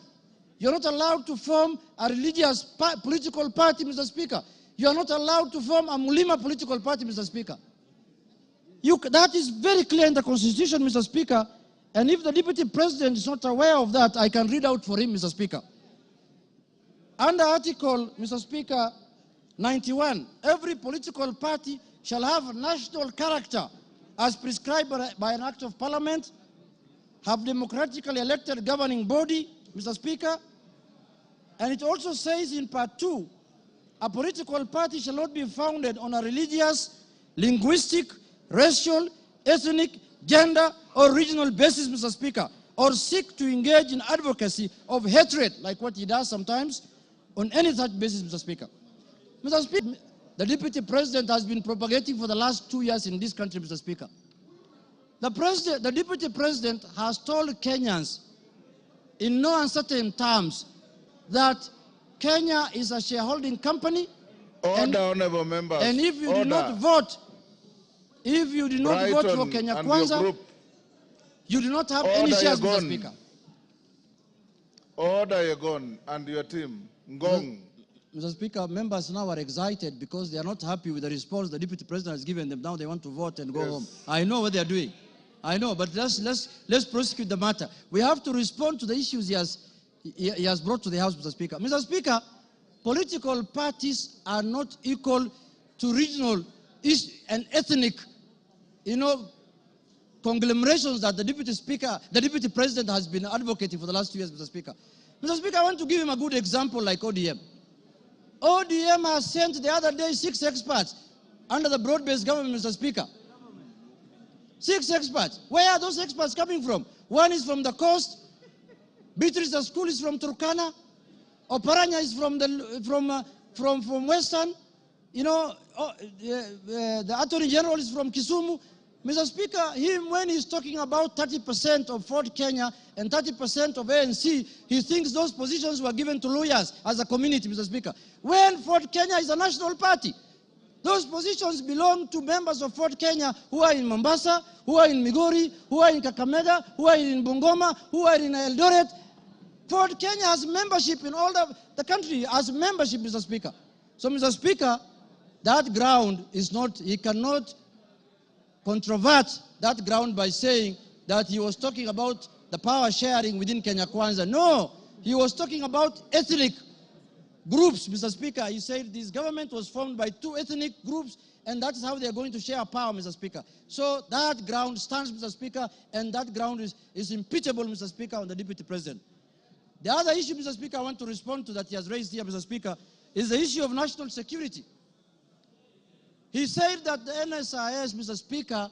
You're not allowed to form a religious political party, Mr. Speaker. You are not allowed to form a Mulima political party, Mr. Speaker. That is very clear in the Constitution, Mr. Speaker. And if the Deputy President is not aware of that, I can read out for him, Mr. Speaker. Under Article, Mr. Speaker, 91, every political party shall have a national character as prescribed by an Act of Parliament, have democratically elected governing body, Mr. Speaker. And it also says in Part 2, a political party shall not be founded on a religious, linguistic, racial, ethnic, gender, or regional basis, Mr. Speaker, or seek to engage in advocacy of hatred, like what he does sometimes, on any such basis, Mr. Speaker. Mr. Speaker, the Deputy President has been propagating for the last 2 years in this country, Mr. Speaker. The Deputy President has told Kenyans in no uncertain terms that Kenya is a shareholding company. Order, honorable members. And if you do not vote, for Kenya Kwanza, you do not have any shares, Mr. Speaker. Order, Yegon, and your team. Ngong. Mr. Speaker, members now are excited because they are not happy with the response the Deputy President has given them. Now they want to vote and go home. I know what they are doing. I know, but let's prosecute the matter. We have to respond to the issues he has brought to the House, Mr. Speaker. Mr. Speaker, political parties are not equal to regional and ethnic, conglomerations that the Deputy President has been advocating for the last 2 years, Mr. Speaker. Mr. Speaker, I want to give him a good example like ODM. ODM has sent the other day 6 experts under the broad-based government, Mr. Speaker. 6 experts. Where are those experts coming from? One is from the coast. Beatrice School is from Turkana. Oparanya is from Western. The Attorney General is from Kisumu. Mr. Speaker, when he's talking about 30% of Fort Kenya and 30% of ANC, he thinks those positions were given to lawyers as a community, Mr. Speaker. When Fort Kenya is a national party, those positions belong to members of Fort Kenya who are in Mombasa, who are in Migori, who are in Kakamega, who are in Bungoma, who are in Eldoret. Fort Kenya has membership in all the country, has membership, Mr. Speaker. So, Mr. Speaker, that ground is not, he cannot controvert that ground by saying that he was talking about the power sharing within Kenya Kwanza. No, he was talking about ethnic groups, Mr. Speaker. He said this government was formed by 2 ethnic groups, and that is how they are going to share power, Mr. Speaker. So that ground stands, Mr. Speaker, and that ground is impeachable, Mr. Speaker, on the Deputy President. The other issue, Mr. Speaker, I want to respond to that he has raised here, Mr. Speaker, is the issue of national security. He said that the NSIS, Mr. Speaker,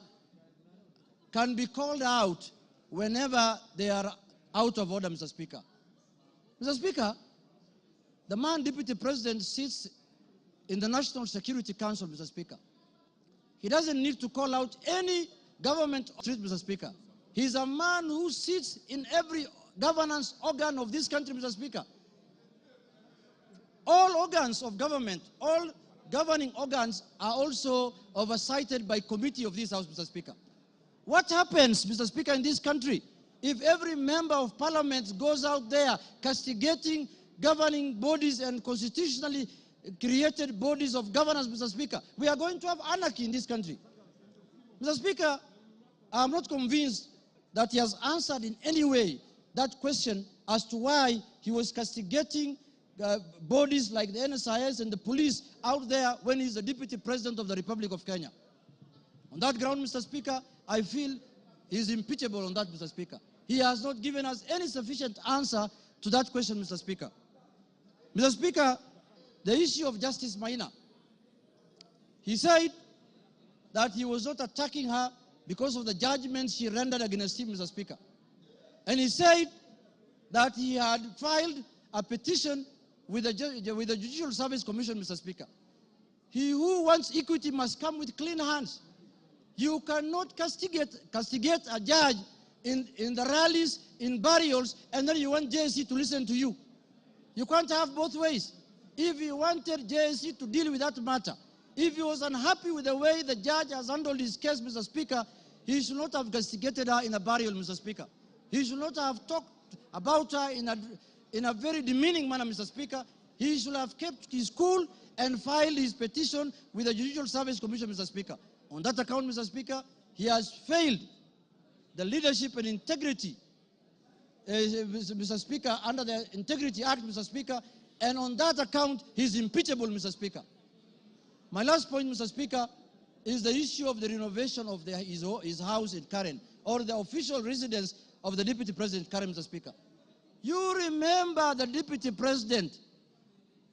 can be called out whenever they are out of order, Mr. Speaker. Mr. Speaker, the man, Deputy President, sits in the National Security Council, Mr. Speaker. He doesn't need to call out any government street, Mr. Speaker. He's a man who sits in every governance organ of this country, Mr. Speaker. All organs of government, all governing organs are also oversighted by committee of this House, Mr. Speaker. What happens, Mr. Speaker, in this country if every member of parliament goes out there castigating governing bodies and constitutionally created bodies of governance, Mr. Speaker? We are going to have anarchy in this country. Mr. Speaker, I am not convinced that he has answered in any way that question as to why he was castigating bodies like the NSIS and the police out there when he's the Deputy President of the Republic of Kenya. On that ground, Mr. Speaker, I feel he's impeachable on that, Mr. Speaker. He has not given us any sufficient answer to that question, Mr. Speaker. Mr. Speaker, the issue of Justice Maina. He said that he was not attacking her because of the judgment she rendered against him, Mr. Speaker. And he said that he had filed a petition with the Judicial Service Commission, Mr. Speaker. He who wants equity must come with clean hands. You cannot castigate a judge in the rallies, in burials, and then you want JSC to listen to you. You can't have both ways. If you wanted JSC to deal with that matter, if he was unhappy with the way the judge has handled his case, Mr. Speaker, he should not have castigated her in a burial, Mr. Speaker. He should not have talked about her in a very demeaning manner, Mr. Speaker. He should have kept his cool and filed his petition with the Judicial Service Commission, Mr. Speaker. On that account, Mr. Speaker, he has failed the leadership and integrity, Mr. Speaker, under the Integrity Act, Mr. Speaker, and on that account, he's impeachable, Mr. Speaker. My last point, Mr. Speaker, is the issue of the renovation of his house in Karen, or the official residence of the Deputy President Karen, Mr. Speaker. You remember the Deputy President,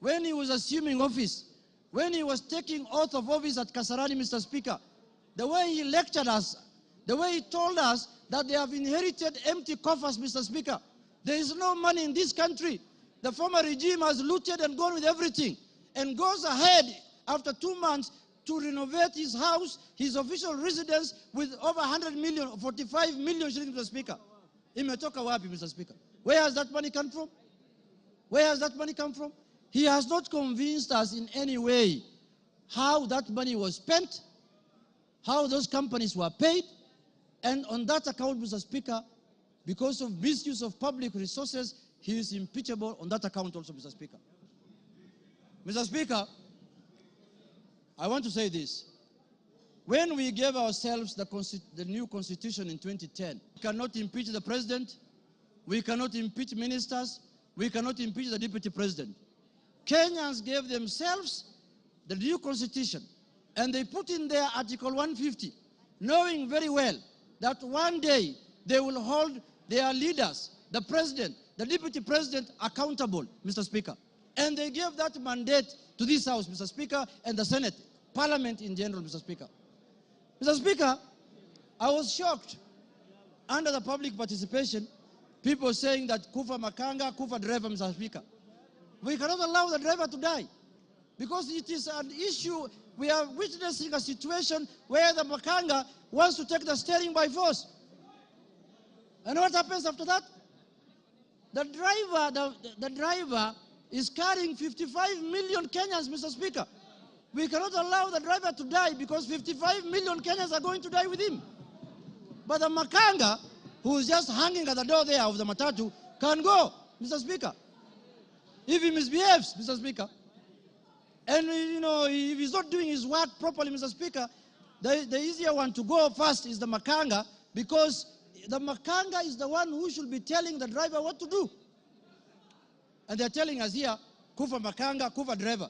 when he was assuming office, when he was taking oath of office at Kasarani, Mr. Speaker, the way he lectured us, the way he told us that they have inherited empty coffers, Mr. Speaker. There is no money in this country. The former regime has looted and gone with everything, and goes ahead after 2 months to renovate his house, his official residence, with over 100 million, 45 million shillings, Mr. Speaker. Imetoka wapi, Mr. Speaker? Where has that money come from? Where has that money come from? He has not convinced us in any way how that money was spent, how those companies were paid, and on that account, Mr. Speaker, because of misuse of public resources, he is impeachable on that account also, Mr. Speaker. Mr. Speaker, I want to say this. When we gave ourselves the new constitution in 2010, we cannot impeach the president, we cannot impeach ministers, we cannot impeach the deputy president. Kenyans gave themselves the new constitution, and they put in there Article 150, knowing very well that one day they will hold their leaders, the president, the deputy president, accountable, Mr. Speaker. And they gave that mandate to this House, Mr. Speaker, and the Senate, Parliament in general, Mr. Speaker. Mr. Speaker, I was shocked under the public participation, people saying that Kufa Makanga, Kufa driver, Mr. Speaker. We cannot allow the driver to die because it is an issue. We are witnessing a situation where the Makanga wants to take the steering by force. And what happens after that? The driver is carrying 55 million Kenyans, Mr. Speaker. We cannot allow the driver to die because 55 million Kenyans are going to die with him. But the Makanga, who is just hanging at the door there of the matatu, can go, Mr. Speaker. If he misbehaves, Mr. Speaker. And, you know, if he's not doing his work properly, Mr. Speaker, the easier one to go first is the Makanga, because the Makanga is the one who should be telling the driver what to do. And they're telling us here, Kufa Makanga, Kufa driver.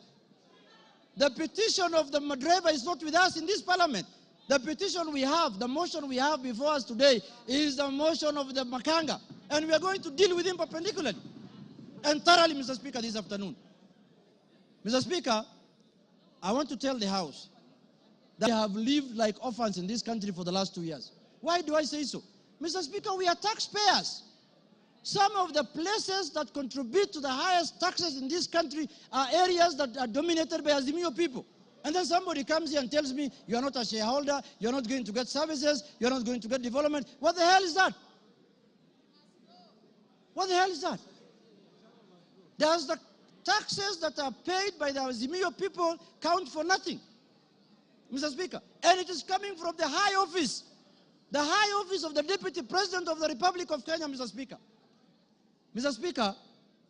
The petition of the driver is not with us in this parliament. The petition we have, the motion we have before us today is the motion of the Makanga. And we are going to deal with him perpendicularly and thoroughly, Mr. Speaker, this afternoon. Mr. Speaker, I want to tell the House that we have lived like orphans in this country for the last 2 years. Why do I say so? Mr. Speaker, we are taxpayers. Some of the places that contribute to the highest taxes in this country are areas that are dominated by Azimio people. And then somebody comes here and tells me, you are not a shareholder, you're not going to get services, you're not going to get development. What the hell is that? What the hell is that? Does the taxes that are paid by the Azimio people count for nothing, Mr. Speaker? And it is coming from the high office of the Deputy President of the Republic of Kenya, Mr. Speaker. Mr. Speaker,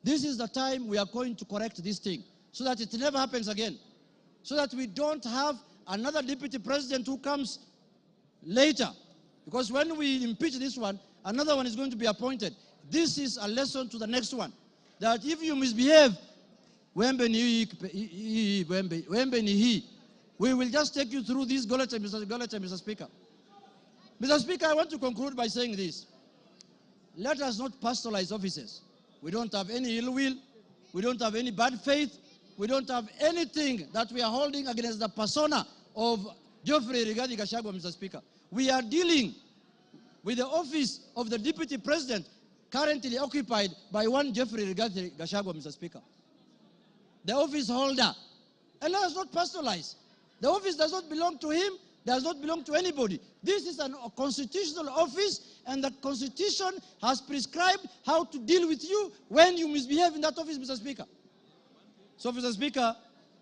this is the time we are going to correct this thing so that it never happens again, so that we don't have another Deputy President who comes later. Because when we impeach this one, another one is going to be appointed. This is a lesson to the next one, that if you misbehave, we will just take you through this Goleta, Mr. Speaker. Mr. Speaker, I want to conclude by saying this. Let us not personalize offices. We don't have any ill will. We don't have any bad faith. We don't have anything that we are holding against the persona of Geoffrey Rigathi Gachagua, Mr. Speaker. We are dealing with the office of the Deputy President currently occupied by one Geoffrey Rigathi Gachagua, Mr. Speaker. The office holder. And let us not personalize. The office does not belong to him. does not belong to anybody. This is a constitutional office, and the Constitution has prescribed how to deal with you when you misbehave in that office, Mr. Speaker. So, Mr. Speaker,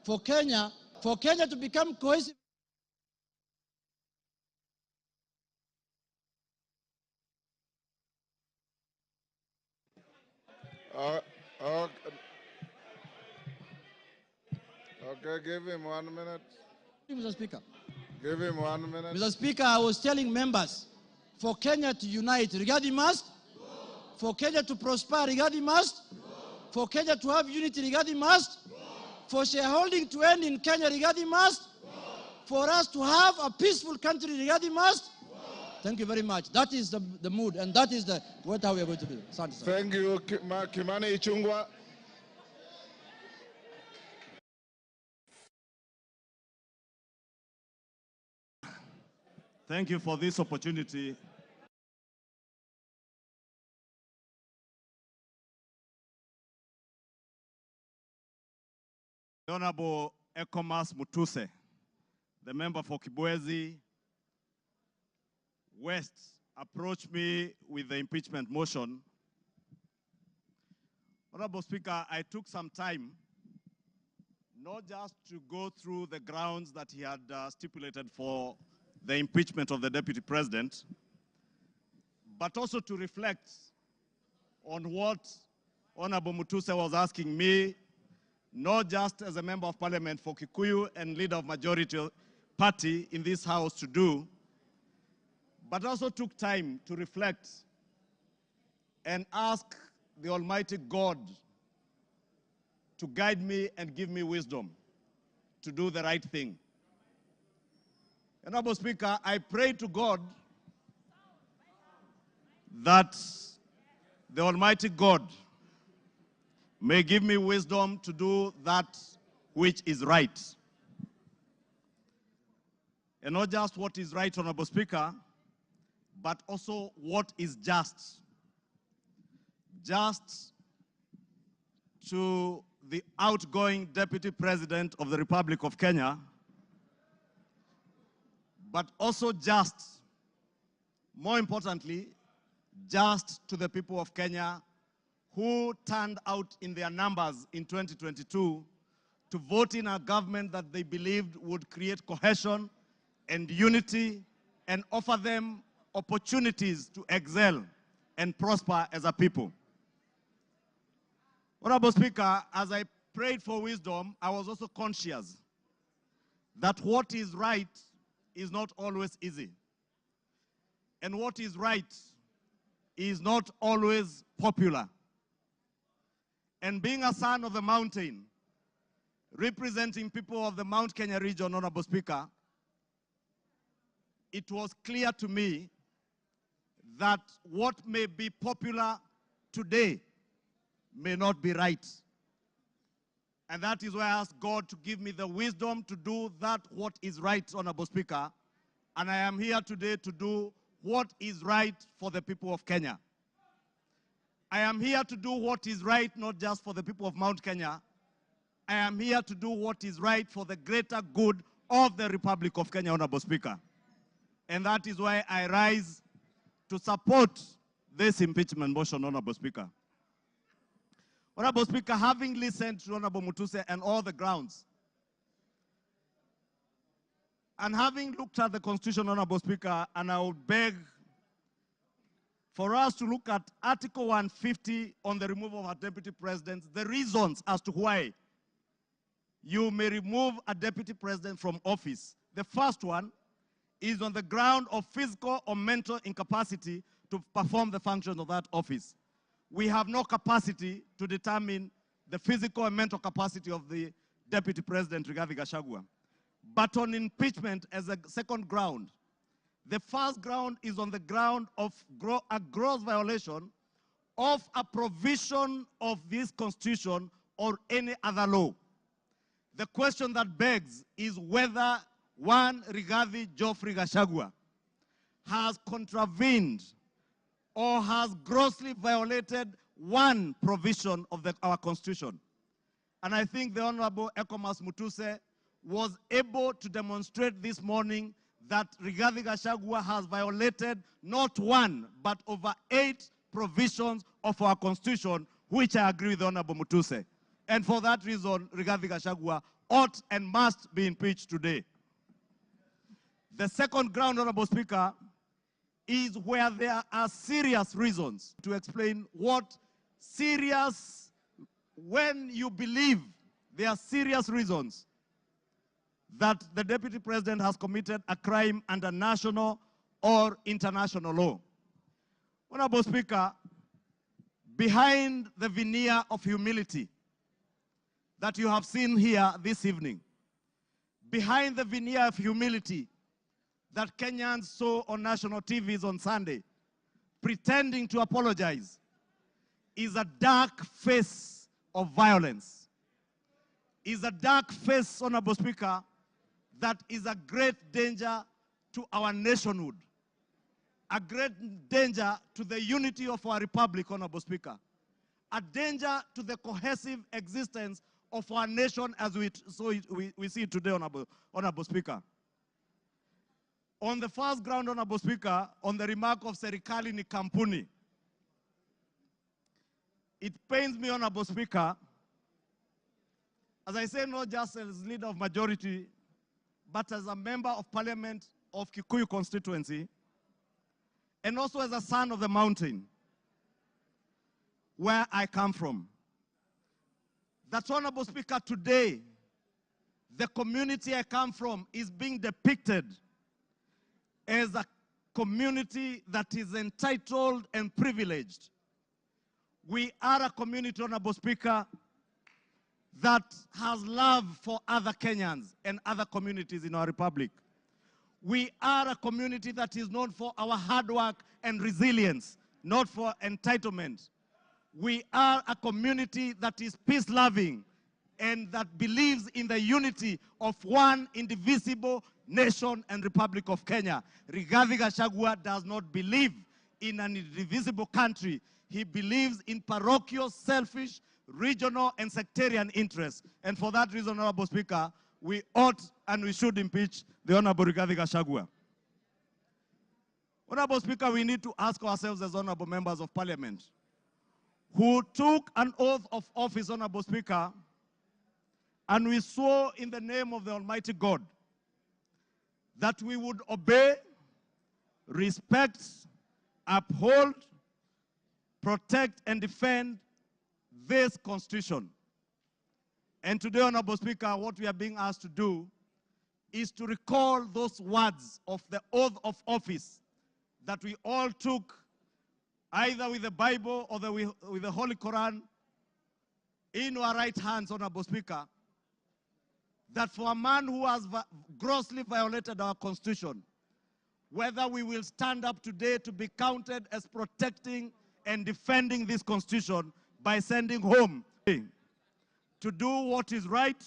for Kenya to become cohesive, Okay, give him 1 minute. Mr. Speaker. Give him 1 minute. Mr. Speaker, I was telling members, for Kenya to unite, Rigathi must. For Kenya to prosper, Rigathi must. For Kenya to have unity, Rigathi must. For shareholding to end in Kenya, Rigathi must. For us to have a peaceful country, Rigathi must. Thank you very much. That is the mood, and that is what we are going to do. Thank you, Kimani Ichung'wah. Thank you for this opportunity. The Honorable Ekomas Mutuse, the member for Kibwezi West, approached me with the impeachment motion. Honorable Speaker, I took some time not just to go through the grounds that he had stipulated for the impeachment of the Deputy President, but also to reflect on what Honorable Mutuse was asking me, not just as a member of parliament for Kikuyu and leader of majority party in this house to do, but also took time to reflect and ask the Almighty God to guide me and give me wisdom to do the right thing. Honorable Speaker, I pray to God that the Almighty God may give me wisdom to do that which is right. And not just what is right, Honorable Speaker, but also what is just. Just to the outgoing Deputy President of the Republic of Kenya, but also just, more importantly, just to the people of Kenya who turned out in their numbers in 2022 to vote in a government that they believed would create cohesion and unity and offer them opportunities to excel and prosper as a people. Honorable Speaker, as I prayed for wisdom, I was also conscious that what is right is not always easy. And what is right is not always popular. And being a son of the mountain, representing people of the Mount Kenya region, Honorable Speaker, it was clear to me that what may be popular today may not be right. And that is why I asked God to give me the wisdom to do that what is right, Honorable Speaker. And I am here today to do what is right for the people of Kenya. I am here to do what is right, not just for the people of Mount Kenya. I am here to do what is right for the greater good of the Republic of Kenya, Honorable Speaker. And that is why I rise to support this impeachment motion, Honorable Speaker. Honorable Speaker, having listened to Honorable Mutuse and all the grounds, and having looked at the Constitution, Honorable Speaker, and I would beg for us to look at Article 150 on the removal of a deputy president, the reasons as to why you may remove a deputy president from office. The first one is on the ground of physical or mental incapacity to perform the functions of that office. We have no capacity to determine the physical and mental capacity of the Deputy President, Rigathi Gachagua. But on impeachment as a second ground, the first ground is on the ground of a gross violation of a provision of this Constitution or any other law. The question that begs is whether one Rigathi Geoffrey Gachagua has contravened or has grossly violated one provision of our Constitution. And I think the Honorable Ekomas Mutuse was able to demonstrate this morning that Rigathi Gachagua has violated not one, but over 8 provisions of our constitution, which I agree with the Honorable Mutuse. And for that reason, Rigathi Gachagua ought and must be impeached today. The second ground, Honorable Speaker, is where there are serious reasons to explain what serious, when you believe there are serious reasons that the Deputy President has committed a crime under national or international law. Honorable Speaker, behind the veneer of humility that you have seen here this evening, behind the veneer of humility that Kenyans saw on national TVs on Sunday, pretending to apologize, is a dark face of violence. Is a dark face, Honorable Speaker, that is a great danger to our nationhood, a great danger to the unity of our republic, Honorable Speaker, a danger to the cohesive existence of our nation as we see it today, Honorable Speaker. On the first ground, Honorable Speaker, on the remark of serikali ni kampuni, it pains me, Honorable Speaker, as I say, not just as leader of majority, but as a member of parliament of Kikuyu constituency, and also as a son of the mountain, where I come from. That, Honorable Speaker, today, the community I come from is being depicted as a community that is entitled and privileged. We are a community, Honorable Speaker, that has love for other Kenyans and other communities in our republic. We are a community that is known for our hard work and resilience, not for entitlement. We are a community that is peace-loving and that believes in the unity of one indivisible nation and Republic of Kenya. Rigathi Gachagua does not believe in an indivisible country. He believes in parochial, selfish, regional, and sectarian interests. And for that reason, Honorable Speaker, we ought and we should impeach the Honorable Rigathi Gachagua. Honorable Speaker, we need to ask ourselves as honorable members of parliament, who took an oath of office, Honorable Speaker, and we swore in the name of the Almighty God that we would obey, respect, uphold, protect, and defend this Constitution. And today, Honorable Speaker, what we are being asked to do is to recall those words of the oath of office that we all took either with the Bible or with the Holy Quran in our right hands, Honorable Speaker, that for a man who has grossly violated our Constitution, whether we will stand up today to be counted as protecting and defending this Constitution by sending home to do what is right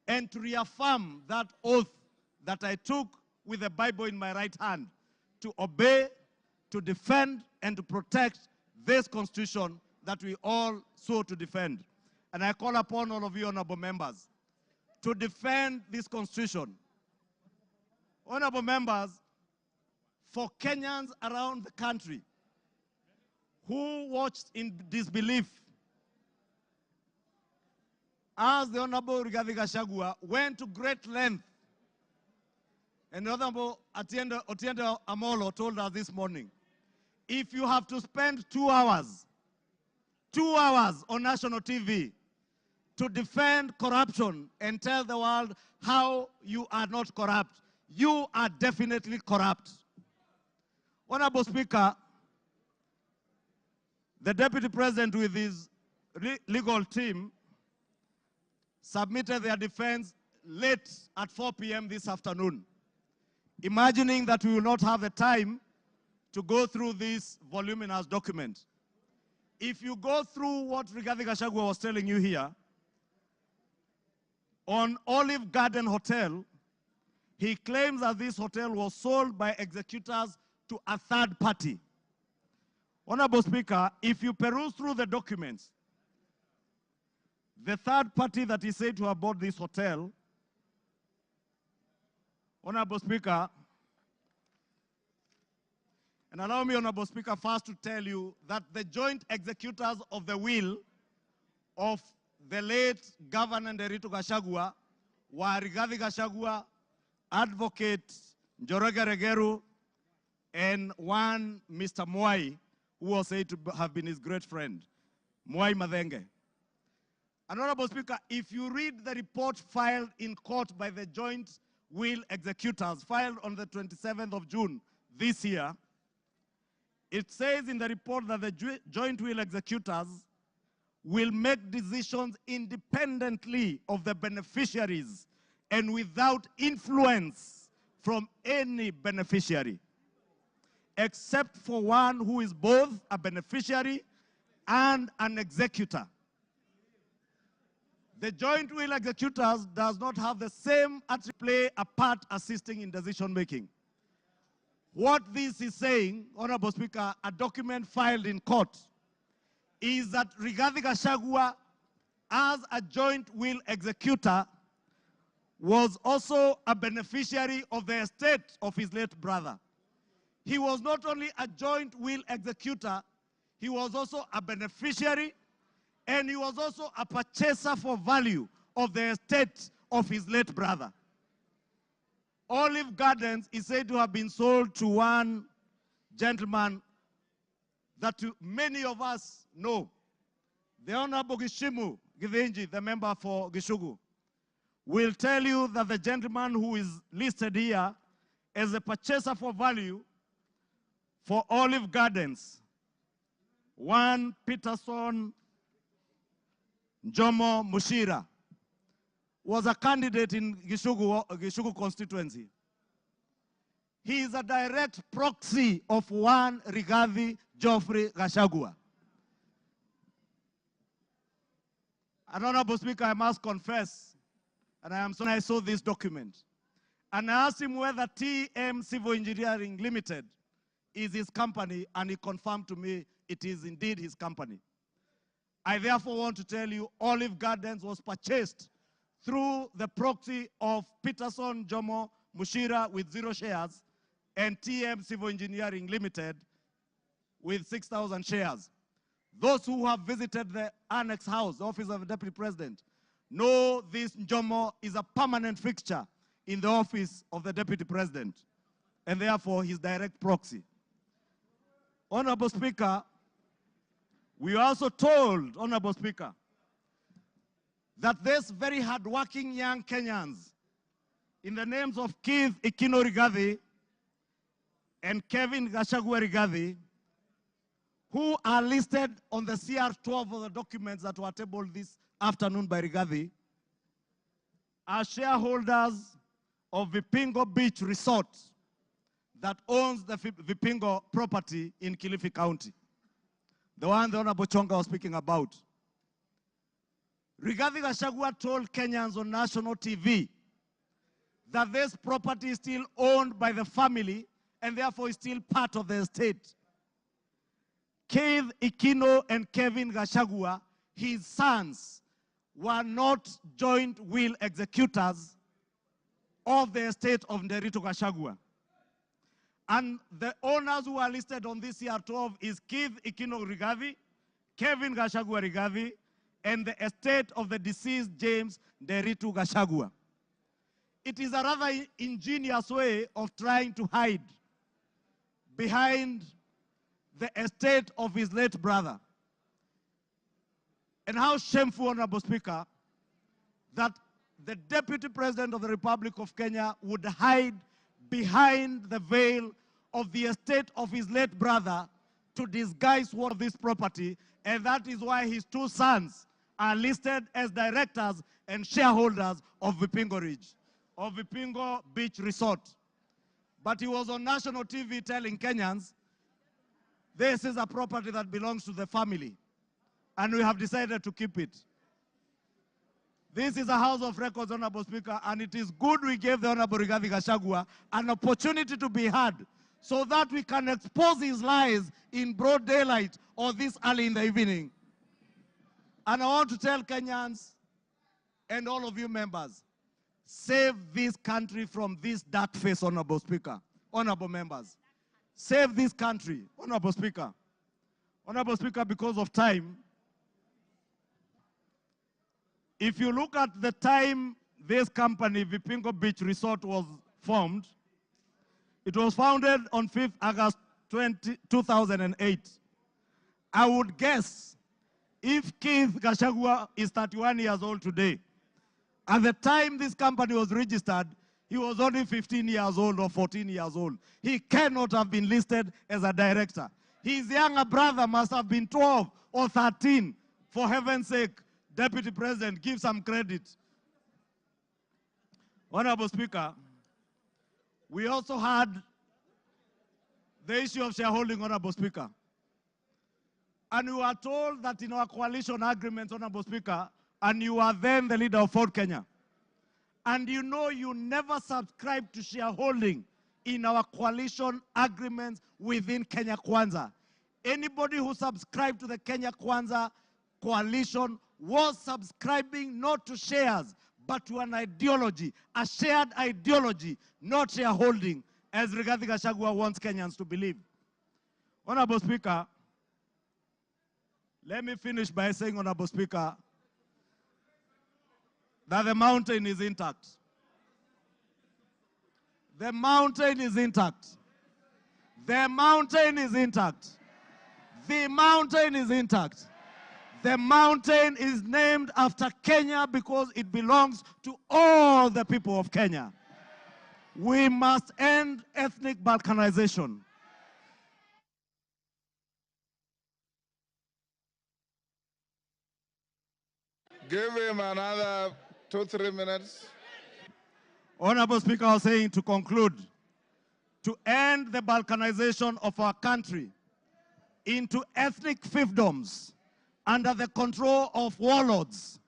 and to reaffirm that oath that I took with the Bible in my right hand, to obey, to defend, and to protect this Constitution that we all swore to defend. And I call upon all of you, honorable members, to defend this Constitution. Honorable members, for Kenyans around the country who watched in disbelief as the Honorable Rigathi Gachagua went to great length, and the Honorable Otiende Amolo told us this morning, if you have to spend 2 hours on national TV to defend corruption and tell the world how you are not corrupt, you are definitely corrupt. Honorable Speaker, the Deputy President with his legal team submitted their defense late at 4 p.m. this afternoon, imagining that we will not have the time to go through this voluminous document. If you go through what Rigathi Gachagua was telling you here, on Olive Garden Hotel, he claims that this hotel was sold by executors to a third party. Honorable Speaker, if you peruse through the documents, the third party that is said to have bought this hotel, Honorable Speaker, And allow me, Honorable Speaker, first to tell you that the joint executors of the will of the late Governor Rigathi Gachagua were Rigathi Gachagua, Advocate Njoroge Regeru, and one Mr. Mwai, who was said to have been his great friend, Mwai Madenge. Honorable Speaker, if you read the report filed in court by the joint will executors, filed on the 27th of June this year, it says in the report that the joint will executors will make decisions independently of the beneficiaries and without influence from any beneficiary, except for one who is both a beneficiary and an executor. The joint will executors does not have the same play a part assisting in decision making. What this is saying, Honorable Speaker, a document filed in court, is that Rigathi Gachagua, as a joint will executor, was also a beneficiary of the estate of his late brother. He was not only a joint will executor, he was also a beneficiary, and he was also a purchaser for value of the estate of his late brother. Olive Gardens is said to have been sold to one gentleman that many of us know, the Honorable Gishimu Githinji, the member for Gishugu, will tell you that the gentleman who is listed here as a purchaser for value for Olive Gardens, one Peterson Jomo Mushira, was a candidate in Gishugu constituency. He is a direct proxy of one Rigathi Geoffrey Gachagua. And Honorable Speaker, I must confess, and I am sorry I saw this document, and I asked him whether TM Civil Engineering Limited is his company, and he confirmed to me it is indeed his company. I therefore want to tell you Olive Gardens was purchased through the proxy of Peterson Jomo Mushira with 0 shares and TM Civil Engineering Limited with 6,000 shares. Those who have visited the Annex House, the Office of the Deputy President, know this Jomo is a permanent fixture in the Office of the Deputy President, and therefore his direct proxy. Honorable Speaker, we are also told, Honorable Speaker, that these very hardworking young Kenyans, in the names of Keith Ikino Rigathi and Kevin Gachagua Rigathi, who are listed on the CR12 of the documents that were tabled this afternoon by Rigathi, are shareholders of Vipingo Beach Resort that owns the Vipingo property in Kilifi County, the one the Honorable Chonga was speaking about. Rigathi Gachagua told Kenyans on national TV that this property is still owned by the family and therefore is still part of the estate. Keith Ikino and Kevin Gachagua, his sons, were not joint will executors of the estate of Rigathi Gachagua. And the owners who are listed on this CR12 is Keith Ikino Rigathi, Kevin Gachagua Rigathi, and the estate of the deceased James Rigathi Gachagua. It is a rather ingenious way of trying to hide behind the estate of his late brother. And how shameful, Honorable Speaker, that the Deputy President of the Republic of Kenya would hide behind the veil of the estate of his late brother to disguise what of this property, and that is why his 2 sons are listed as directors and shareholders of Vipingo Ridge, of Vipingo Beach Resort. But he was on national TV telling Kenyans, this is a property that belongs to the family, and we have decided to keep it. This is a House of Records, Honorable Speaker, and it is good we gave the Honorable Rigathi Gachagua an opportunity to be heard so that we can expose his lies in broad daylight or this early in the evening. And I want to tell Kenyans and all of you members, save this country from this dark face, Honorable Speaker, honorable members. save this country. Honorable Speaker. Honorable Speaker, because of time, if you look at the time this company, Vipingo Beach Resort, was formed, it was founded on 5th August 2008. I would guess if Keith Gachagua is 31 years old today, at the time this company was registered, he was only 15 years old or 14 years old. He cannot have been listed as a director. His younger brother must have been 12 or 13. For heaven's sake, Deputy President, give some credit. Honorable Speaker, we also had the issue of shareholding, Honorable Speaker. And we were told that in our coalition agreement, Honorable Speaker, and you are then the leader of Ford Kenya, and you know you never subscribed to shareholding in our coalition agreements within Kenya Kwanza. Anybody who subscribed to the Kenya Kwanza coalition was subscribing not to shares, but to an ideology, a shared ideology, not shareholding, as Rigathi Gachagua wants Kenyans to believe. Honorable Speaker, let me finish by saying, Honorable Speaker, that the mountain is intact. The mountain is intact. The mountain is intact. The mountain is intact. The mountain is named after Kenya because it belongs to all the people of Kenya. We must end ethnic balkanization. Give him another 2-3 minutes. Honorable Speaker, I was saying to conclude, to end the balkanization of our country into ethnic fiefdoms under the control of warlords,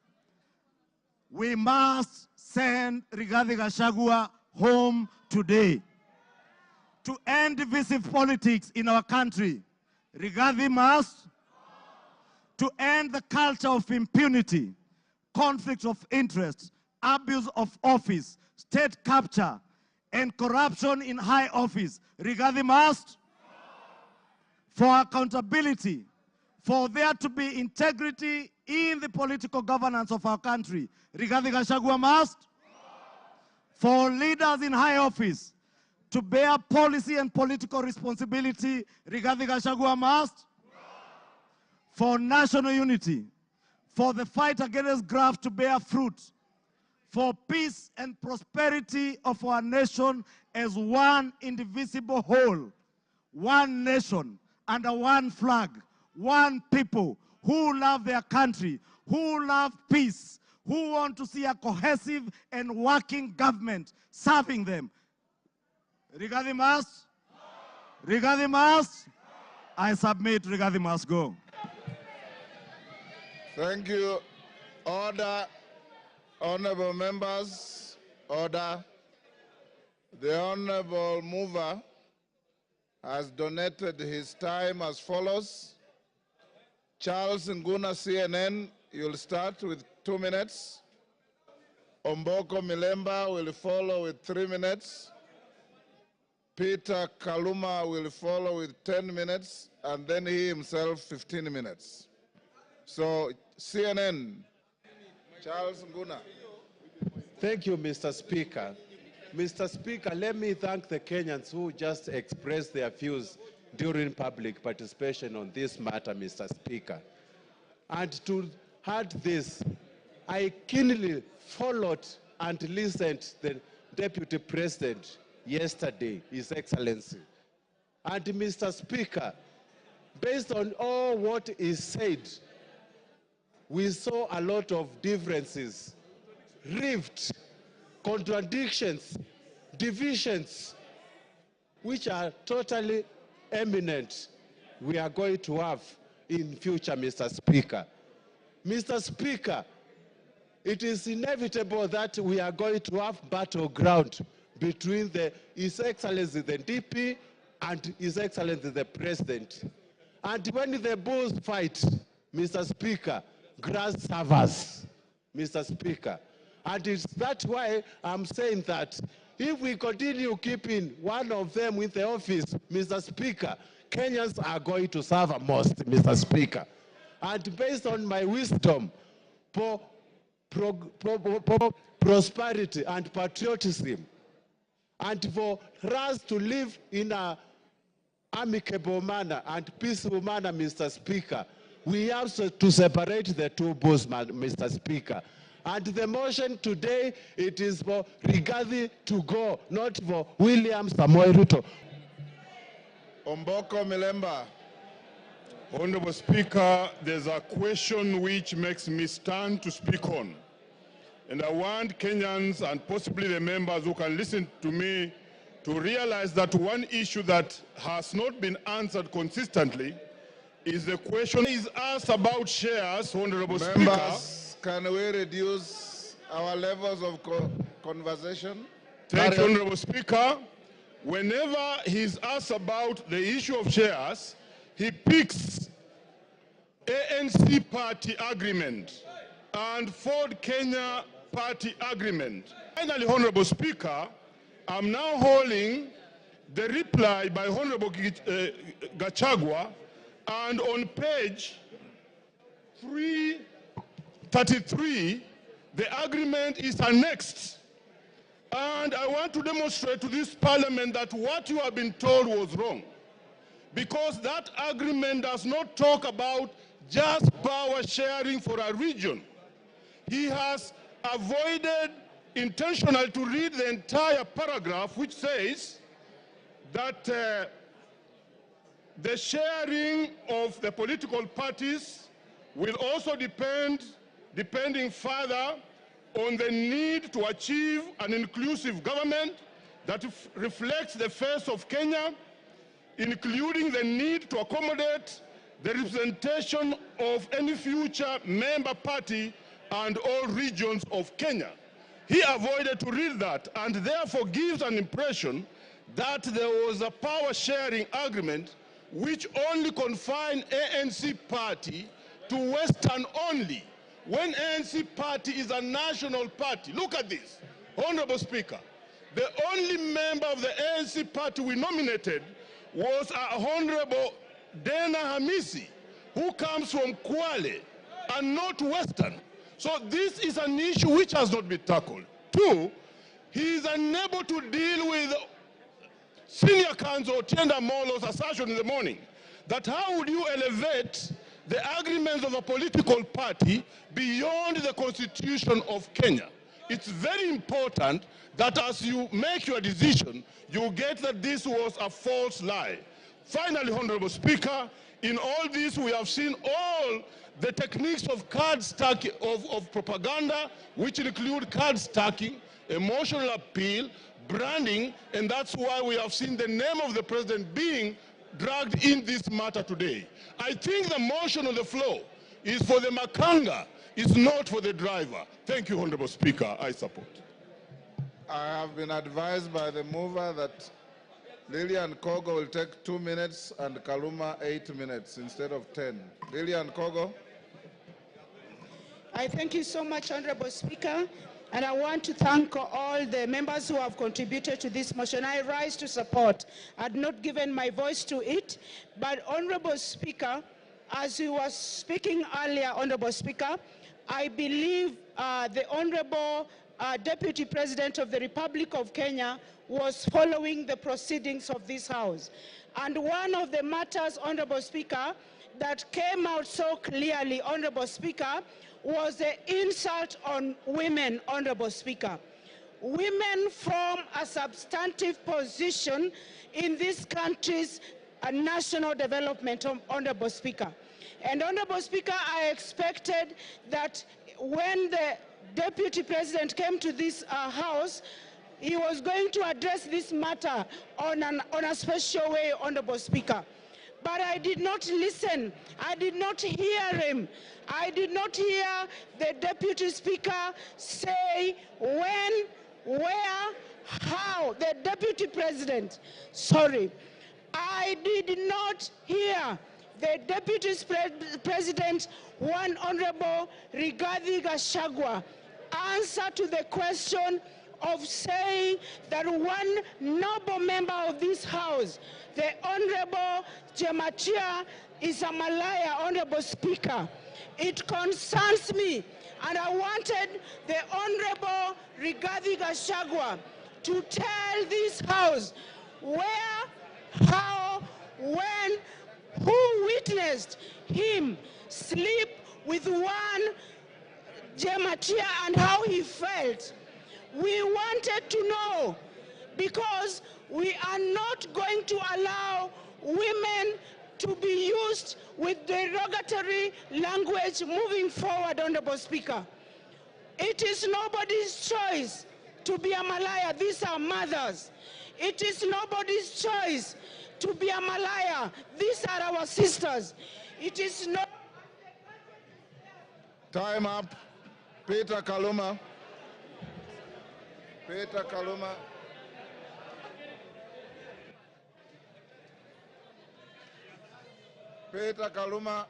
we must send Rigathi Gachagua home today. To end divisive politics in our country, Rigathi must. To end the culture of impunity, conflict of interest, abuse of office, state capture, and corruption in high office, Rigathi must. For accountability, for there to be integrity in the political governance of our country, Rigathi Gachagua must. For leaders in high office to bear policy and political responsibility, Rigathi Gachagua must. For national unity, for the fight against graft to bear fruit, for peace and prosperity of our nation as one indivisible whole, one nation under one flag, one people who love their country, who love peace, who want to see a cohesive and working government serving them. Rigathi must. Rigathi must. I submit, Rigathi must go. Thank you. Order. Honorable members, order. The honorable mover has donated his time as follows. Charles Nguna, CNN, you'll start with 2 minutes. Omboko Milemba will follow with 3 minutes. Peter Kaluma will follow with 10 minutes, and then he himself 15 minutes. So, CNN, Charles Nguna. Thank you, Mr. Speaker. Mr. Speaker, let me thank the Kenyans who just expressed their views during public participation on this matter, Mr. Speaker. And to add this, I keenly followed and listened to the Deputy President yesterday, His Excellency. And Mr. Speaker, based on all what is said, we saw a lot of differences, rift, contradictions, divisions, which are totally eminent we are going to have in future, Mr. Speaker. Mr. Speaker, it is inevitable that we are going to have battleground between His Excellency the DP and His Excellency the President. And when the bulls fight, Mr. Speaker, grass suffers, Mr. Speaker. And it's that's why I'm saying that If we continue keeping one of them in the office, Mr. Speaker, Kenyans are going to suffer most, Mr. Speaker. And based on my wisdom, prosperity and patriotism, and for us to live in an amicable manner and peaceful manner, Mr. Speaker, we have to separate the two bulls, Mr. Speaker. And the motion today, it is for Rigathi to go, not for William Samoei Ruto. Omboko Milemba. Honorable Speaker, there's a question which makes me stand to speak on. And I want Kenyans and possibly the members who can listen to me to realize that one issue that has not been answered consistently is the question is asked about shares, Honorable Members, Speaker. Can we reduce our levels of conversation? Thank you, Honorable Speaker. Whenever he's asked about the issue of shares, he picks ANC party agreement and Ford Kenya party agreement. Finally, Honorable Speaker, I'm now holding the reply by Honorable Gachagua, and on page 333, the agreement is annexed. And I want to demonstrate to this parliament that what you have been told was wrong. Because that agreement does not talk about just power sharing for a region. He has avoided intentionally to read the entire paragraph, which says that the sharing of the political parties will also depending further on the need to achieve an inclusive government that reflects the face of Kenya, including the need to accommodate the representation of any future member party and all regions of Kenya. He avoided to read that and therefore gives an impression that there was a power-sharing agreement which only confined ANC party to Western only, when ANC party is a national party. Look at this, Honorable Speaker. The only member of the ANC party we nominated was Honorable Dena Hamisi, who comes from Kwale and not Western. So this is an issue which has not been tackled. Two, he is unable to deal with Senior Counsel Tienda Molo's assertion in the morning that how would you elevate the agreements of a political party beyond the Constitution of Kenya? It's very important that as you make your decision, you get that this was a false lie. Finally, Honorable Speaker, in all this we have seen all the techniques of card stacking, of propaganda, which include card stacking, emotional appeal, branding, and that's why we have seen the name of the president being dragged in this matter today. I think the motion on the floor is for the makanga, it's not for the driver. Thank you, Honorable Speaker. I support. I have been advised by the mover that Lillian Kogo will take 2 minutes and Kaluma 8 minutes instead of 10. Lillian Kogo. I thank you so much, Honorable Speaker, and I want to thank all the members who have contributed to this motion. I rise to support. I had not given my voice to it, but Honorable Speaker, as you were speaking earlier, Honorable Speaker, I believe the Honorable Deputy President of the Republic of Kenya was following the proceedings of this House. And one of the matters, Honorable Speaker, that came out so clearly, Honorable Speaker, was the insult on women, Honorable Speaker. Women form a substantive position in this country's national development, Honorable Speaker. And Honorable Speaker, I expected that when the Deputy President came to this House, he was going to address this matter on a special way, Honorable Speaker. But I did not listen. I did not hear him. I did not hear the Deputy Speaker say when, where, how. The Deputy President, sorry. I did not hear the Deputy President, one Honorable Rigathi Gachagua, answer to the question of saying that one noble member of this House, the Honorable Jemachia, is a Malaya, Honorable Speaker. It concerns me, and I wanted the Honorable Rigathi Gachagua to tell this House where, how, when, who witnessed him sleep with one Jemachia and how he felt. We wanted to know, because we are not going to allow women to be used with derogatory language moving forward, Honorable Speaker. It is nobody's choice to be a Malaya. These are mothers. It is nobody's choice to be a Malaya. These are our sisters. It is not... Time up. Peter Kaluma. Peter Kaluma. Peter Kaluma.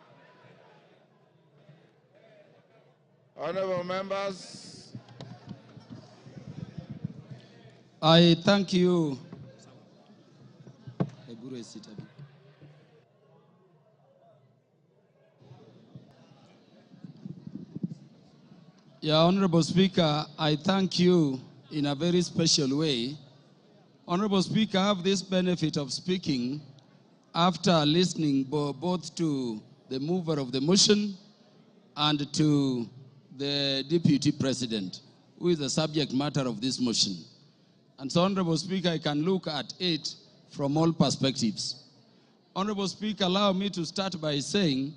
Honorable members. I thank you. Yeah, Honorable Speaker, I thank you in a very special way. Honorable Speaker, I have this benefit of speaking after listening both to the mover of the motion and to the Deputy President, who is the subject matter of this motion. And so, Honorable Speaker, I can look at it from all perspectives. Honorable Speaker, allow me to start by saying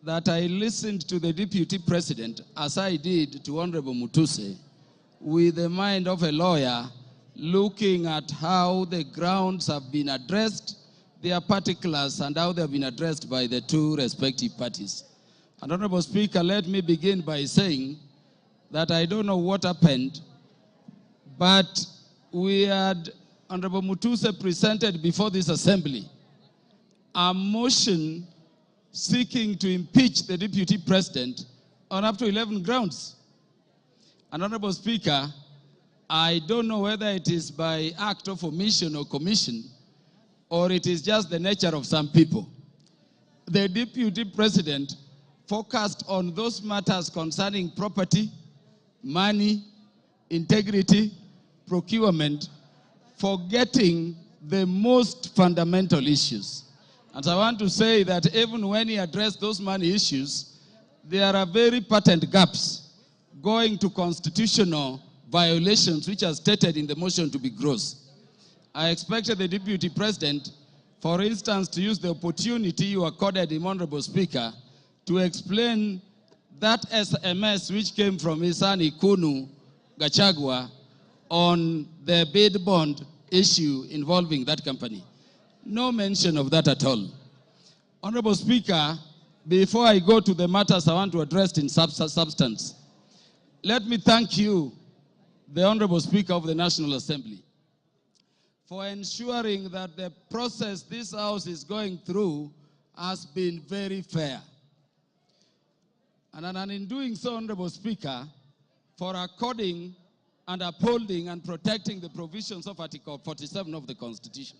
that I listened to the Deputy President, as I did to Honorable Mutuse, with the mind of a lawyer, looking at how the grounds have been addressed, their particulars, and how they have been addressed by the two respective parties. And Honorable Speaker, let me begin by saying that I don't know what happened, but we had Honorable Mutuse presented before this assembly a motion seeking to impeach the Deputy President on up to 11 grounds. And Honorable Speaker, I don't know whether it is by act of omission or commission, or it is just the nature of some people. The Deputy President focused on those matters concerning property, money, integrity, procurement, forgetting the most fundamental issues. And I want to say that even when he addressed those money issues, there are very patent gaps going to constitutional violations which are stated in the motion to be gross. I expected the Deputy President, for instance, to use the opportunity you accorded him, Honorable Speaker, to explain that SMS which came from his son Ikunu Gachagua on the bid bond issue involving that company. No mention of that at all. Honorable Speaker, before I go to the matters I want to address in substance, let me thank you, the Honorable Speaker of the National Assembly, for ensuring that the process this House is going through has been very fair. And in doing so, Honorable Speaker, for according and upholding and protecting the provisions of Article 47 of the Constitution.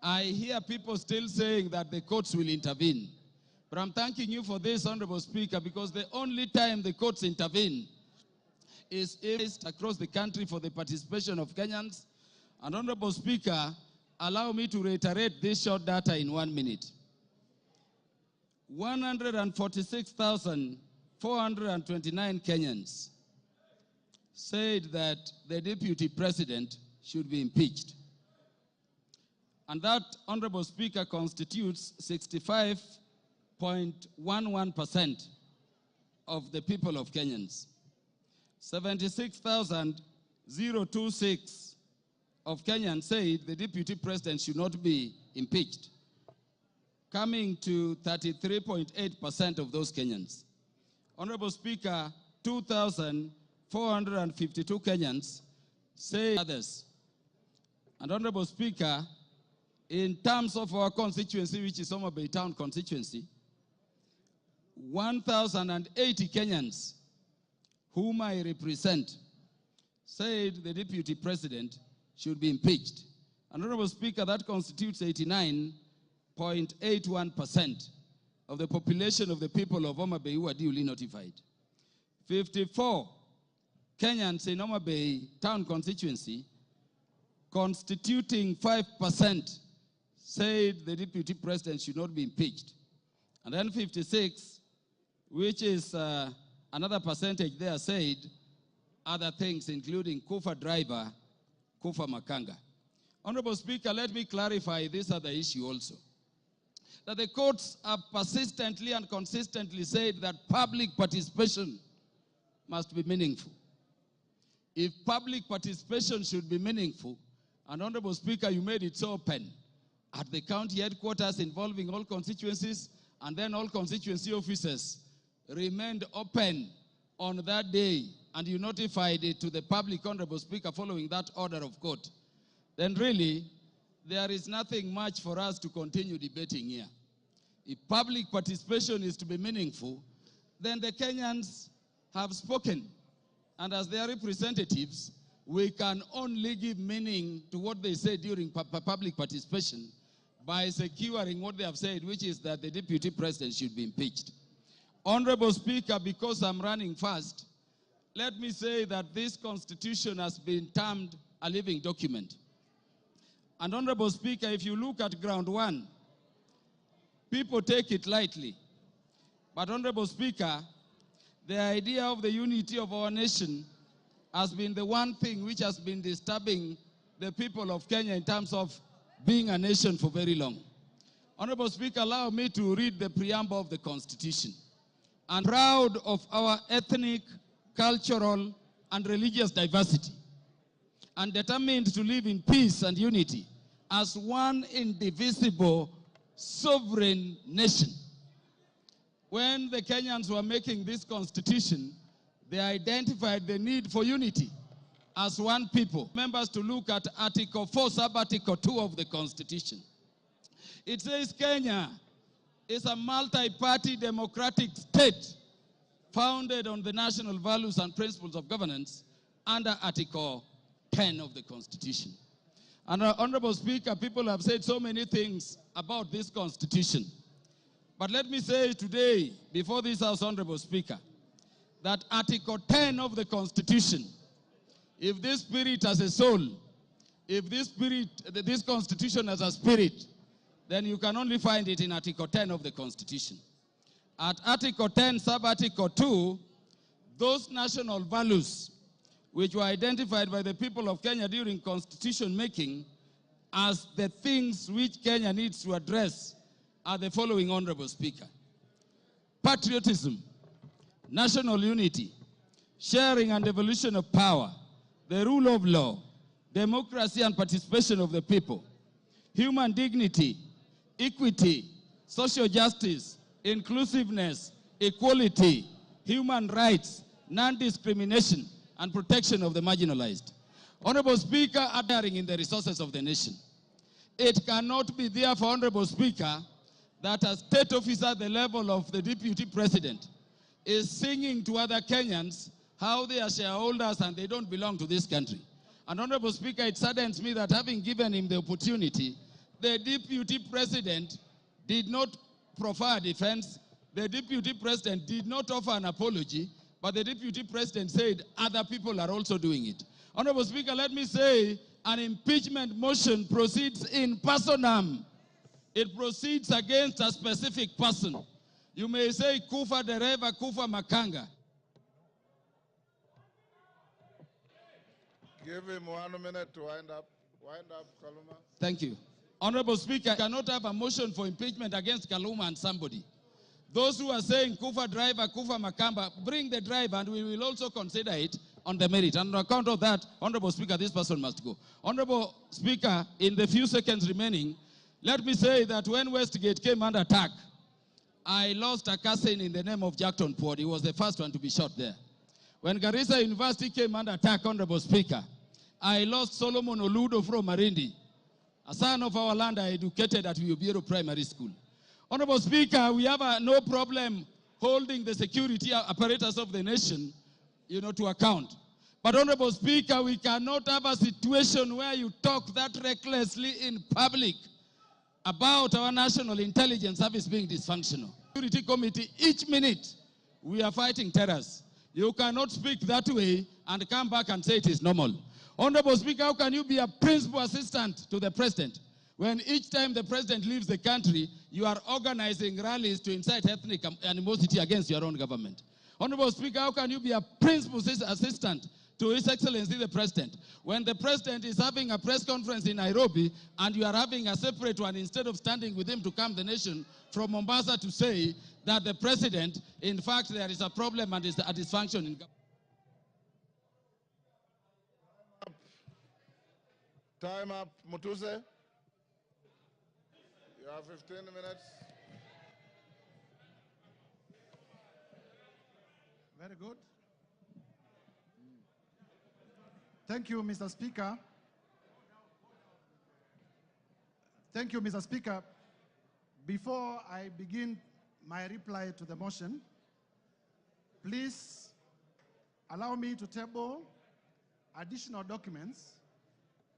I hear people still saying that the courts will intervene. But I'm thanking you for this, Honorable Speaker, because the only time the courts intervene is across the country for the participation of Kenyans. And Honorable Speaker, allow me to reiterate this short data in 1 minute. 146,429 Kenyans said that the Deputy President should be impeached. And that, Honorable Speaker, constitutes 65.11% of the people of Kenyans. 76,026 of Kenyans said the Deputy President should not be impeached, coming to 33.8% of those Kenyans. Honorable Speaker, 2,452 Kenyans say others. And Honorable Speaker, in terms of our constituency, which is Homa Bay Town constituency, 1,080 Kenyans whom I represent said the deputy president should be impeached. And Honorable Speaker, that constitutes 89.81% of the population of the people of Homa Bay who are duly notified. 54 Kenyans in Homa Bay town constituency, constituting 5%, said the deputy president should not be impeached. And then 56, which is another percentage there, said other things, including Kufa driver, Kufa Makanga. Honorable Speaker, let me clarify this other issue also. That the courts have persistently and consistently said that public participation must be meaningful. If public participation should be meaningful, and Honorable Speaker, you made it so open, at the county headquarters involving all constituencies, and then all constituency officers remained open on that day, and you notified it to the public, Honorable Speaker, following that order of court, then really, there is nothing much for us to continue debating here. If public participation is to be meaningful, then the Kenyans have spoken. And as their representatives, we can only give meaning to what they say during public participation by securing what they have said, which is that the deputy president should be impeached. Honorable Speaker, because I'm running fast, let me say that this constitution has been termed a living document. And Honorable Speaker, if you look at ground one, people take it lightly. But Honorable Speaker, the idea of the unity of our nation has been the one thing which has been disturbing the people of Kenya in terms of being a nation for very long. Honorable Speaker, allow me to read the preamble of the Constitution. I'm proud of our ethnic, cultural, and religious diversity, and determined to live in peace and unity as one indivisible, sovereign nation. When the Kenyans were making this constitution, they identified the need for unity as one people. Members to look at Article 4, Sub-Article 2 of the Constitution. It says Kenya is a multi-party democratic state founded on the national values and principles of governance under Article 10 of the Constitution. And Honorable Speaker, people have said so many things about this Constitution. But let me say today, before this House, Honorable Speaker, that Article 10 of the Constitution, if this spirit has a soul, if this Constitution has a spirit, then you can only find it in Article 10 of the Constitution. At Article 10, Sub-Article 2, those national values which were identified by the people of Kenya during constitution making as the things which Kenya needs to address are the following, Honorable Speaker. Patriotism, national unity, sharing and devolution of power, the rule of law, democracy and participation of the people, human dignity, equity, social justice, inclusiveness, equality, human rights, non-discrimination, and protection of the marginalized. Honorable Speaker, adhering in the resources of the nation. It cannot be therefore, Honorable Speaker, that a state officer at the level of the deputy president is singing to other Kenyans how they are shareholders and they don't belong to this country. And Honorable Speaker, it saddens me that having given him the opportunity, the deputy president did not proffer a defense, the deputy president did not offer an apology, but the deputy president said other people are also doing it. Honorable Speaker, let me say an impeachment motion proceeds in personam. It proceeds against a specific person. You may say Kufa Dereva, Kufa Makanga. Give him 1 minute to wind up. Wind up, Kaluma. Thank you. Honorable Speaker, cannot have a motion for impeachment against Kaluma and somebody. Those who are saying Kufa driver, Kufa Makamba, bring the driver and we will also consider it on the merit. And on account of that, Honorable Speaker, this person must go. Honorable Speaker, in the few seconds remaining, let me say that when Westgate came under attack, I lost a cousin in the name of Jackton Port. He was the first one to be shot there. When Garissa University came under attack, Honorable Speaker, I lost Solomon Oludo from Marindi, a son of our land I educated at Ubiero Primary School. Honorable Speaker, we have no problem holding the security apparatus of the nation, to account. But, Honorable Speaker, we cannot have a situation where you talk that recklessly in public about our National Intelligence Service being dysfunctional. Security Committee, each minute, we are fighting terrorists. You cannot speak that way and come back and say it is normal. Honorable Speaker, how can you be a principal assistant to the President when each time the President leaves the country, you are organizing rallies to incite ethnic animosity against your own government? Honorable Speaker, how can you be a principal assistant to His Excellency the President when the President is having a press conference in Nairobi and you are having a separate one instead of standing with him to calm the nation from Mombasa to say that the President, in fact, there is a problem and is a dysfunction in government? Time up, Mutuse. You have 15 minutes. Very good. Thank you, Mr. Speaker. Thank you, Mr. Speaker. Before I begin my reply to the motion, please allow me to table additional documents,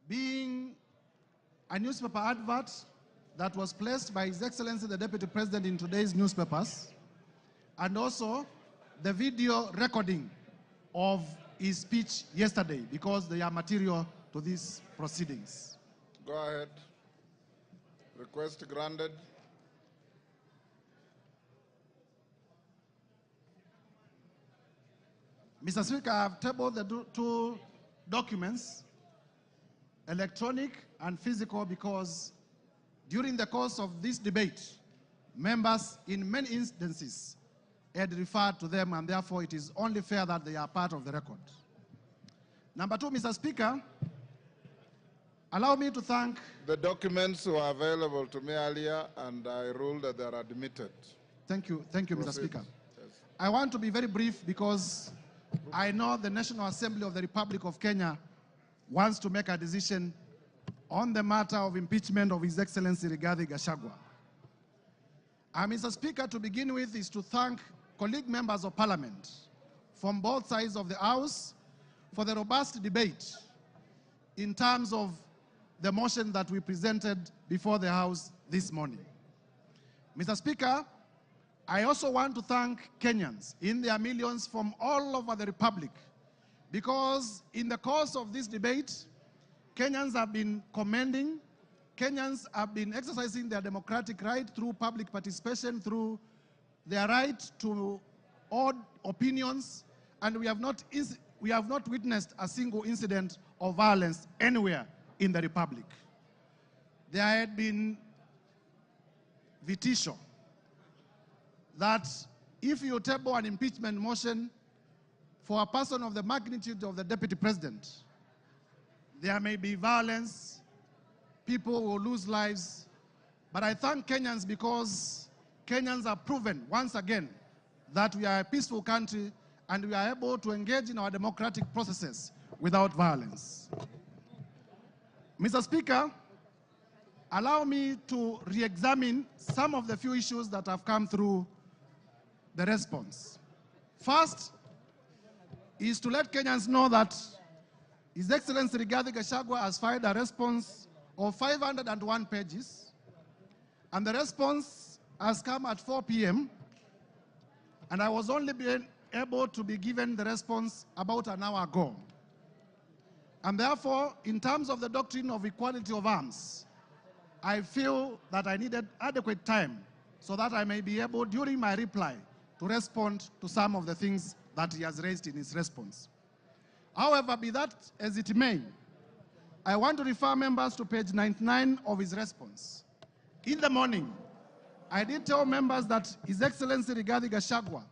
being a newspaper advert that was placed by His Excellency the Deputy President in today's newspapers, and also the video recording of his speech yesterday, because they are material to these proceedings. Go ahead. Request granted. Mr. Speaker, I have tabled the two documents, electronic and physical, because during the course of this debate, members in many instances had referred to them, and therefore it is only fair that they are part of the record. Number two, Mr. Speaker, allow me to thank... The documents were available to me earlier, and I ruled that they are admitted. Thank you, Mr. Speaker. Yes. I want to be very brief because I know the National Assembly of the Republic of Kenya wants to make a decision on the matter of impeachment of His Excellency Rigathi Gachagua. Mr. Speaker, to begin with is to thank colleague members of Parliament from both sides of the House for the robust debate in terms of the motion that we presented before the House this morning. Mr. Speaker, I also want to thank Kenyans in their millions from all over the Republic, because in the course of this debate, Kenyans have been commending, Kenyans have been exercising their democratic right through public participation, through their right to odd opinions, and we have not witnessed a single incident of violence anywhere in the Republic. There had been vitisho that if you table an impeachment motion for a person of the magnitude of the Deputy President, there may be violence, people will lose lives. But I thank Kenyans because Kenyans have proven once again that we are a peaceful country and we are able to engage in our democratic processes without violence. Mr. Speaker, allow me to re-examine some of the few issues that have come through the response. First is to let Kenyans know that His Excellency Rigathi Gachagua has filed a response of 501 pages, and the response has come at 4 p.m., and I was only able to be given the response about an hour ago. And therefore, in terms of the doctrine of equality of arms, I feel that I needed adequate time so that I may be able, during my reply, to respond to some of the things that he has raised in his response. However, be that as it may, I want to refer members to page 99 of his response. In the morning, I did tell members that His Excellency Rigathi Gachagua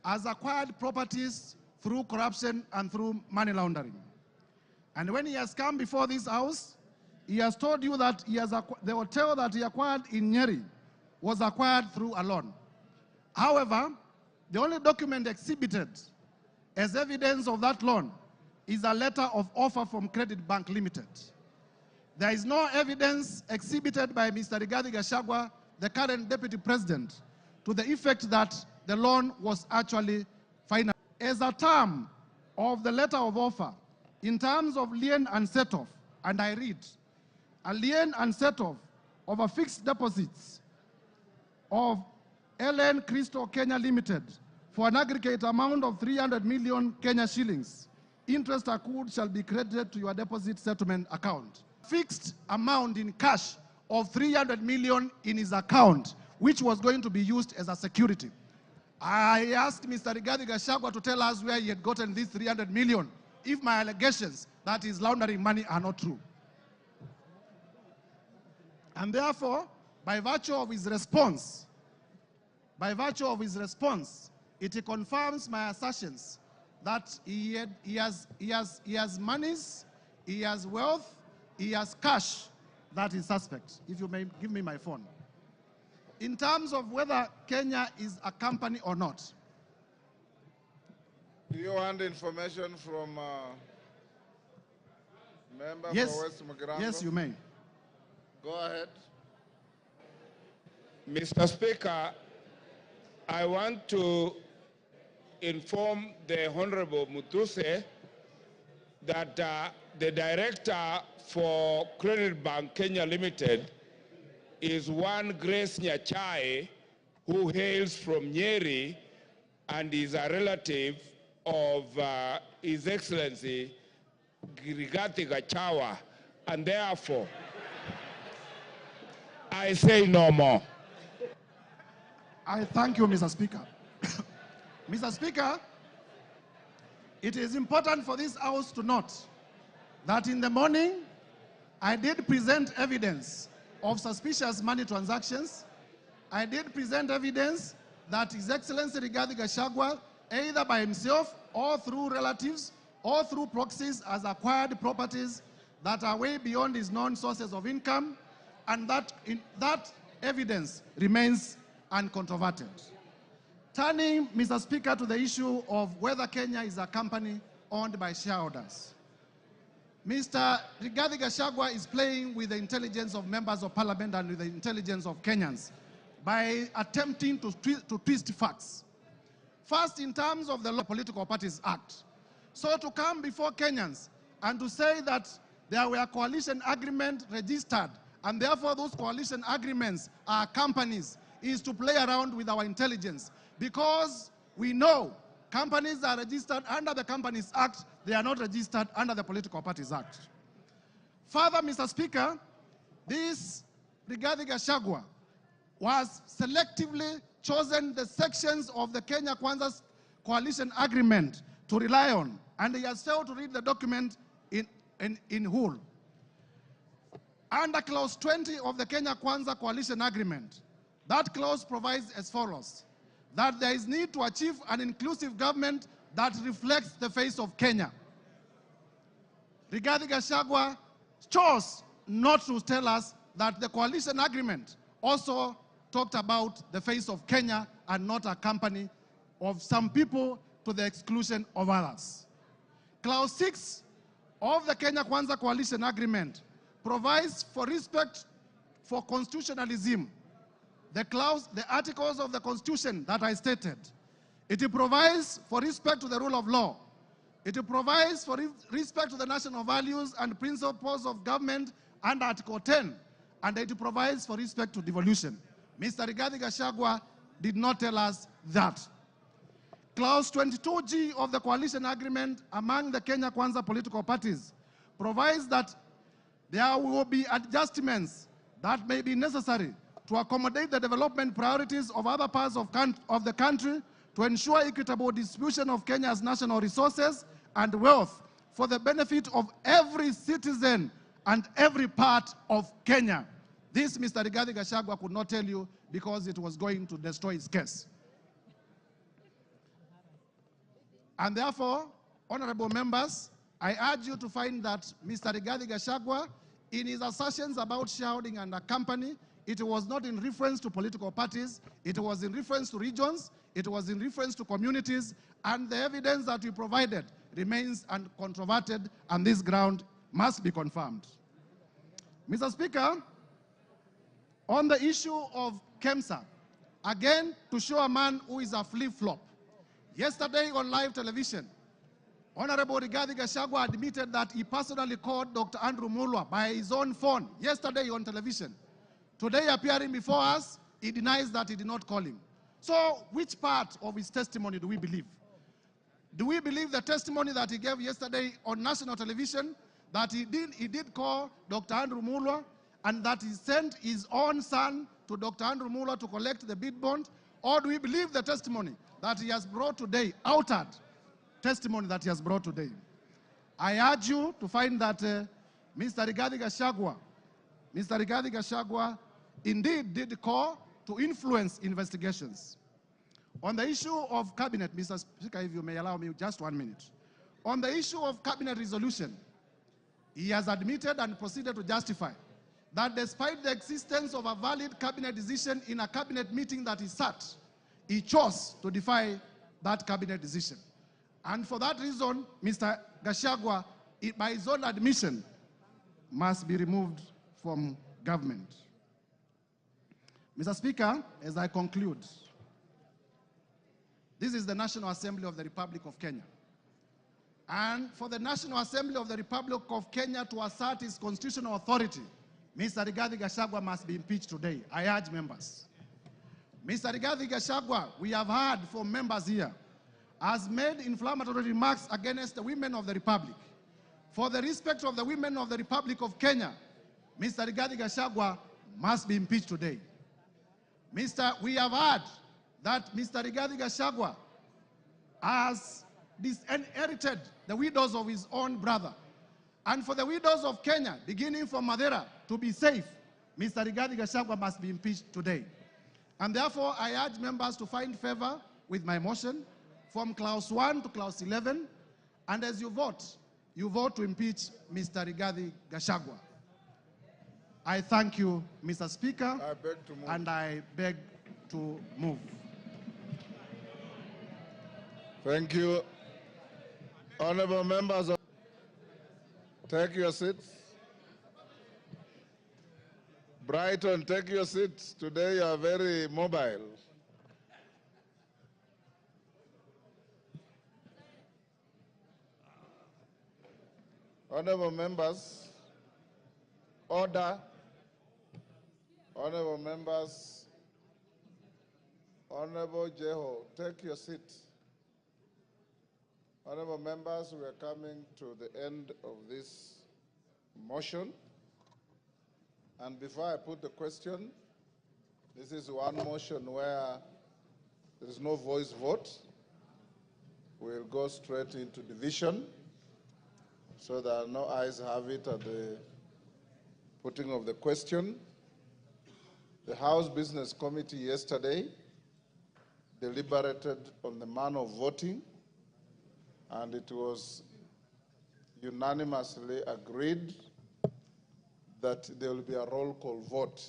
has acquired properties through corruption and through money laundering. And when he has come before this House, he has told you that the hotel that he acquired in Nyeri was acquired through a loan. However, the only document exhibited as evidence of that loan is a letter of offer from Credit Bank Limited. There is no evidence exhibited by Mr. Rigathi Gachagua, the current Deputy President, to the effect that the loan was actually financed. As a term of the letter of offer in terms of lien and set-off, and I read, a lien and set-off of a fixed deposits of LN Crystal Kenya Limited for an aggregate amount of 300 million Kenya shillings. Interest accrued shall be credited to your deposit settlement account. Fixed amount in cash of 300 million in his account, which was going to be used as a security. I asked Mr. Rigathi Gachagua to tell us where he had gotten this 300 million if my allegations that he's laundering money are not true. And therefore, by virtue of his response, it confirms my assertions that he has monies, he has wealth, he has cash that is suspect. If you may give me my phone. In terms of whether Kenya is a company or not. Do you want information from member Yes. for West Mugirango? Yes, you may. Go ahead. Mr. Speaker, I want to inform the Honorable Mutuse that the director for Credit Bank Kenya Limited is one Grace Nyachai, who hails from Nyeri and is a relative of His Excellency Rigathi Gachagua, and therefore I say no more. I thank you, Mr. Speaker. Mr. Speaker, it is important for this House to note that in the morning, I did present evidence of suspicious money transactions. I did present evidence that His Excellency Rigathi Gachagua, either by himself or through relatives or through proxies, has acquired properties that are way beyond his known sources of income, and that evidence remains uncontroverted. Turning, Mr. Speaker, to the issue of whether Kenya is a company owned by shareholders. Mr. Rigathi Gachagua is playing with the intelligence of members of parliament and with the intelligence of Kenyans by attempting to twist facts. First, in terms of the Political Parties Act. So to come before Kenyans and to say that there were coalition agreements registered and therefore those coalition agreements are companies is to play around with our intelligence, because we know companies are registered under the Companies Act, they are not registered under the Political Parties Act. Further, Mr. Speaker, this Rigathi Gachagua was selectively chosen the sections of the Kenya Kwanza's coalition agreement to rely on, and he has failed to read the document in whole. Under clause 20 of the Kenya Kwanza coalition agreement, that clause provides as follows, that there is need to achieve an inclusive government that reflects the face of Kenya. Rigathi Gachagua chose not to tell us that the coalition agreement also talked about the face of Kenya and not a company of some people to the exclusion of others. Clause 6 of the Kenya Kwanza coalition agreement provides for respect for constitutionalism. The articles of the Constitution that I stated. It provides for respect to the rule of law. It provides for respect to the national values and principles of government under Article 10. And it provides for respect to devolution. Mr. Rigathi Gachagua did not tell us that. Clause 22G of the coalition agreement among the Kenya Kwanza political parties provides that there will be adjustments that may be necessary to accommodate the development priorities of other parts of the country to ensure equitable distribution of Kenya's national resources and wealth for the benefit of every citizen and every part of Kenya. This Mr. Rigathi Gachagua could not tell you because it was going to destroy his case. And therefore, honorable members, I urge you to find that Mr. Rigathi Gachagua, in his assertions about shareholding and a company, it was not in reference to political parties, it was in reference to regions, it was in reference to communities, and the evidence that we provided remains uncontroverted, and this ground must be confirmed. Mr. Speaker, on the issue of KEMSA, again, to show a man who is a flip-flop. Yesterday on live television, Honorable Rigathi Gachagua admitted that he personally called Dr. Andrew Mulwa by his own phone yesterday on television. Today, appearing before us, he denies that he did not call him. So, which part of his testimony do we believe? Do we believe the testimony that he gave yesterday on national television, that he did call Dr. Andrew Mulwa, and that he sent his own son to Dr. Andrew Mulwa to collect the bid bond? Or do we believe the testimony that he has brought today, altered testimony that he has brought today? I urge you to find that Mr. Rigathi Gachagua indeed did call to influence investigations. On the issue of cabinet, Mr. Speaker, if you may allow me just 1 minute. On the issue of cabinet resolution, he has admitted and proceeded to justify that despite the existence of a valid cabinet decision in a cabinet meeting that he sat, he chose to defy that cabinet decision. And for that reason, Mr. Gachagua, by his own admission, must be removed from government. Mr. Speaker, as I conclude, this is the National Assembly of the Republic of Kenya. And for the National Assembly of the Republic of Kenya to assert its constitutional authority, Mr. Rigathi Gachagua must be impeached today. I urge members. Mr. Rigathi Gachagua, we have heard from members here, has made inflammatory remarks against the women of the Republic. For the respect of the women of the Republic of Kenya, Mr. Rigathi Gachagua must be impeached today. We have heard that Mr. Rigathi Gachagua has disinherited the widows of his own brother. And for the widows of Kenya, beginning from Madeira, to be safe, Mr. Rigathi Gachagua must be impeached today. And therefore, I urge members to find favor with my motion from clause 1 to clause 11. And as you vote to impeach Mr. Rigathi Gachagua. I thank you, Mr. Speaker, and I beg to move. Thank you. Honorable members, take your seats. Brighton, take your seats. Today you are very mobile. Honorable members, order. Honorable members, Honorable Jeho, take your seat. Honorable members, we are coming to the end of this motion. And before I put the question, this is one motion where there is no voice vote. We'll go straight into division so that no ayes have it at the putting of the question. The House Business Committee yesterday deliberated on the manner of voting, and it was unanimously agreed that there will be a roll call vote.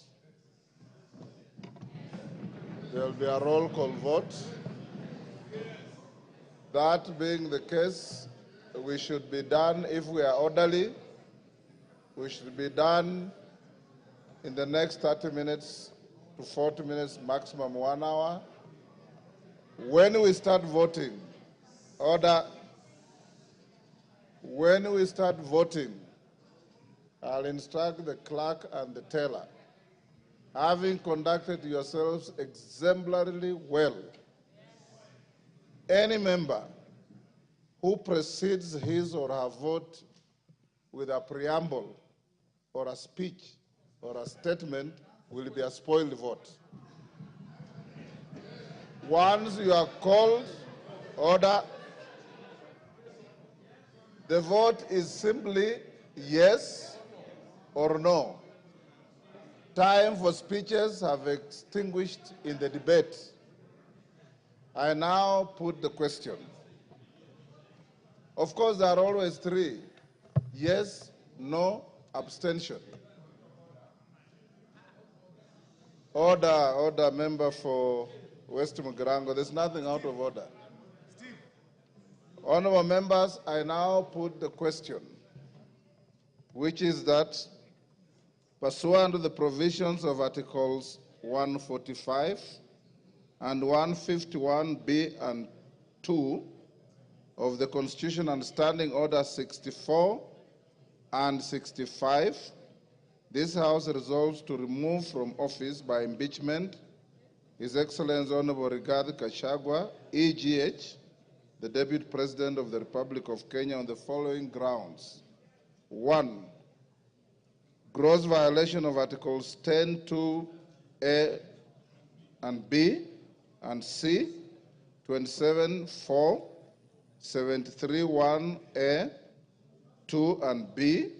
There will be a roll call vote. That being the case, we should be done, if we are orderly, we should be done in the next 30 minutes to 40 minutes, maximum 1 hour. When we start voting, order. When we start voting, I'll instruct the clerk and the teller, having conducted yourselves exemplarily well, any member who precedes his or her vote with a preamble or a speech or a statement will be a spoiled vote. Once you are called, order. The vote is simply yes or no. Time for speeches have extinguished in the debate. I now put the question. Of course, there are always three: yes, no, abstention. Order, member for West Mugirango. There's nothing out of order. Honorable members, I now put the question, which is that, pursuant to the provisions of Articles 145 and 151B and 2 of the Constitution and Standing Order 64 and 65, this House resolves to remove from office by impeachment His Excellency Honorable Rigathi Gachagua, EGH, the Deputy President of the Republic of Kenya, on the following grounds. 1. Gross violation of Articles 10(2)A and B and C, 27(4), 73(1)A, 2 and B,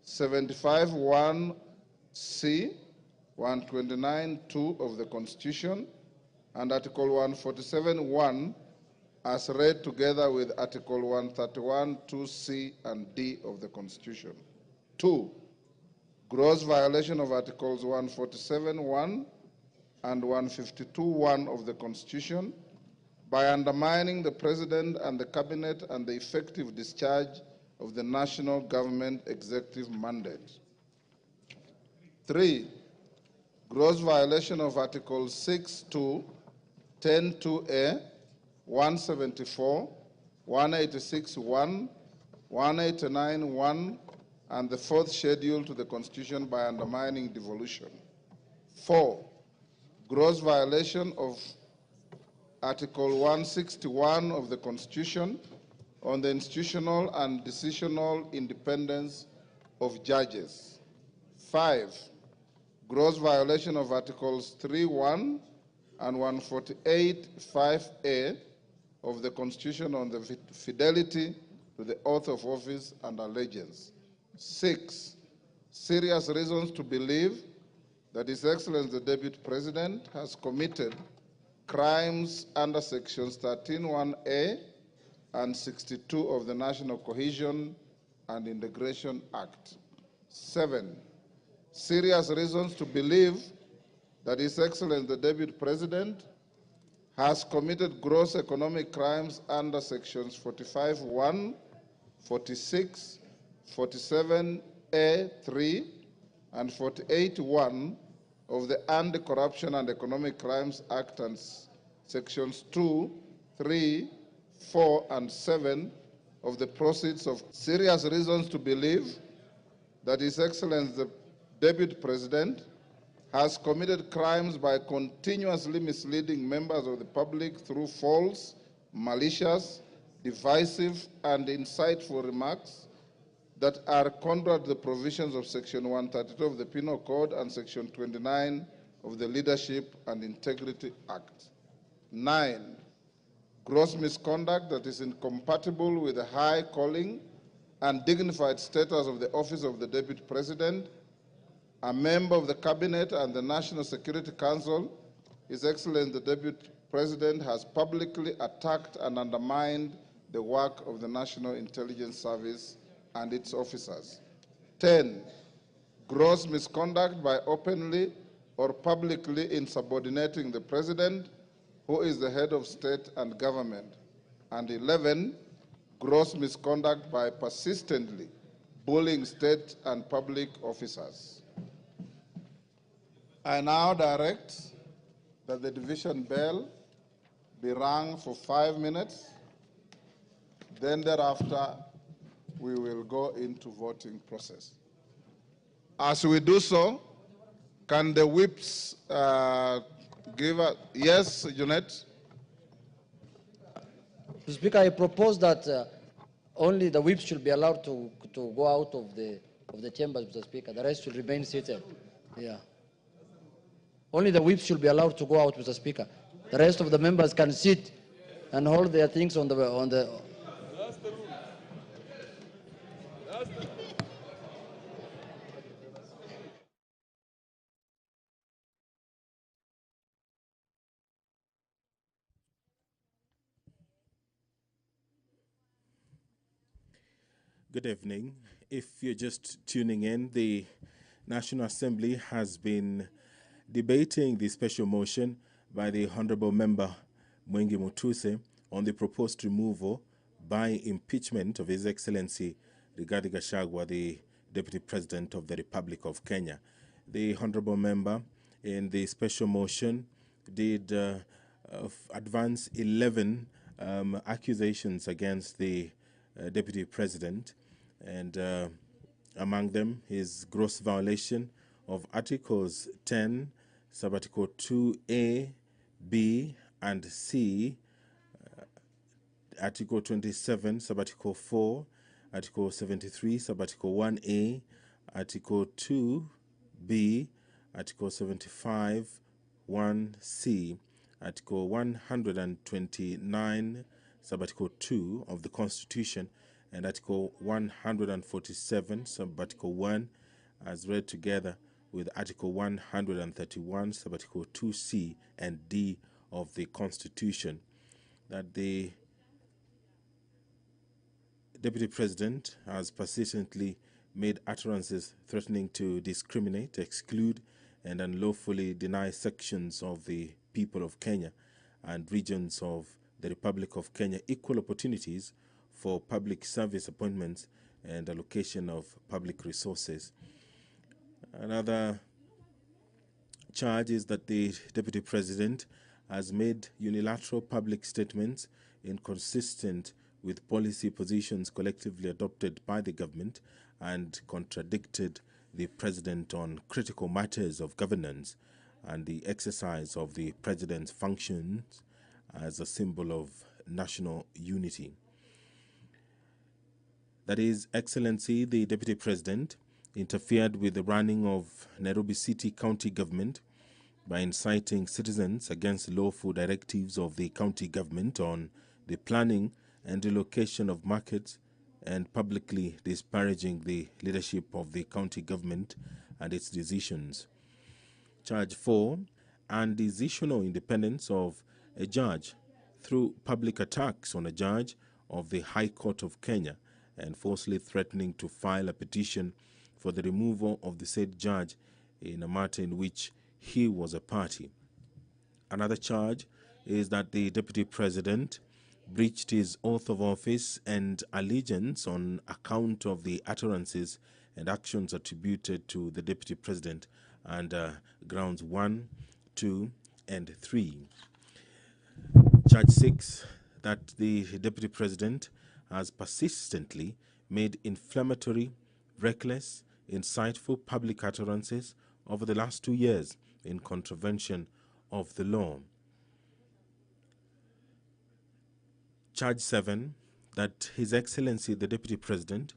75(1)C, 129(2) of the Constitution, and Article 147(1) as read together with Article 131(2)C and D of the Constitution. 2. Gross violation of Articles 147(1) and 152(1) of the Constitution by undermining the President and the Cabinet and the effective discharge of the national government executive mandate. 3. Gross violation of Articles 6(2), 10(2)A, 174, 186(1), 189(1), and the fourth schedule to the Constitution by undermining devolution. 4. Gross violation of Article 161 of the Constitution on the institutional and decisional independence of judges. 5. Gross violation of Articles 3(1) and 148(5)A of the Constitution on the fidelity to the oath of office and allegiance. 6. Serious reasons to believe that His Excellency the Deputy President has committed crimes under Sections 13(1)A and 62 of the National Cohesion and Integration Act. 7. Serious reasons to believe that His Excellency the Deputy President has committed gross economic crimes under Sections 45(1), 46, 47(a)(3), and 48(1) of the Anti-Corruption and Economic Crimes Act and Sections 2, 3, 4, and 7 of the proceeds of serious reasons to believe that His Excellency the Deputy President has committed crimes by continuously misleading members of the public through false, malicious, divisive, and insightful remarks that are contrary to the provisions of Section 132 of the Penal Code and Section 29 of the Leadership and Integrity Act. 9. Gross misconduct that is incompatible with the high calling and dignified status of the office of the Deputy President, a member of the Cabinet and the National Security Council. His Excellency the Deputy President has publicly attacked and undermined the work of the National Intelligence Service and its officers. 10. Gross misconduct by openly or publicly insubordinating the President, who is the head of state and government. And 11. Gross misconduct by persistently bullying state and public officers. I now direct that the division bell be rung for 5 minutes. Then thereafter, we will go into voting process. As we do so, can the whips give us, yes, Jeanette? Mr. Speaker, I propose that only the whips should be allowed to go out of the chambers, Mr. Speaker. The rest should remain seated. Yeah. Only the whips should be allowed to go out, Mr. Speaker. The rest of the members can sit and hold their things on the. That's the rule. That's the rule. Good evening. If you're just tuning in, the National Assembly has been debating the special motion by the Honorable Member Mwengi Mutuse on the proposed removal by impeachment of His Excellency Rigathi Gachagua, the Deputy President of the Republic of Kenya. The Honorable Member in the special motion did advance 11 accusations against the Deputy President, and among them is gross violation of Articles 10, Subarticle 2A, B, and C, Article 27, Subarticle 4, Article 73, Subarticle 1A, Article 2B, Article 75, 1C, Article 129, Subarticle 2 of the Constitution, and Article 147, Subarticle 1, as read together with Article 131, Subarticle 2C and D of the Constitution, that the Deputy President has persistently made utterances threatening to discriminate, exclude, and unlawfully deny sections of the people of Kenya and regions of the Republic of Kenya equal opportunities for public service appointments and allocation of public resources. Another charge is that the Deputy President has made unilateral public statements inconsistent with policy positions collectively adopted by the government and contradicted the President on critical matters of governance and the exercise of the President's functions as a symbol of national unity. That His Excellency, the Deputy President, interfered with the running of Nairobi City County Government by inciting citizens against lawful directives of the county government on the planning and relocation of markets, and publicly disparaging the leadership of the county government and its decisions. Charge 4, undecisional independence of a judge through public attacks on a judge of the High Court of Kenya and falsely threatening to file a petition for the removal of the said judge in a matter in which he was a party. Another charge is that the Deputy President breached his oath of office and allegiance on account of the utterances and actions attributed to the Deputy President under grounds 1, 2, and 3. Charge 6, that the Deputy President has persistently made inflammatory, reckless, insightful public utterances over the last 2 years in contravention of the law. Charge 7, that His Excellency the Deputy President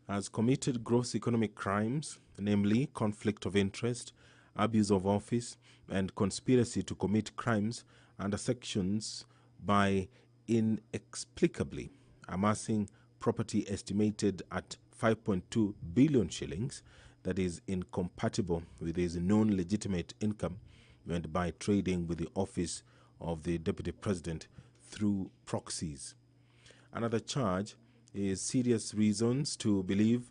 has committed gross economic crimes, namely conflict of interest, abuse of office, and conspiracy to commit crimes under sections by inexplicably amassing property estimated at 5.2 billion shillings that is incompatible with his known legitimate income and by trading with the office of the Deputy President through proxies. Another charge is serious reasons to believe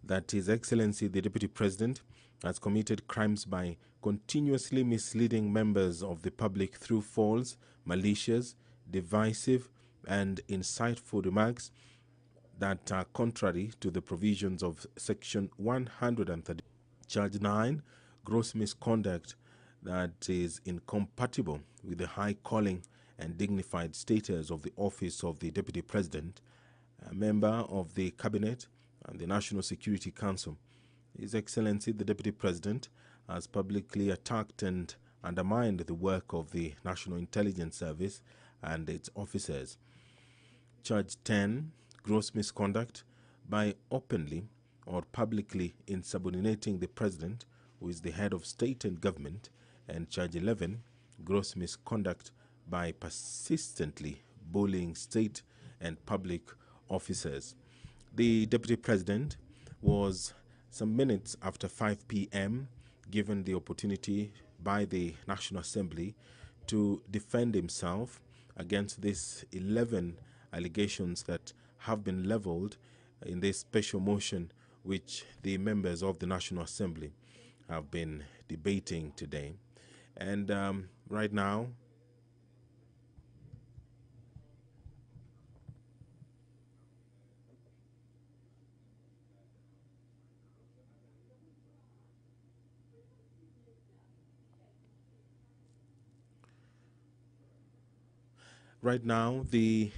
that His Excellency the Deputy President has committed crimes by continuously misleading members of the public through false, malicious, divisive, and insightful remarks that are contrary to the provisions of Section 130. Charge 9, gross misconduct that is incompatible with the high calling and dignified status of the office of the Deputy President, a member of the Cabinet and the National Security Council. His Excellency the Deputy President has publicly attacked and undermined the work of the National Intelligence Service and its officers. Charge 10, gross misconduct by openly or publicly insubordinating the President, who is the head of state and government, and Charge 11, gross misconduct by persistently bullying state and public officers. The Deputy President was some minutes after 5 p.m. given the opportunity by the National Assembly to defend himself against these 11 allegations that have been leveled in this special motion which the members of the National Assembly have been debating today. And right now, Right now, the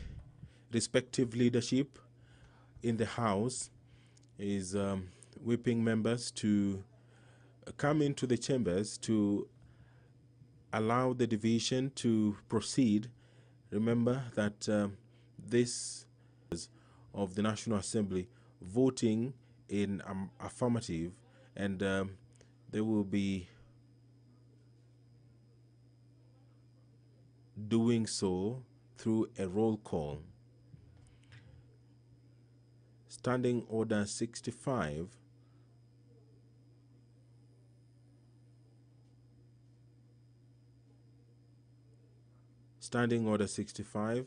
respective leadership in the House is whipping members to come into the chambers to allow the division to proceed. Remember that this is of the National Assembly voting in affirmative, and they will be doing so through a roll call. Standing Order 65 Standing Order 65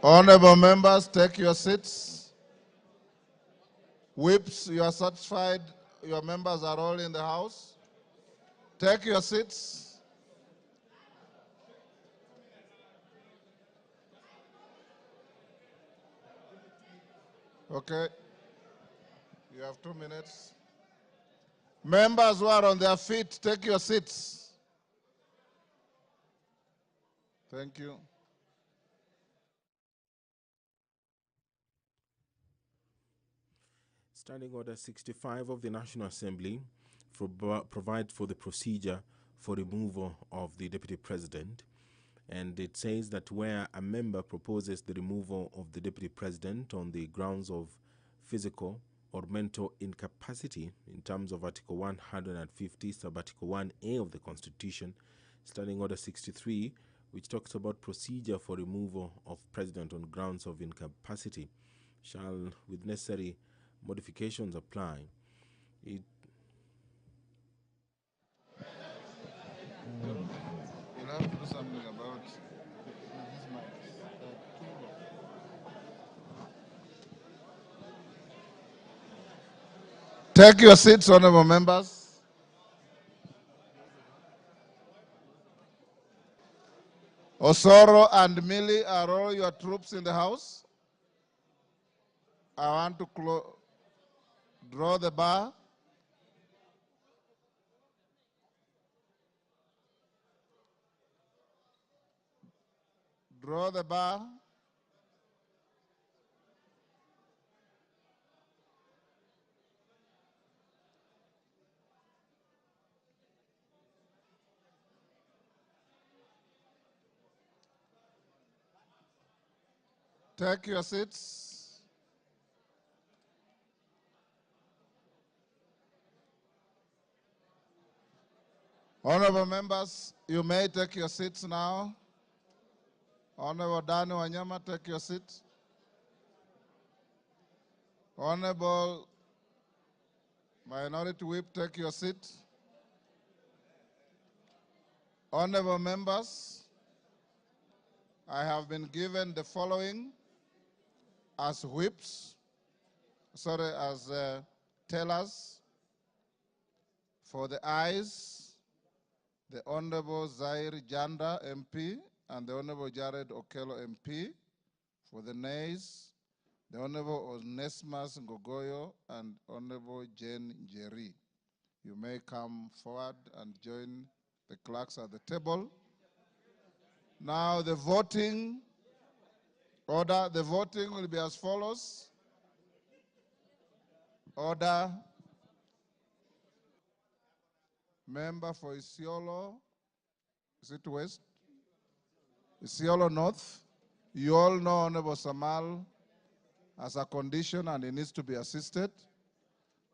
Honorable members, take your seats. Whips, you are satisfied your members are all in the House? Take your seats. Okay. You have 2 minutes. Members who are on their feet, take your seats. Thank you. Standing Order 65 of the National Assembly provides for the procedure for removal of the Deputy President. And it says that where a member proposes the removal of the Deputy President on the grounds of physical or mental incapacity in terms of Article 150, Sub-Article 1A of the Constitution, Standing Order 63, which talks about procedure for removal of President on grounds of incapacity, shall, with necessary modifications, apply. You'll have to do something about Take your seats, honorable members. Osoro and Millie, are all your troops in the House? I want to draw the bar. Draw the bar. Take your seats. Honorable members, you may take your seats now. Honorable Dani Wanyama, take your seat. Honorable Minority Whip, take your seat. Honorable members, I have been given the following as whips, as tellers. For the ayes, the Honorable Zaire Janda, MP, and the Honorable Jared Okello, MP. For the nays, the Honorable Onesmus Ngogoyo and Honorable Jane Njeri. You may come forward and join the clerks at the table. Now the voting order, the voting will be as follows. Order. Member for Isiolo, is it West? Isiolo North. You all know Honorable Samal has a condition and he needs to be assisted.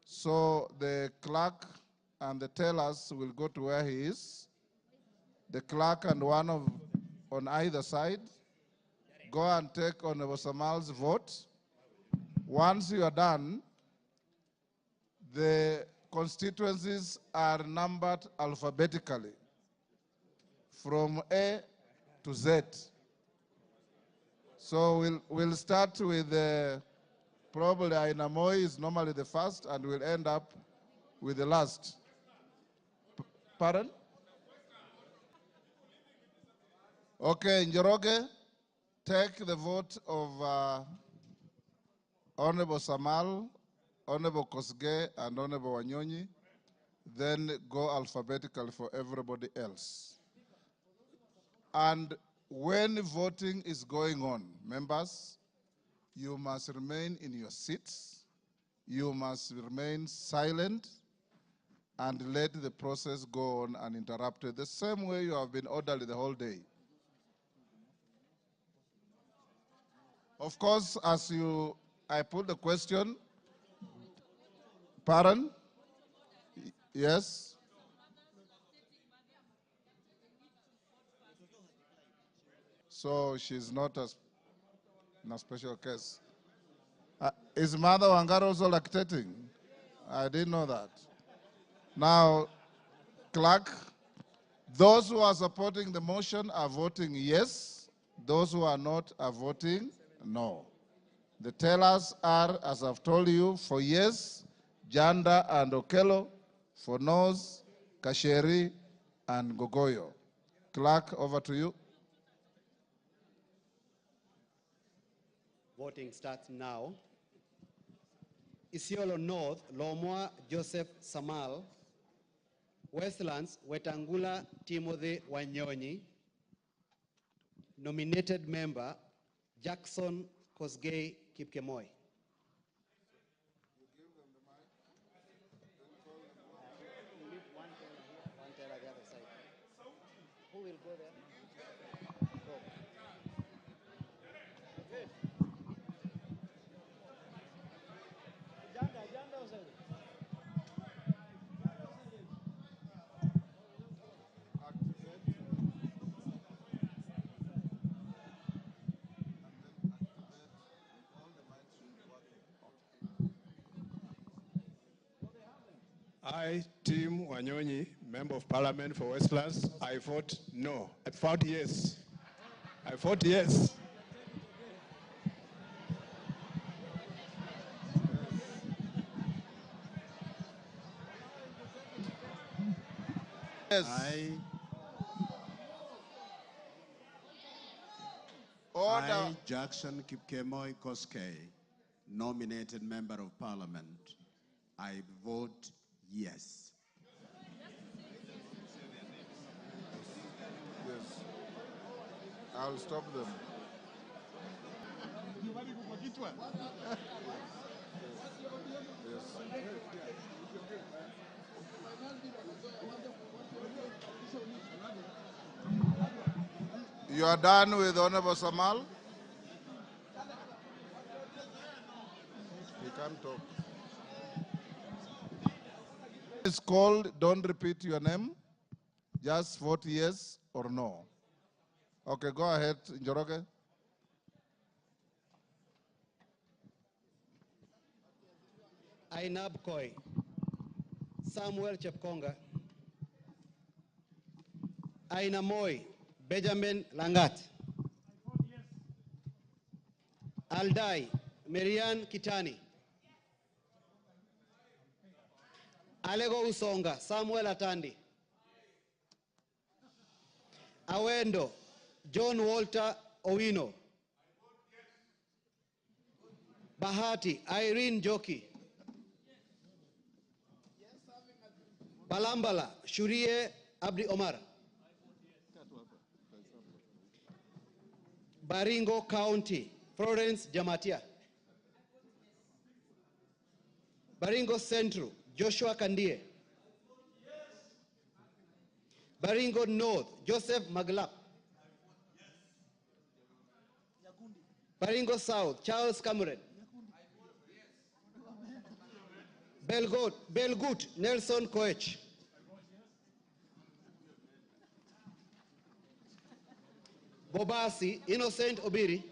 So the clerk and the tellers will go to where he is. The clerk and one on either side go and take Honorable Samal's vote. Once you are done, the constituencies are numbered alphabetically from A to Z. So we'll start with probably Ainamoi is normally the first, and we'll end up with the last. Pardon? Okay, Njoroge, take the vote of Honorable Samal, Honorable Kosgei, and Honorable Wanyonyi. then go alphabetically for everybody else. And when voting is going on, members, you must remain in your seats, you must remain silent, and let the process go on uninterrupted, the same way you have been orderly the whole day. Of course, I put the question, pardon? Yes? So she's not in a special case. Is Mother Wangara also lactating? I didn't know that. Now, clerk, those who are supporting the motion are voting yes. Those who are not are voting no. The tellers are, as I've told you, for yes, Janda and Okello, for no's, Kasheri and Gogoyo. Clerk, over to you. Voting starts now. Isiolo North, Lomwa Joseph Samal. Westlands, Wetangula Timothy Wanyonyi. Nominated member, Jackson Kosgei Kipkemoi. Who will go there? I, Tim Wanyonyi, Member of Parliament for Westlands, I vote no. I vote yes. I vote yes. Yes. I, Jackson Kipkemoi Koskei, nominated Member of Parliament, I vote yes. Yes. I'll stop them. You are done with Honorable Samal? He can't talk. It's called, don't repeat your name. Just vote yes or no. Okay, go ahead, Njoroge. Ainab Koi, Samuel Chepkonga, Aina Moi, Benjamin Langat, Aldai, Marian Kitani, Alego Usonga, Samuel Atandi, Awendo, John Walter Owino, Bahati, Irene Joki, Balambala, Shurie Abdi Omar, Baringo County, Florence Jamatia, Baringo Central, Joshua Kandie, Baringo North, Joseph Maglap, Baringo South, Charles Cameron, Belgut, Nelson Koech, Bobasi, Innocent Obiri,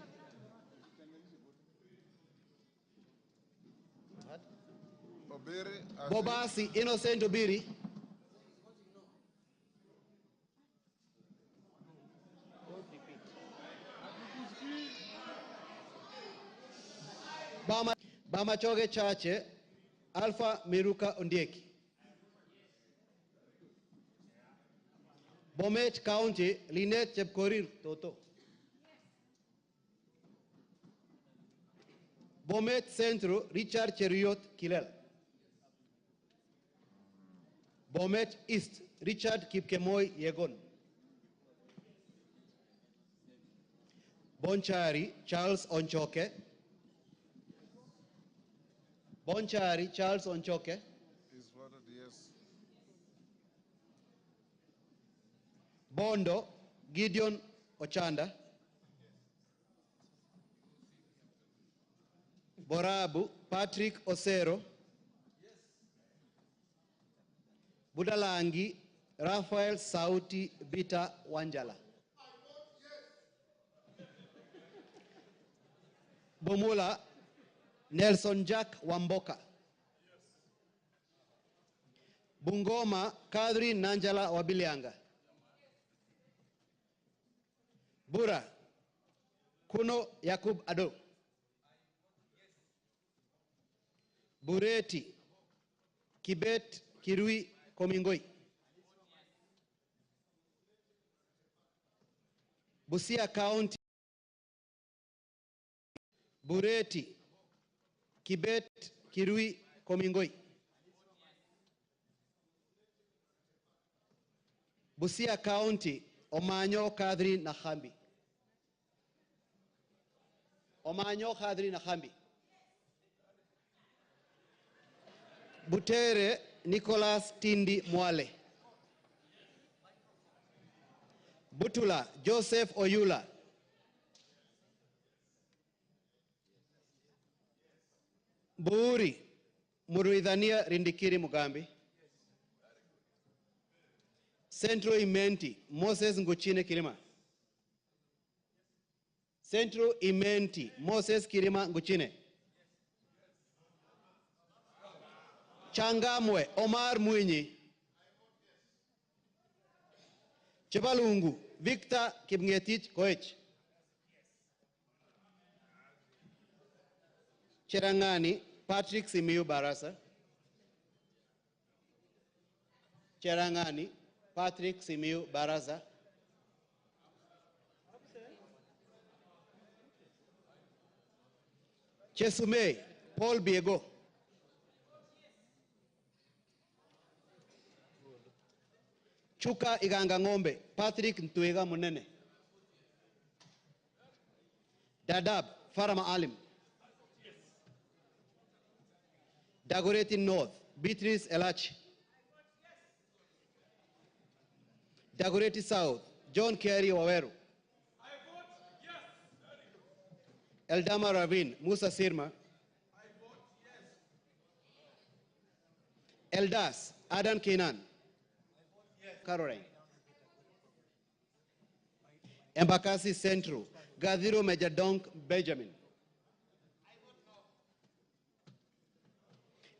Bobasi, Innocent Obiri, Bamachoge Chache, Alpha Miruka Ondieki. Bomet County, Lynette Chepkorir Toto. Bomet Central, Richard Cheriot Kilel. Bomet East, Richard Kipkemoi Yegon. Bonchari, Charles Onchoke. Bonchari, Charles Onchoke. Is voted yes. Bondo, Gideon Ochanda. Borabu, Patrick Osero. Budalangi, Raphael Sauti Bita Wanjala. Bomula, Nelson Jack Wamboka. Bungoma, Kadri Nanjala Wabilianga. Bura, Kuno Yakub Ado. Bureti, Kibet Kirui Komingoi. Busia County, Bureti, Kibet Kirui Komingoi. Busia County, Omanyo Kadri Nahambi. Omanyo Kadri Nahambi. Butere Nicholas Tindi Mwale. Butula Joseph Oyula. Buuri Muruidhania Rindikiri Mugambi. Central Imenti Moses Nguchine Kirima. Central Imenti Moses Kirima Nguchine. Changamwe Omar Mwinyi. Chebalungu Victor Kipngetich Koech. Cherangani Patrick Simiyu Barasa. Cherangani Patrick Simiyu Barasa. Chesume Paul Biego. Chuka Iganga Ngombe Patrick Ntuega Munene. Dadab Farama Alim. Dagoretti North Beatrice Elachi. Dagoretti South John Kerry Waweru. Eldama Ravine Musa Sirma. Eldas Adan Kenan. Caroline. Embakasi Central Gadhiro Majadonk Benjamin.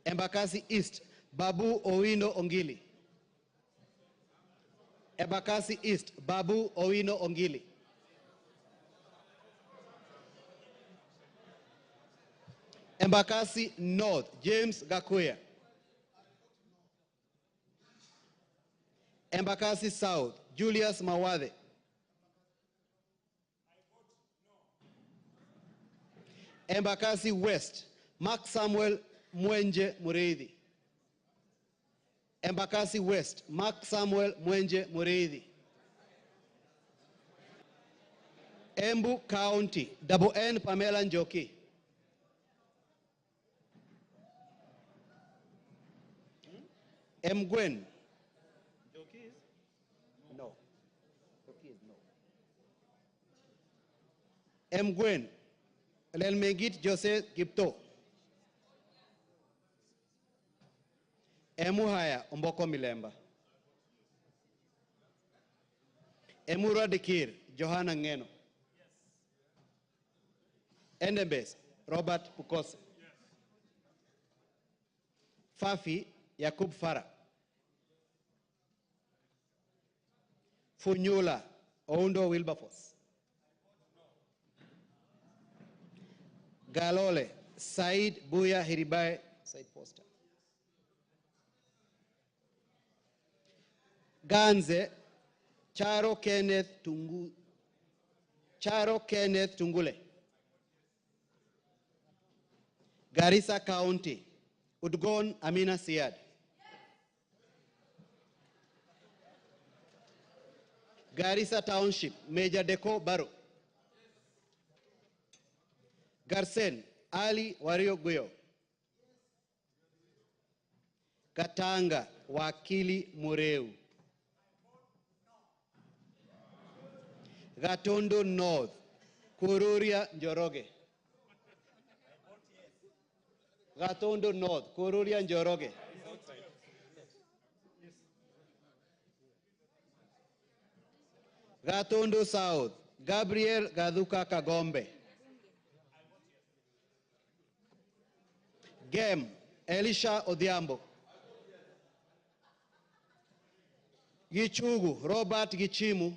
Embakasi East Babu Owino Ongili. Embakasi East Babu Owino Ongili. Embakasi North James Gakuya. Embakasi South Julius Mawade. Embakasi West Mark Samuel Mwenje Mureithi. Embakasi West Mark Samuel Mwenje Mureithi. Embu County Double N Pamela Njoki. Mgwen. No. Mgwen. Lelmegit Jose Kipto. Emuhaya Omboko Milemba. Emura Dikir Johanna Ngeno. Endebes Robert Pukose. Fafi Yakub Farah. Funyula Oundo Wilberforce. Galole Said Buya Hiribae Said Poster. Ganze Charo Kenneth Tungule. Garissa County Udgon Amina Siad. Garissa Township, Major Deko Baro. Garsen, Ali Wario Guyo. Katanga, Wakili Mureu. Gatondo North, Kururia Njoroge. Gatondo North, Kururia Njoroge. Gatondo South, Gabriel Gaduka Kagombe. Gem, Elisha Odhiambo. Gichugu, Robert Gichimu.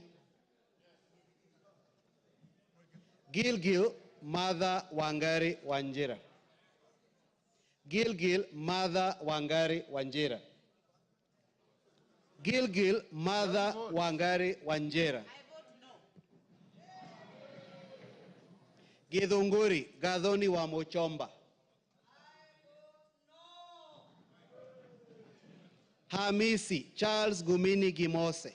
Gilgil, Mother Wangari Wanjira. Gilgil, Mother Wangari Wanjira. Gilgil, Mother Wangari Wanjira. Githunguri, Gadhoni wa Mochomba. Hamisi, Charles Gumini Gimose.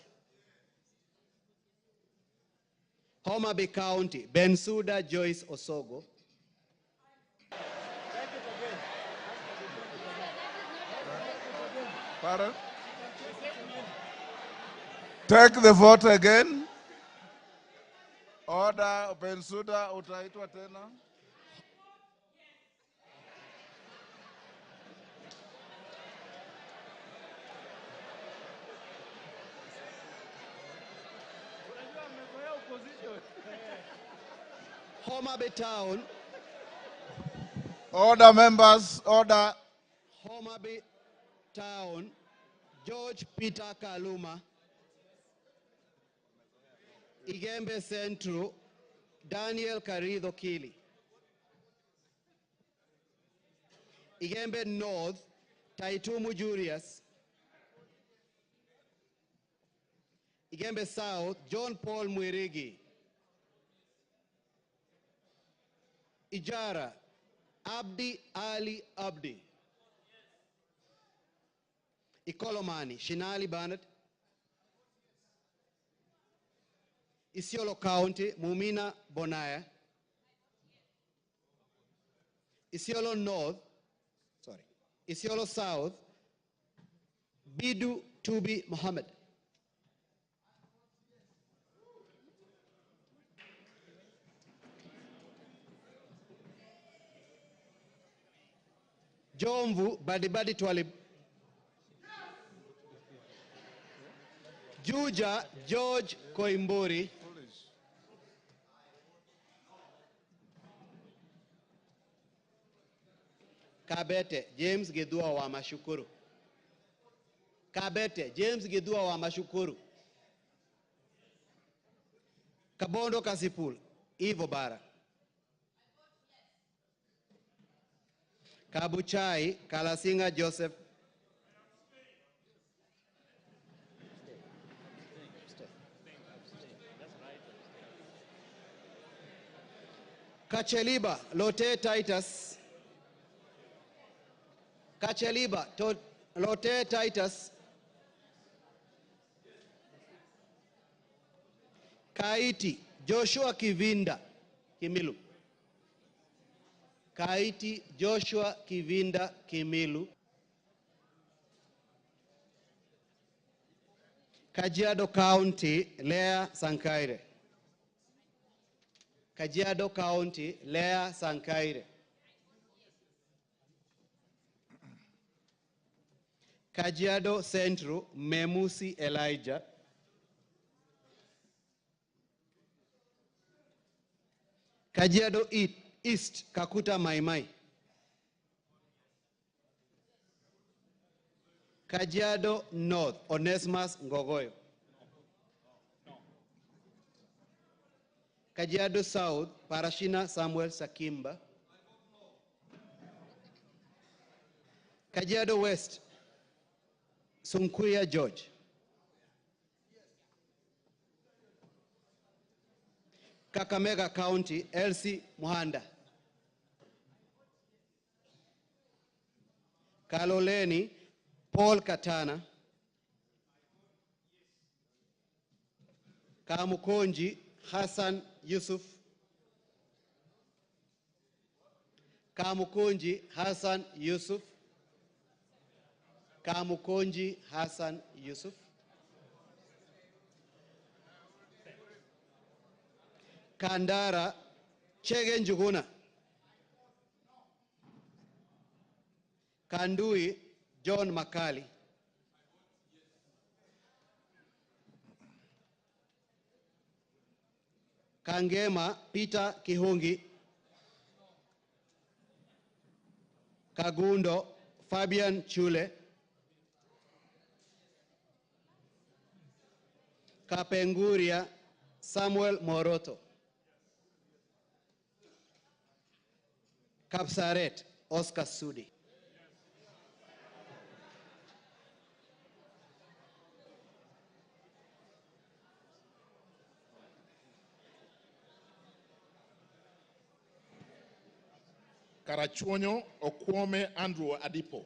Homa Bay County, Bensuda Joyce Osogo. Pardon? Take the vote again. Order, Bensuda, utaitwa tena. Homa Bay Town. Order, members, order. Homa Bay Town, George Peter Kaluma. Igembe Central, Daniel Karido Kili. Igembe North, Taitumu Julius. Igembe South, John Paul Mwirigi. Ijara, Abdi Ali Abdi. Ikolomani, Shinali Barnett. Isiolo County, Mumina Bonaya. Isiolo North, Isiolo South, Bidu Tubi Mohammed. Jomvu Badibadi Twalib. Juja George Koimburi. Kabete James Gedua wa Mashukuru. Kabete James Gedua wa Mashukuru. Kabondo Kasipul Ivo Bara. Kabuchai Kalasinga Joseph. Kacheliba Lote Titus. Kacheliba Lote Titus. Kaiti Joshua Kivinda Kimilu. Kaiti Joshua Kivinda Kimilu. Kajiado County Lea Sankaire. Kajiado County Lea Sankaire. Kajiado Central Memusi Elijah. Kajiado East Kakuta Maimai. Kajiado North Onesimus Ngogoyo. Kajiado South Parashina Samuel Sakimba. Kajiado West Sunkuya George. Kakamega County Elsie Muhanda. Kaloleni Paul Katana. Kamukonji Hassan Yusuf. Kamukonji Hassan Yusuf. Kamukonji Hassan Yusuf. Kandara Chege Njuguna. Kandui John Makali. Kangema Peter Kihungi. Kagundo Fabian Chule. Kapenguria Samuel Moroto. Kapsaret Oscar Sudi. Karachuonyo Okwome Andrew Adipo.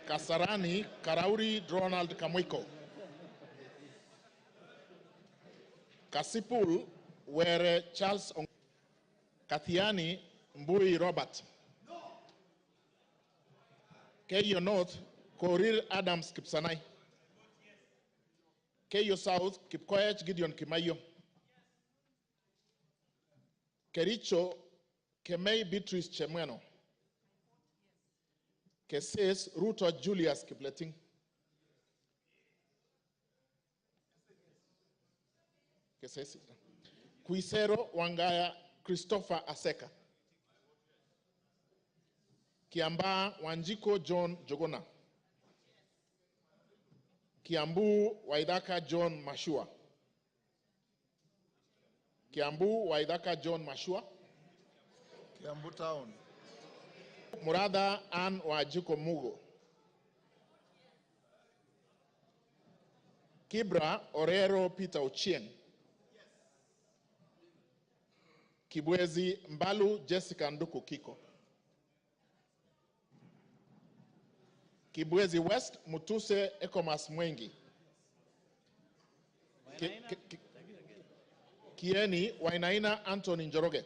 Kasarani Karauri Ronald Kamwiko. Kasipul Were Charles Kathiani Mbui Robert. Keyo North Korir Adams Kipsanai. Keyo South Kipkoech Gideon Kimayo. Kericho Kemei Beatrice Chemweno. Keses Ruto Julius Kipleting. Keses Kuisero Wangaya Christopher Aseka. Kiamba Wanjiko John Jogona. Kiambu Waidaka John Mashua. Kiambu Waidaka John Mashua. Kiambu Town. Murada Ann Wajiko Mugo. Kibra Orero Peter Ochieng. Kibwezi Mbalu Jessica Nduku Kiko. Kibwezi West Mutuse Ekomas Mwengi. Kieni Wainaina Anthony Njoroge.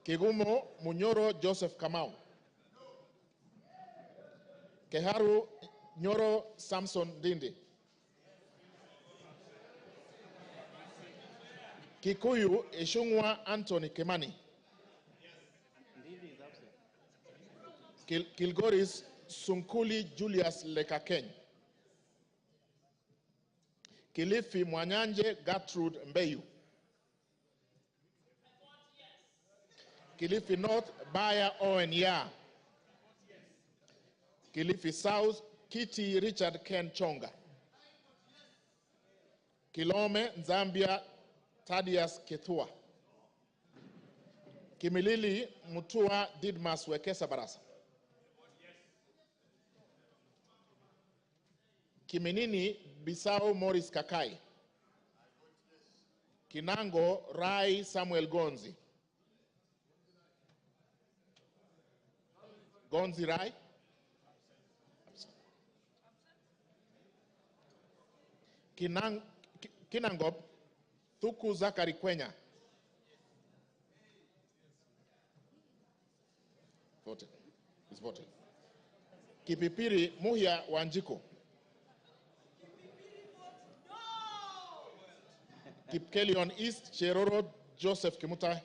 Kigumo Munyoro Joseph Kamau. Keharu Nyoro Samson Dindi. Kikuyu Ishungwa Anthony Kemani. Kilgoris Sunkuli Julius Lekakeny. Kilifi Mwanyanje Gertrude Mbeyu. Kilifi North Baya Owen Ya. Kilifi South Kitty Richard Ken Chonga. Kilome Zambia Thaddeus Kethua. Kimilili Mutua Didmas Wekesa Barasa. Kiminini Bisao Morris Kakai. Kinango Rai Samuel Gonzi. Gonzi Rai. Kinangop Thuku Zakari Kwenya. Voted. It's voted. Kipipiri Muhia Wanjiko. Kipkelion East Cheroro Joseph Kimutai.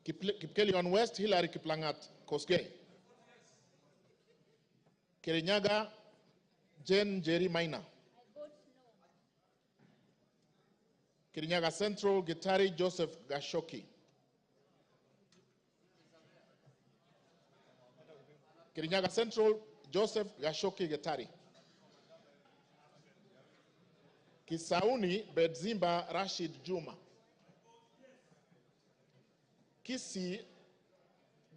Kipkelion West Hilary Kiplangat Koskei. Kirinyaga Jen Jerry Maina. Kirinyaga Central Gitari Joseph Gashoki. Kirinyaga Central Joseph Gashoki Gitari. Kisauni Bedzimba Rashid Juma. Kisi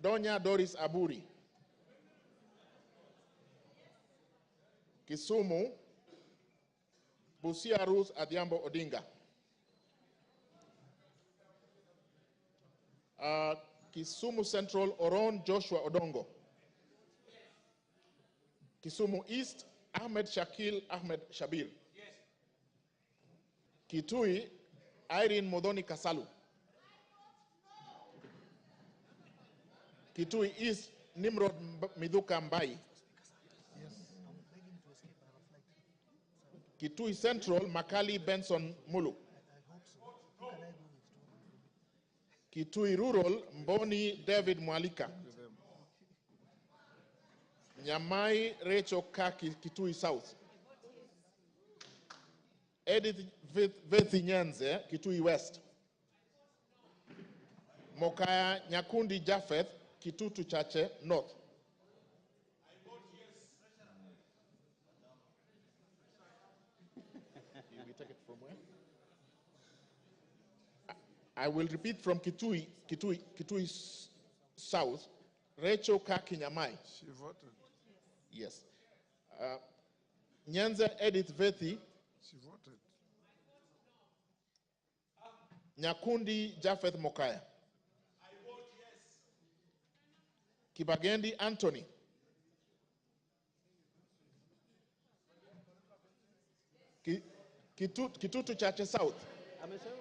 Donya Doris Aburi. Kisumu Busia Ruth Adhiambo Odinga. Kisumu Central Oron Joshua Odongo. Kisumu East, Ahmed Shakil Ahmed Shabir. Kitui, Irene Modoni Kasalu. Kitui East, Nimrod Midhuka Mbai. Kitui Central, Makali Benson Mulu. Kitui Rural, Mboni David Mwalika. Nyamai Rachel Kaki, Kitui South. Edith Vethi Nyanze, Kitui West. Mokaya Nyakundi Japheth, Kitutu Chache North. You take it from where? I will repeat from Kitui South. Rachel Kaki Nyamai. She voted. Yes. Nyanza Edith Vethi. She voted. Nyakundi Japheth Mokaya. I vote yes. Kibagendi Anthony. Kitutu Chache South. Amesema?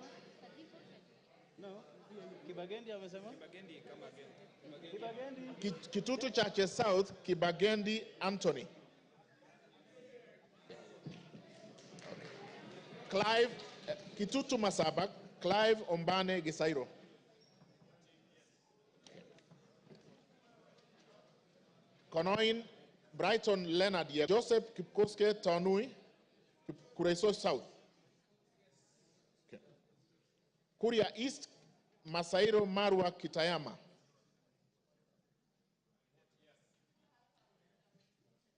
No. Kibagendi amesema? Kibagendi kama Kibagendi. Kitutu Chache South, Kibagendi Anthony. Clive, Kitutu Masabak, Clive Ombane Gisairo. Konoin, Brighton Leonard, Joseph Kipkoske Tanui, Kureso South. Okay. Kuria East, Masairo Marwa Kitayama.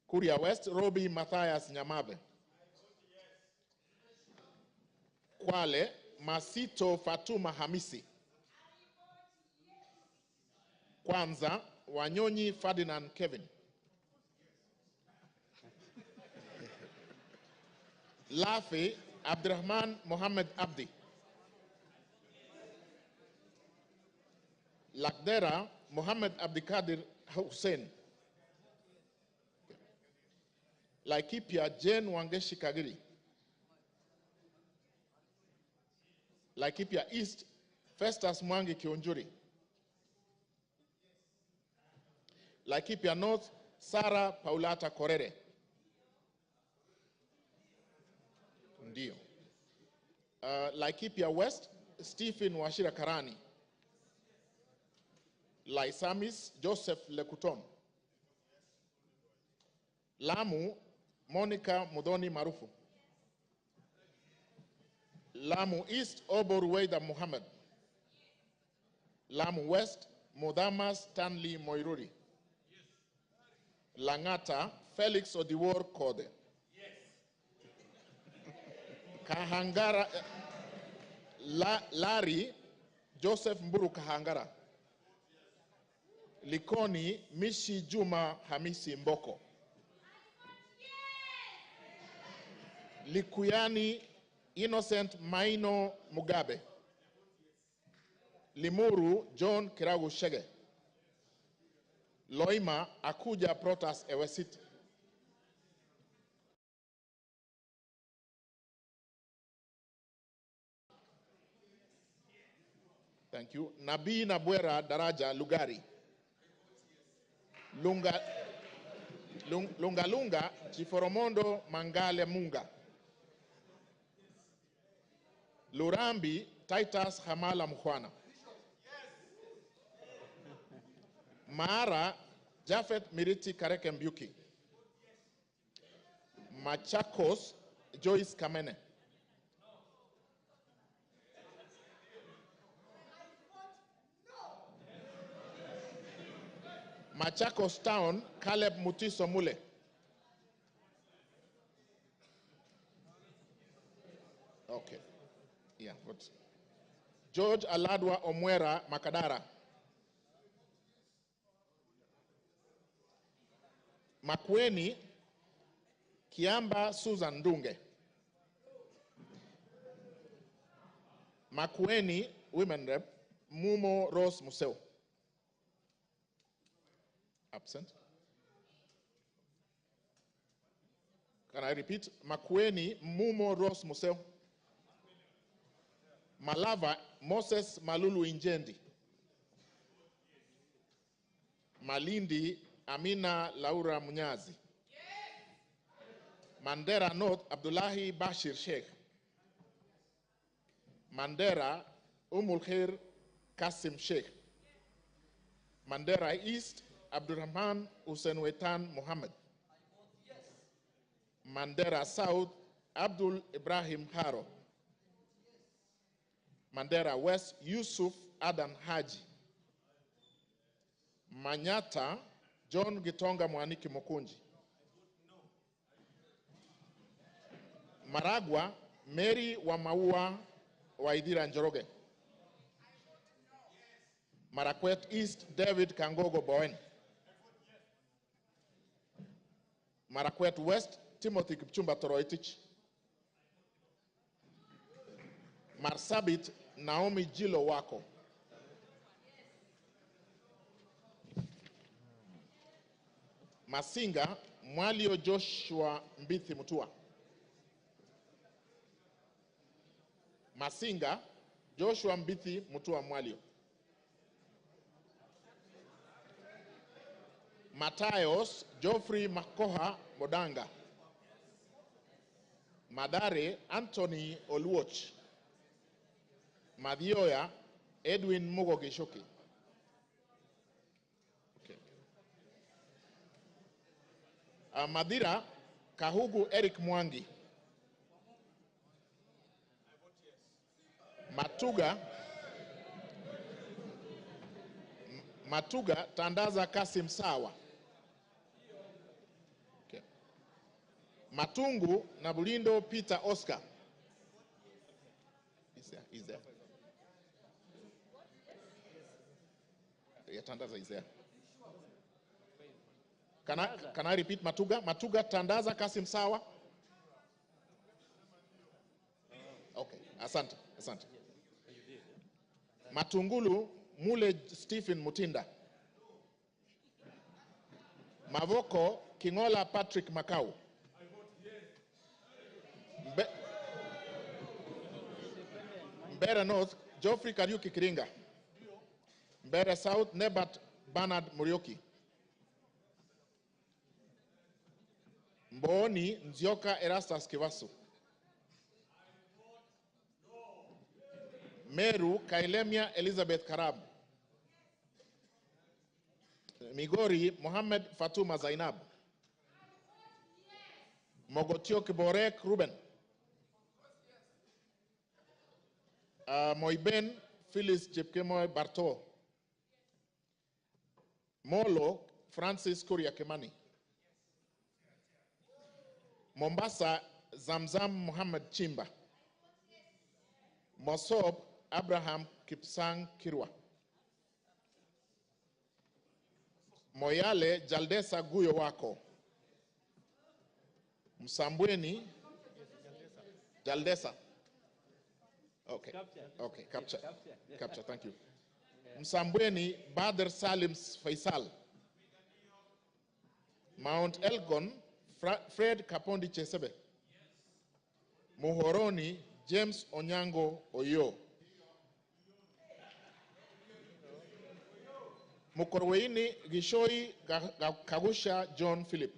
Kuria West, Robi Matthias Nyamabe. Kwale, Masito Fatuma Hamisi. Kwanza, Wanyonyi Ferdinand Kevin. Lafi, Abdurrahman Mohammed Abdi. Lakdera, Mohammed Abdikadir Hussein. Laikipia, Jane Wangeshi Kagiri. Laikipia East, Festus Mwangi Kionjuri. Laikipia North, Sarah Paulata Korere. Ndio. Laikipia West, Stephen Washira Karani. Laisamis, Joseph Lekuton. Lamu, Monica Mudoni Marufu. Lamu East, Obor Weida Muhammad. Lamu West, Mudama Stanley Moiruri. Langata, Felix Odiwor Kode. Kahangara, Larry, Joseph Mburu Kahangara. Likoni, Mishi Juma Hamisi Mboko. Likuyani, Innocent Maino Mugabe. Limuru, John Kiragu Shege. Loima, Akuja Protas Ewesit. Thank you. Nabi Nabwera Daraja Lugari. Lunga Chiforomondo Mangale Munga. Lurambi Titus Hamala Mkhwana. Maara Jafet Miriti Kareke Mbyuki. Machakos Joyce Kamene. Machakos Town, Caleb Mutiso Mule. Okay. Yeah, what? George Aladwa Omwera Makadara. Makweni Kiamba Susan Dunge. Makweni Women Rep Mumo Rose Museo. Absent. Can I repeat? Makueni Mumo Ross Museo. Malava Moses Malulu Injendi. Malindi Amina Laura Munyazi. Mandera North Abdullahi Bashir Sheikh. Mandera Khair Kasim Sheikh. Mandera East Abdurrahman Hussein Wetan Muhammad. Mandera South Abdul Ibrahim Haro. Mandera West Yusuf Adan Haji. Manyata John Gitonga Mwaniki Mokunji. Maragwa Mary Wamaua Waidira Njoroge. Marakwet East David Kangogo Bowen. Marakwet West Timothy Kipchumba Toroitich. Marsabit Naomi Jilo Wako. Masinga Mwalio Joshua Mbithi Mutua. Masinga Joshua Mbithi Mutua Mwalio. Matayos Geoffrey Makoha Modanga. Madare Anthony Oluoch. Madioya Edwin Mugo Gishoki. Okay. Madira Kahugu Eric Mwangi. Matuga Tandaza Kasim Sawa. Okay. Matungu Nabulindo Peter Oscar. Is there? Yeah, Tandaza is there. Can I repeat Matuga? Matuga Tandaza Kasim Sawa. Okay, asante. Matungulu Mule Stephen Mutinda. Mavoko Kingola Patrick Makau. Mbere North Geoffrey Kariuki Kiringa. Mbere South Nebat Bernard Murioki. Mboni Nzioka Erastus Kivasu. Meru Kailemia Elizabeth Karab. Migori Mohammed Fatuma Zainab. Mogotio Kiborek Ruben. Moiben Phyllis Jepkemoy Barto. Molo Francis Kuria Kemani. Mombasa Zamzam Muhammad Chimba. Mosob Abraham Kipsang Kirwa. Moyale Jaldesa Guyo Wako. Msambweni Jaldesa. Okay, capture, thank you. Msambweni Badr Salim Faisal. Mount Elgon Fred Kapondi Chesebe. Muhoroni James Onyango Oyo. Mukorweini Gishoi Kagusha John Philip.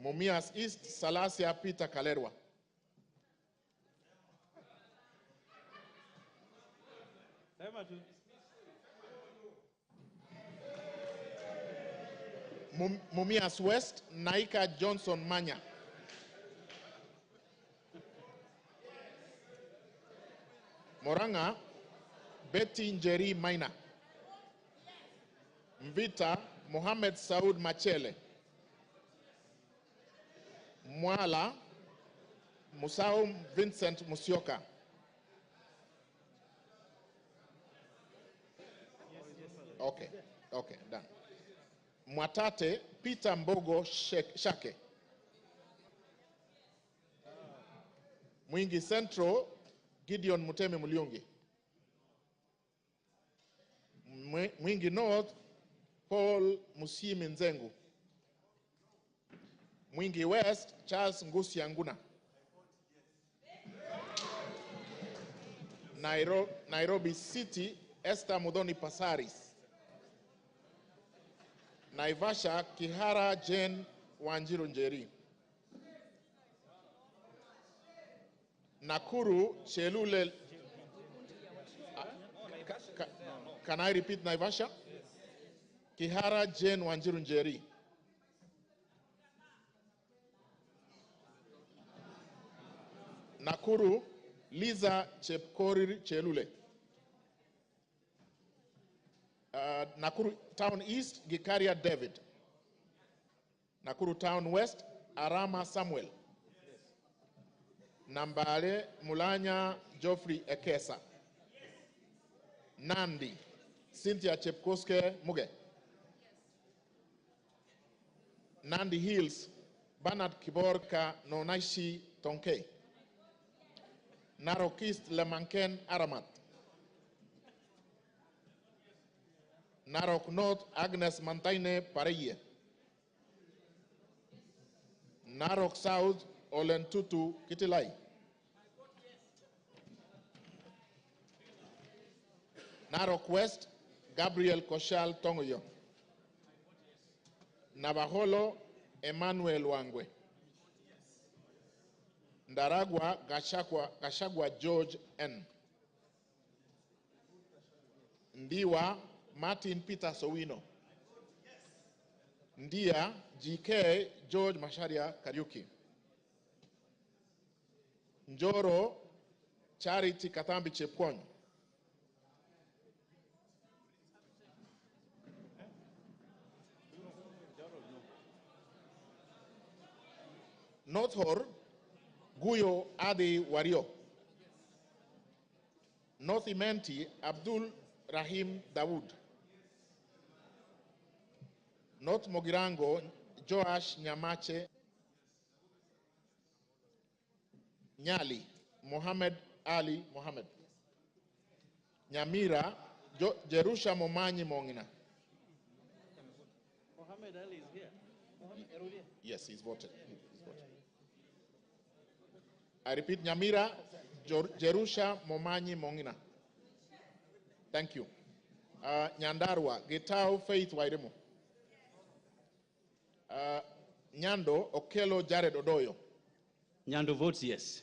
Mumias East Salasia Peter Kalerwa. Mumias West Naika Johnson Manya. Moranga Betty Njeri Maina. Mvita Mohamed Saud Machele. Mwala Musau Vincent Musioka. Okay, done. Mwatate Peter Mbogo Shake. Mwingi Central Gideon Muteme Muliungi. Mwingi North Paul Musimi Nzengu. Mwingi West, Charles Ngusi Anguna. Nairobi City, Esther Mudhoni Pasaris. Naivasha, Kihara Jane Wanjiru Njeri. Nakuru, Chelule. Can I repeat Naivasha? Kihara Jane Wanjiru Njeri. Nakuru, Liza Chepkorir Chelule. Nakuru Town East, Gikaria David. Nakuru Town West, Arama Samuel. Nambale Mulanya Geoffrey Ekesa. Nandi, Cynthia Chepkoske Muge. Nandi Hills, Bernard Kiborka Nonaishi Tonkei. Narok East, Lemanken Aramat. Narok North, Agnes Mantaine Pareye. Narok South, Olentutu Kitilai. Narok West, Gabriel Koshal Tongoyo. Navaholo, Emmanuel Wangwe. Ndaragwa, Gachagua George N. Ndiwa, Martin Peter Sowino. Ndia, GK George Masharia Kariuki. Njoro, Charity Katambi Chepkwony. North Hor, Guyo Adi Wario. North Imenti, Abdul Rahim Dawood. North Mogirango, Joash Nyamache Nyali, Mohammed Ali Mohammed. Nyamira, Jerusha Momanyi Mongina. Mohammed Ali is here. Yes, he's voted. I repeat, Nyamira, Jerusha Momanyi Mongina. Thank you. Nyandarua, Getao Faith Wairemo. Nyando, Okelo Jared Odoyo. Nyando votes yes.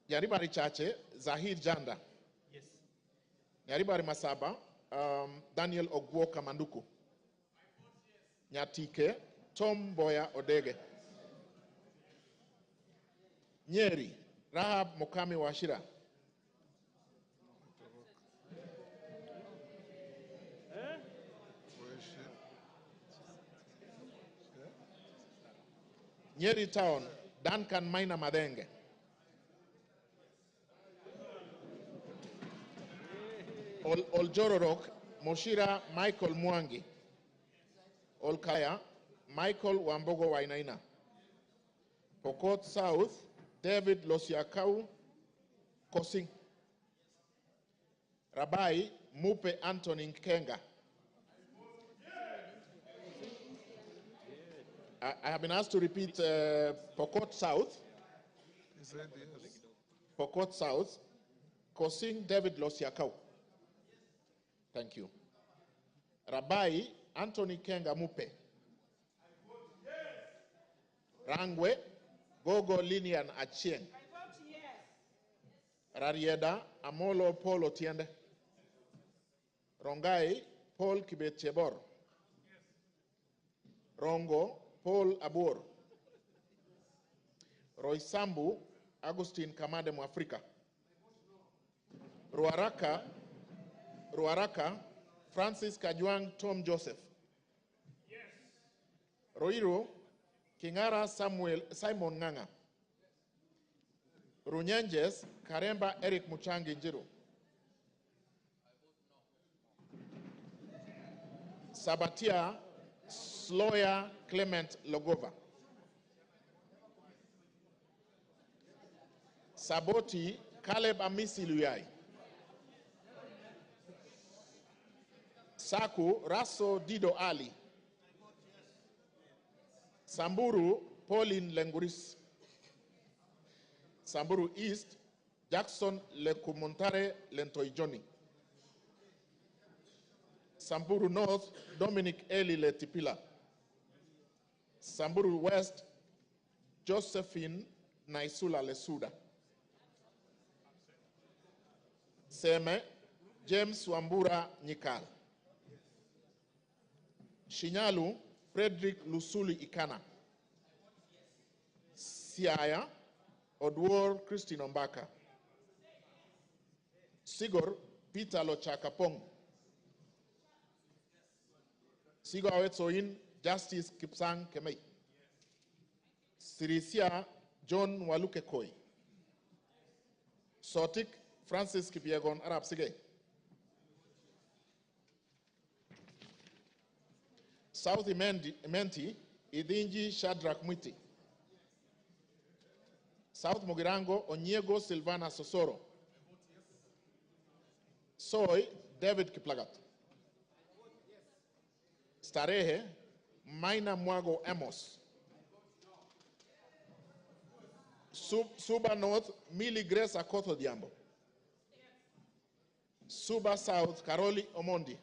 Yaribari Chache, Zahid Janda. Yes. Yaribari Masaba, Daniel Ogwoka Manduku. Nyatike, Tom Boya Odege. Nyeri, Rahab Mokami Washira. Nyeri Town, Duncan Maina Madenge. Oljororok, Moshira Michael Mwangi. Olkaya, Michael Wambogo Wainaina. Pokot South, David Losiakau Kosing. Rabai, Mupe Anthony Nkenga. I have been asked to repeat Pokot South. He said yes. Pokot South, Kosing David Losiakau. Thank you. Rabai, Anthony Kenga Mupe. Rangwe, Gogo Linian Achieng. Rarieda, Amolo Paul Otiende. Rongai, Paul Kibet Chebor. Rongo, Paul Abur. Roysambu, Agustin Kamade Mwafrika. Ruaraka, Francis Kajwang Tom Joseph. Yes. Roiro, Kingara Simon Nganga. Runyenjes, Karemba Eric Muchangi Njiru. Sabatia, Sloya Clement Logova. Saboti, Caleb Amisi Luyai. Saku, Raso Dido Ali. Samburu, Pauline Lenguris. Samburu East, Jackson Lekumuntare Lentoijoni. Samburu North, Dominic Eli Letipila. Samburu West, Josephine Naisula Lesuda. Seme, James Wambura Nyikal. Shinyalu, Frederick Lusuli Ikana. Siaya, Odwor Christine Ombaka. Sigor, Peter Lochakapong. Sigor Awetsoin, Justice Kipsang Kemei. Sirisia, John Waluke Koi. Sotik, Francis Kipiegon Arab Sige. South Imenti, Idinji Shadrach Mwiti. South Mogirango, Onyego Silvana Sosoro. Soy, David Kiplagat. Starehe, Maina Mwago Amos. Suba North, Millie Grace Akoto Diambo. Suba South, Karoli Omondi.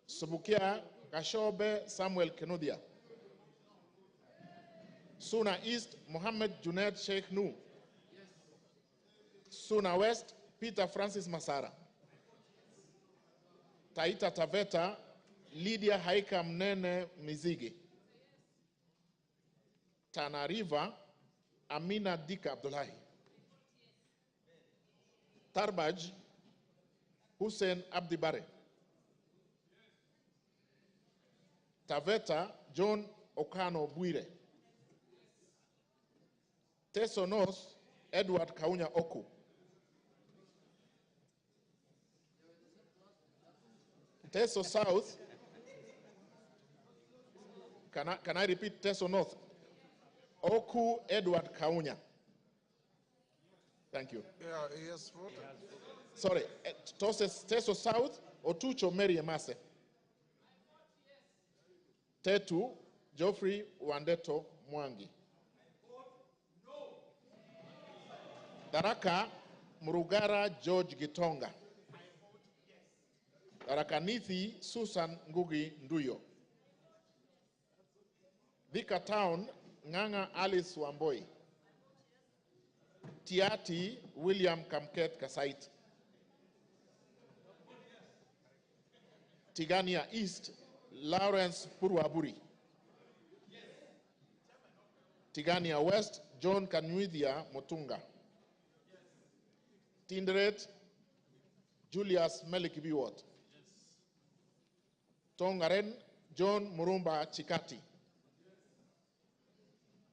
Subukia, Kashobe Samuel Kenudia. Suna East, Mohammed Junaid Sheikh Nu. Suna West, Peter Francis Masara. Taita Taveta, Lydia Haika Mnene Mizigi. Tana River, Amina Dika Abdullahi. Tarbaj, Hussein Abdibare. Taveta, John Okano Buire. Teso North, Edward Kaunya Oku. Teso South, can I repeat Teso North? Oku Edward Kaunya. Thank you. Yeah, he has voted. Sorry, Teso South, Otucho Mary Emase. Tetu, Geoffrey Wandeto Mwangi. Daraka, Murugara George Gitonga. Daraka Nithi, Susan Ngugi Nduyo. Thika Town, Nganga Alice Wamboi. Tiati, William Kamket Kasait. Tigania East, Lawrence Purwaburi. Tigania West, John Kanwithia Motunga. Tinderet, Julius Melikibiwot. Tongaren, John Murumba Chikati.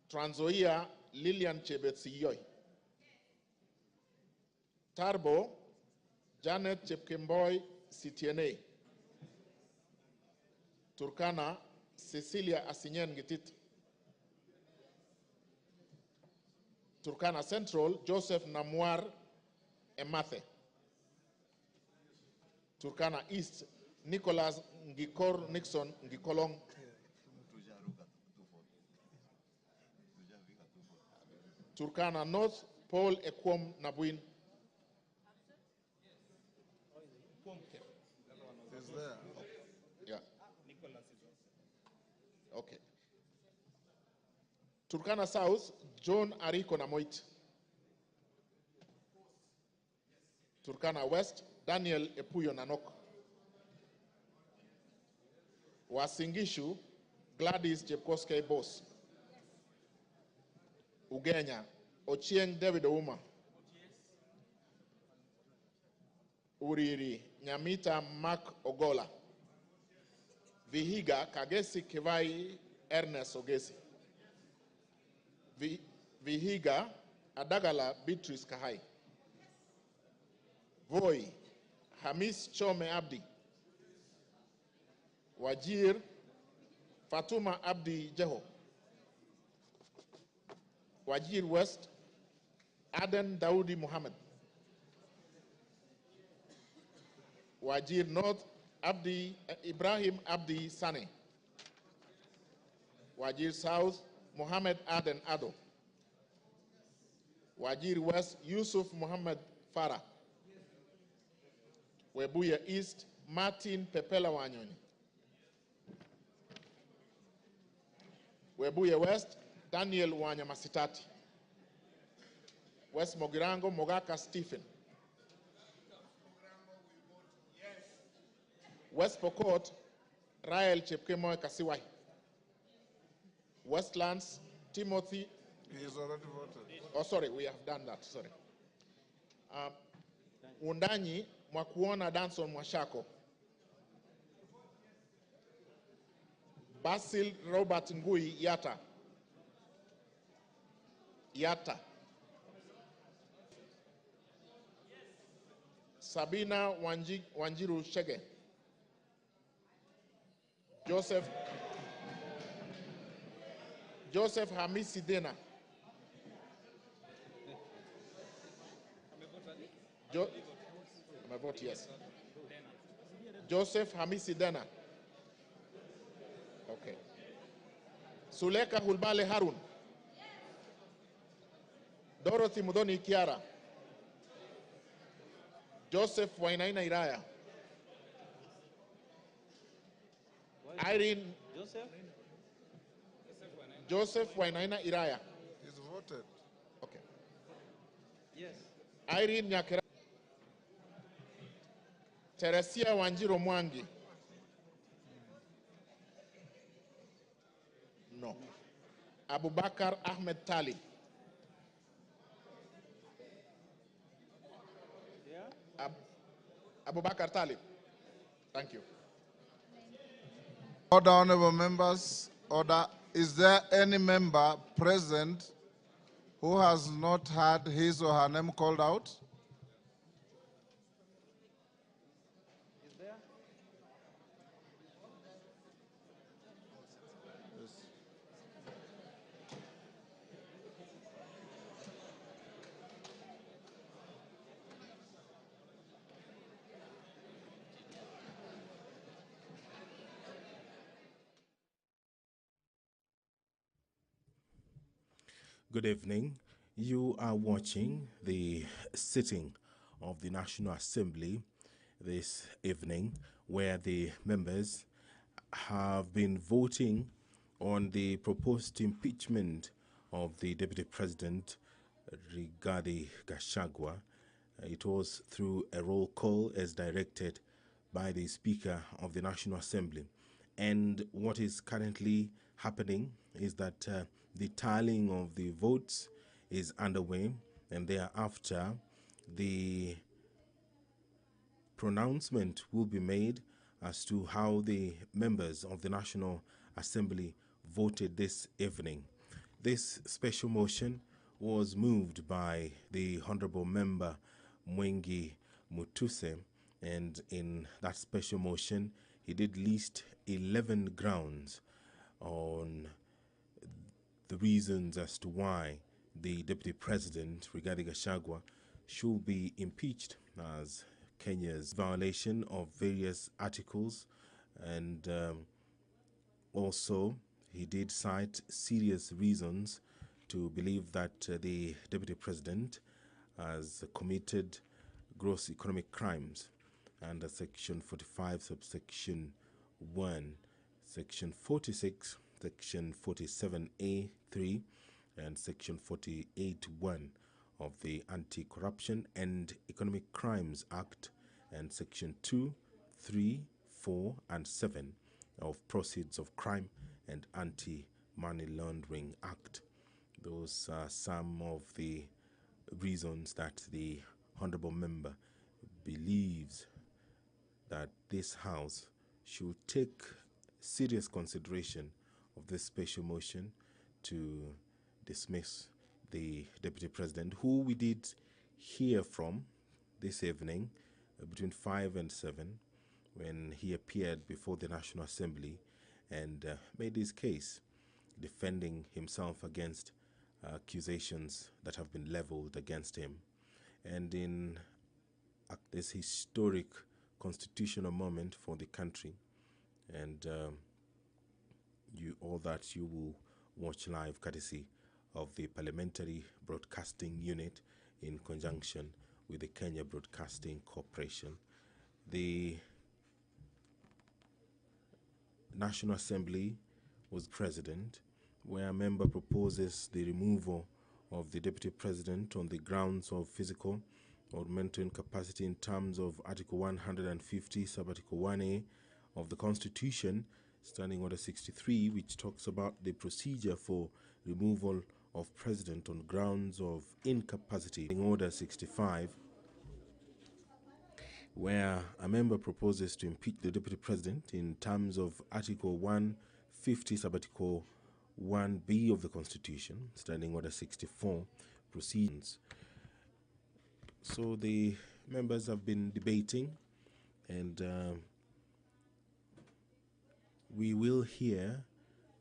Transoia, Lilian Chebetsiyoy. Tarbo, Janet Chepkemboy Sitiene. Turkana, Cecilia Asinyen Gitit. Turkana Central, Joseph Namwar Emathe. Turkana East, Nicholas Ngikor Nixon Ngikolong. Turkana North, Paul Ekwom Nabuin. Is there? Yeah. Okay. Turkana South, John Ariko Namoit. Turkana West, Daniel Epuyo Nanok. Wasingishu, Gladys Jepkoske Boss. Ugenya, Ochieng David Ouma. Uriri, Nyamita Mark Ogola. Vihiga, Kagesi Kivai Ernest Ogesi. Vihiga, Adagala Beatrice Kahai. Voi, Hamis Chome Abdi. Wajir, Fatuma Abdi Jeho. Wajir West, Aden Daudi Muhammad. Wajir North, Ibrahim Abdi Sane. Wajir South, Mohammed Aden Ado. Wajir West, Yusuf Mohammed Farah. Webuye East, Martin Pepela Wanyoni. Webuye West, Daniel Wanyamasitati. West Mogirango, Mogaka Stephen. West Pokot, Rael Chepkemoy Kasiwai. Westlands, Timothy. He is already voted. Oh, sorry, we have done that, sorry. Undanyi, Mwakuona Danson Mwashako. Basil Robert Ngui Yata. Yata. Sabina Wanjiru Shege. Joseph Hamisi Dena. My vote yes. Joseph Hamisi Dena. Okay. Suleka Hulbale Harun. Dorothy Mudoni Kiara. Joseph Wainaina Iraya. Irene. Joseph Wainaina Iraya. He's voted. Okay. Yes. Irene Nyakera. Teresia Wanjiro Mwangi. No. Abubakar Ahmed Tali. Yeah. Abubakar Tali. Thank you. Order, honorable members. Order. Is there any member present who has not had his or her name called out? Is there? Yes. Good evening. You are watching the sitting of the National Assembly this evening, where the members have been voting on the proposed impeachment of the Deputy President, Rigathi Gachagua. It was through a roll call as directed by the Speaker of the National Assembly. And what is currently happening is that the tallying of the votes is underway, and thereafter the pronouncement will be made as to how the members of the National Assembly voted this evening. This special motion was moved by the Honorable Member Mwengi Mutuse, and in that special motion he did list 11 grounds on the reasons as to why the Deputy President, Rigathi Gachagua, should be impeached as Kenya's violation of various articles, and also he did cite serious reasons to believe that the Deputy President has committed gross economic crimes under Section 45, subsection 1, Section 46, Section 47A3, and Section 48(1) of the Anti-Corruption and Economic Crimes Act, and Section 2, 3, 4, and 7 of Proceeds of Crime and Anti-Money Laundering Act. Those are some of the reasons that the Honorable Member believes that this House should take serious consideration of this special motion to dismiss the Deputy President, who we did hear from this evening between 5 and 7 when he appeared before the National Assembly and made his case, defending himself against accusations that have been leveled against him. And in this historic constitutional moment for the country, and all that you will watch live courtesy of the Parliamentary Broadcasting Unit in conjunction with the Kenya Broadcasting Corporation. The National Assembly was president, where a member proposes the removal of the Deputy President on the grounds of physical or mental incapacity in terms of Article 150, Sub-Article 1A of the Constitution, Standing Order 63, which talks about the procedure for removal of President on grounds of incapacity. Standing Order 65, where a member proposes to impeach the Deputy President in terms of Article 150, Sub-Article 1B of the Constitution, Standing Order 64, proceedings. So the members have been debating, and we will hear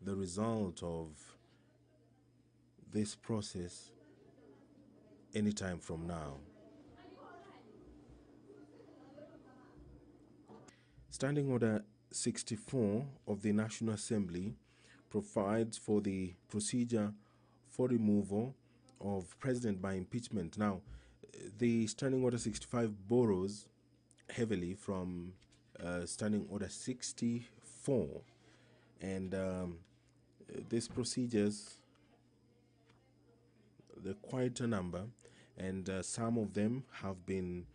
the result of this process anytime from now. Standing Order 64 of the National Assembly provides for the procedure for removal of President by impeachment. Now, the Standing Order 65 borrows heavily from Standing Order 64, and these procedures, there are quite a number, and some of them have been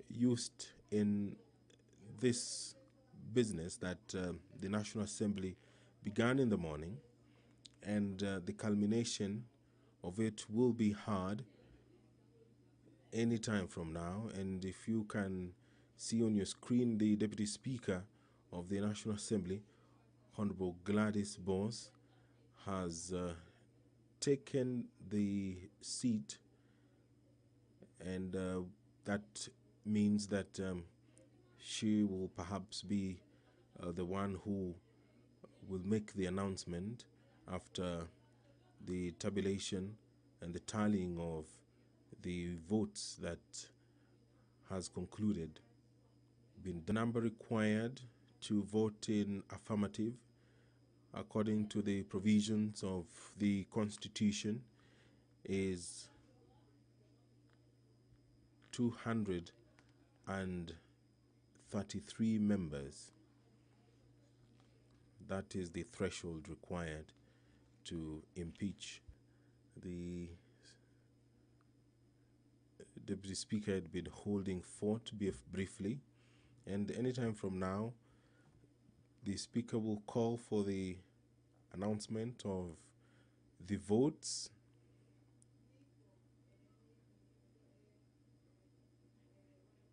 used in this business that the National Assembly began in the morning, and the culmination of it will be hard any time from now. And if you can see on your screen, the Deputy Speaker of the National Assembly, Honorable Gladys Bose, has taken the seat, and that means that she will perhaps be the one who will make the announcement after the tabulation and the tallying of the votes that has concluded. The number required to vote in affirmative, according to the provisions of the Constitution, is 233 members. That is the threshold required to impeach. The Deputy Speaker had been holding fort briefly, and anytime from now, the Speaker will call for the announcement of the votes,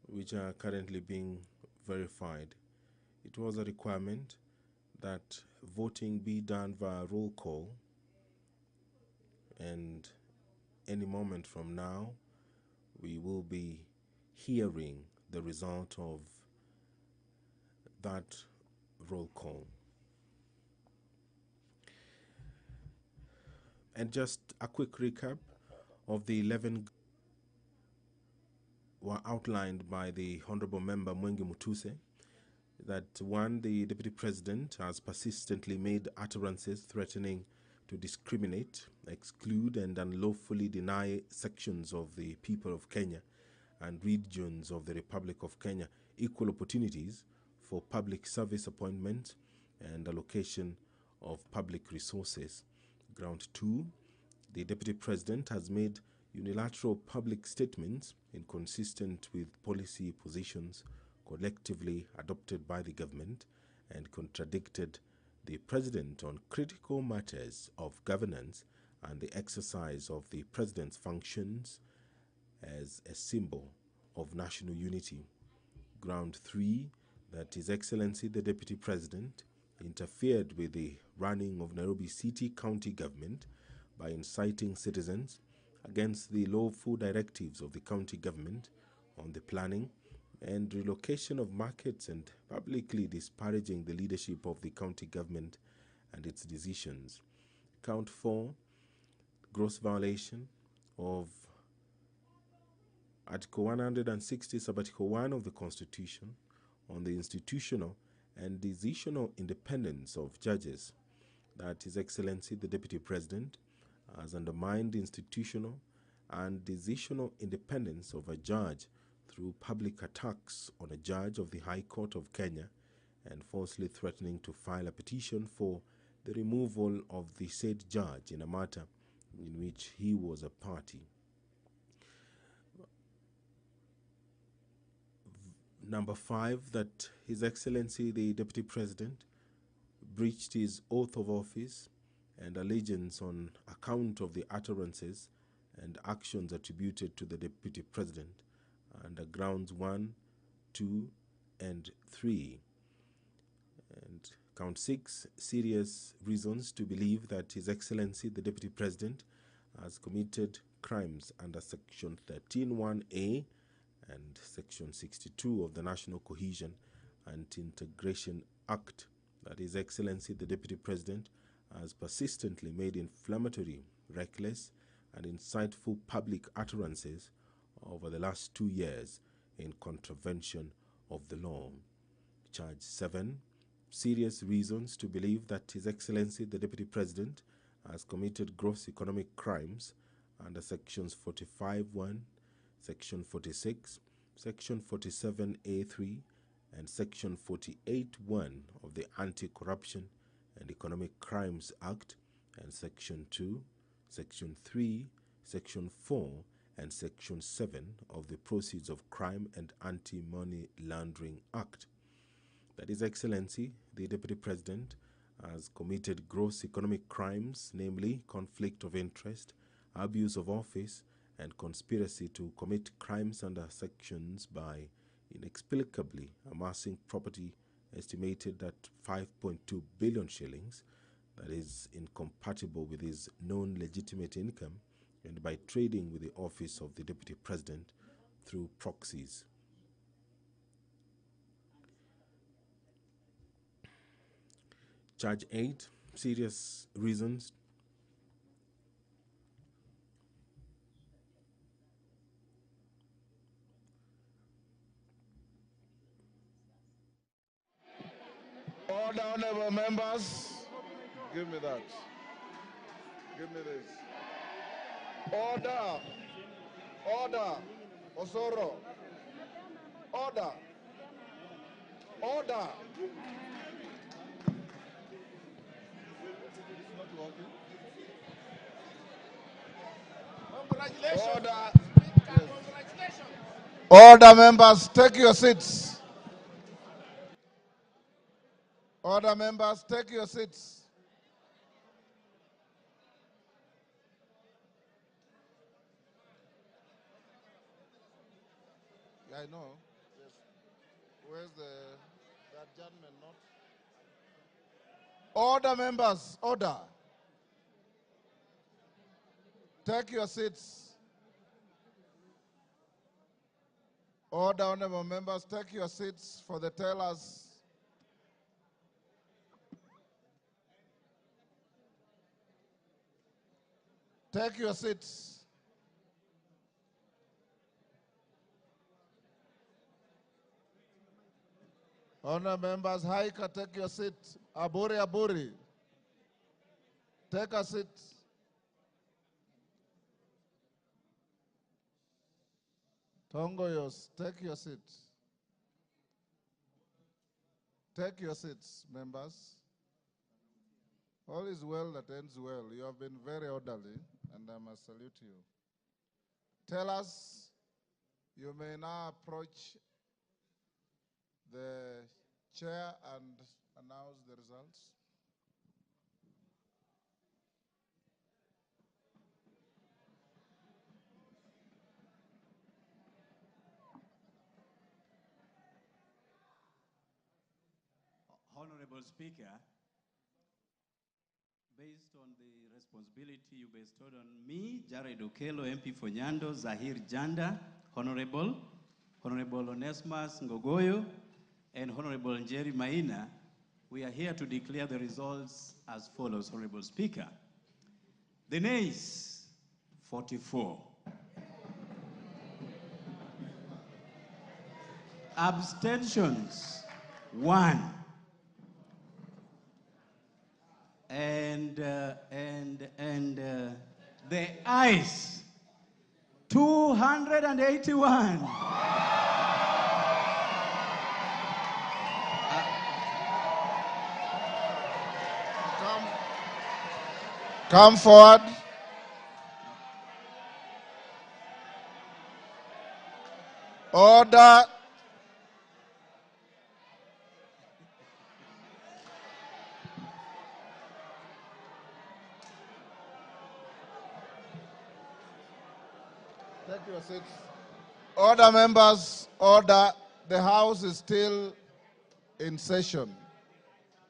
which are currently being verified. It was a requirement that voting be done via roll call, and any moment from now, we will be hearing the result of that roll call. And just a quick recap of the 11 were outlined by the Honorable Member Mwengi Mutuse. That one, the Deputy President has persistently made utterances threatening to discriminate, exclude, and unlawfully deny sections of the people of Kenya and regions of the Republic of Kenya equal opportunities for public service appointment and allocation of public resources. Ground 2, the Deputy President has made unilateral public statements inconsistent with policy positions collectively adopted by the government and contradicted the President on critical matters of governance and the exercise of the President's functions as a symbol of national unity. Ground 3, that His Excellency the Deputy President interfered with the running of Nairobi City County Government by inciting citizens against the lawful directives of the county government on the planning and relocation of markets and publicly disparaging the leadership of the county government and its decisions. Count 4, gross violation of Article 160, Sub-Article 1 of the Constitution on the institutional and decisional independence of judges. that His Excellency the Deputy President has undermined institutional and decisional independence of a judge through public attacks on a judge of the High Court of Kenya and falsely threatening to file a petition for the removal of the said judge in a matter in which he was a party. Number 5, that His Excellency the Deputy President breached his oath of office and allegiance on account of the utterances and actions attributed to the Deputy President under grounds 1, 2, and 3. And count 6, serious reasons to believe that His Excellency the Deputy President has committed crimes under Section 13(1)(a) and Section 62 of the National Cohesion and Integration Act, that His Excellency the Deputy President has persistently made inflammatory, reckless, and insightful public utterances over the last 2 years in contravention of the law. Charge 7, serious reasons to believe that His Excellency the Deputy President has committed gross economic crimes under Sections 45(1), Section 46, Section 47(a)(3), and Section 48(1) of the Anti-Corruption and Economic Crimes Act, and Section 2, Section 3, Section 4, and Section 7 of the Proceeds of Crime and Anti-Money Laundering Act. That His Excellency the Deputy President has committed gross economic crimes, namely conflict of interest, abuse of office, and conspiracy to commit crimes under sections by inexplicably amassing property estimated at 5.2 billion shillings, that is incompatible with his known legitimate income, and by trading with the office of the Deputy President through proxies. Charge 8, serious reasons Order, honorable members. Give me that. Give me this. Order. Order. Osoro. Order. Order. Congratulations. Order. Order, members, take your seats. Order, members, take your seats. Yeah, I know. Yes. Where's that gentleman not? Order, members, order. Take your seats. Order, honorable members, take your seats for the tellers. Take your seats. Honor members, Haika, take your seat. Aburi, Aburi, take a seat. Tongoyos, take your seat. Take your seats, members. All is well that ends well. You have been very orderly, and I must salute you. Tell us, you may now approach the chair and announce the results. Honorable Speaker, based on the responsibility you bestowed on me, Jared Okello, MP for Nyando, Zahir Janda, Honorable Onesmus Ngogoyo, and Honorable Njeri Maina, we are here to declare the results as follows, Honorable Speaker. The nays, 44. Abstentions, 1. And And the ayes, 281. Come forward. Order. Take your seats. Order, members, order. The House is still in session.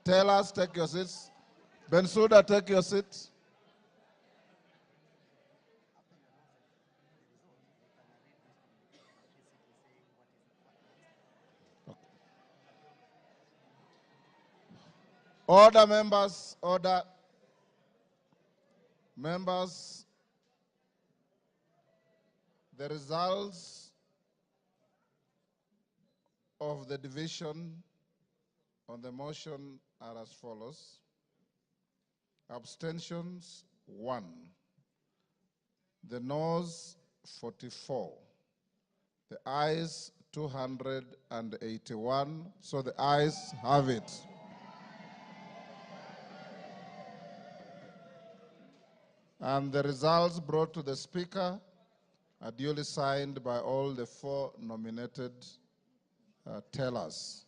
Tellers, take your seats. Bensouda, take your seat. Order, members, order. Members, the results of the division on the motion are as follows. Abstentions, 1. The noes, 44. The ayes, 281. So the ayes have it. And the results brought to the Speaker are duly signed by all the 4 nominated tellers.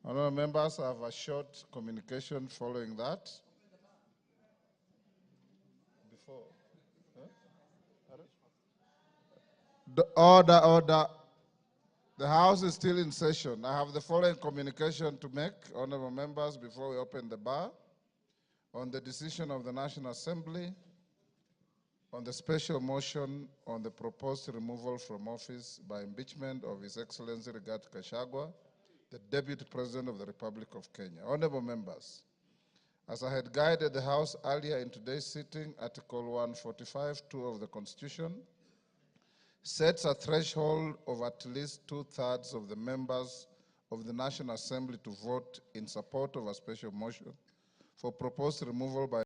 Honourable members, I have a short communication following that. Order. The House is still in session. I have the following communication to make, honourable members, before we open the bar. On the decision of the National Assembly, on the special motion on the proposed removal from office by impeachment of His Excellency Rigathi Gachagua, the Deputy President of the Republic of Kenya. Honourable members, as I had guided the House earlier in today's sitting, Article 145(2) of the Constitution sets a threshold of at least 2/3 of the members of the National Assembly to vote in support of a special motion for proposed removal by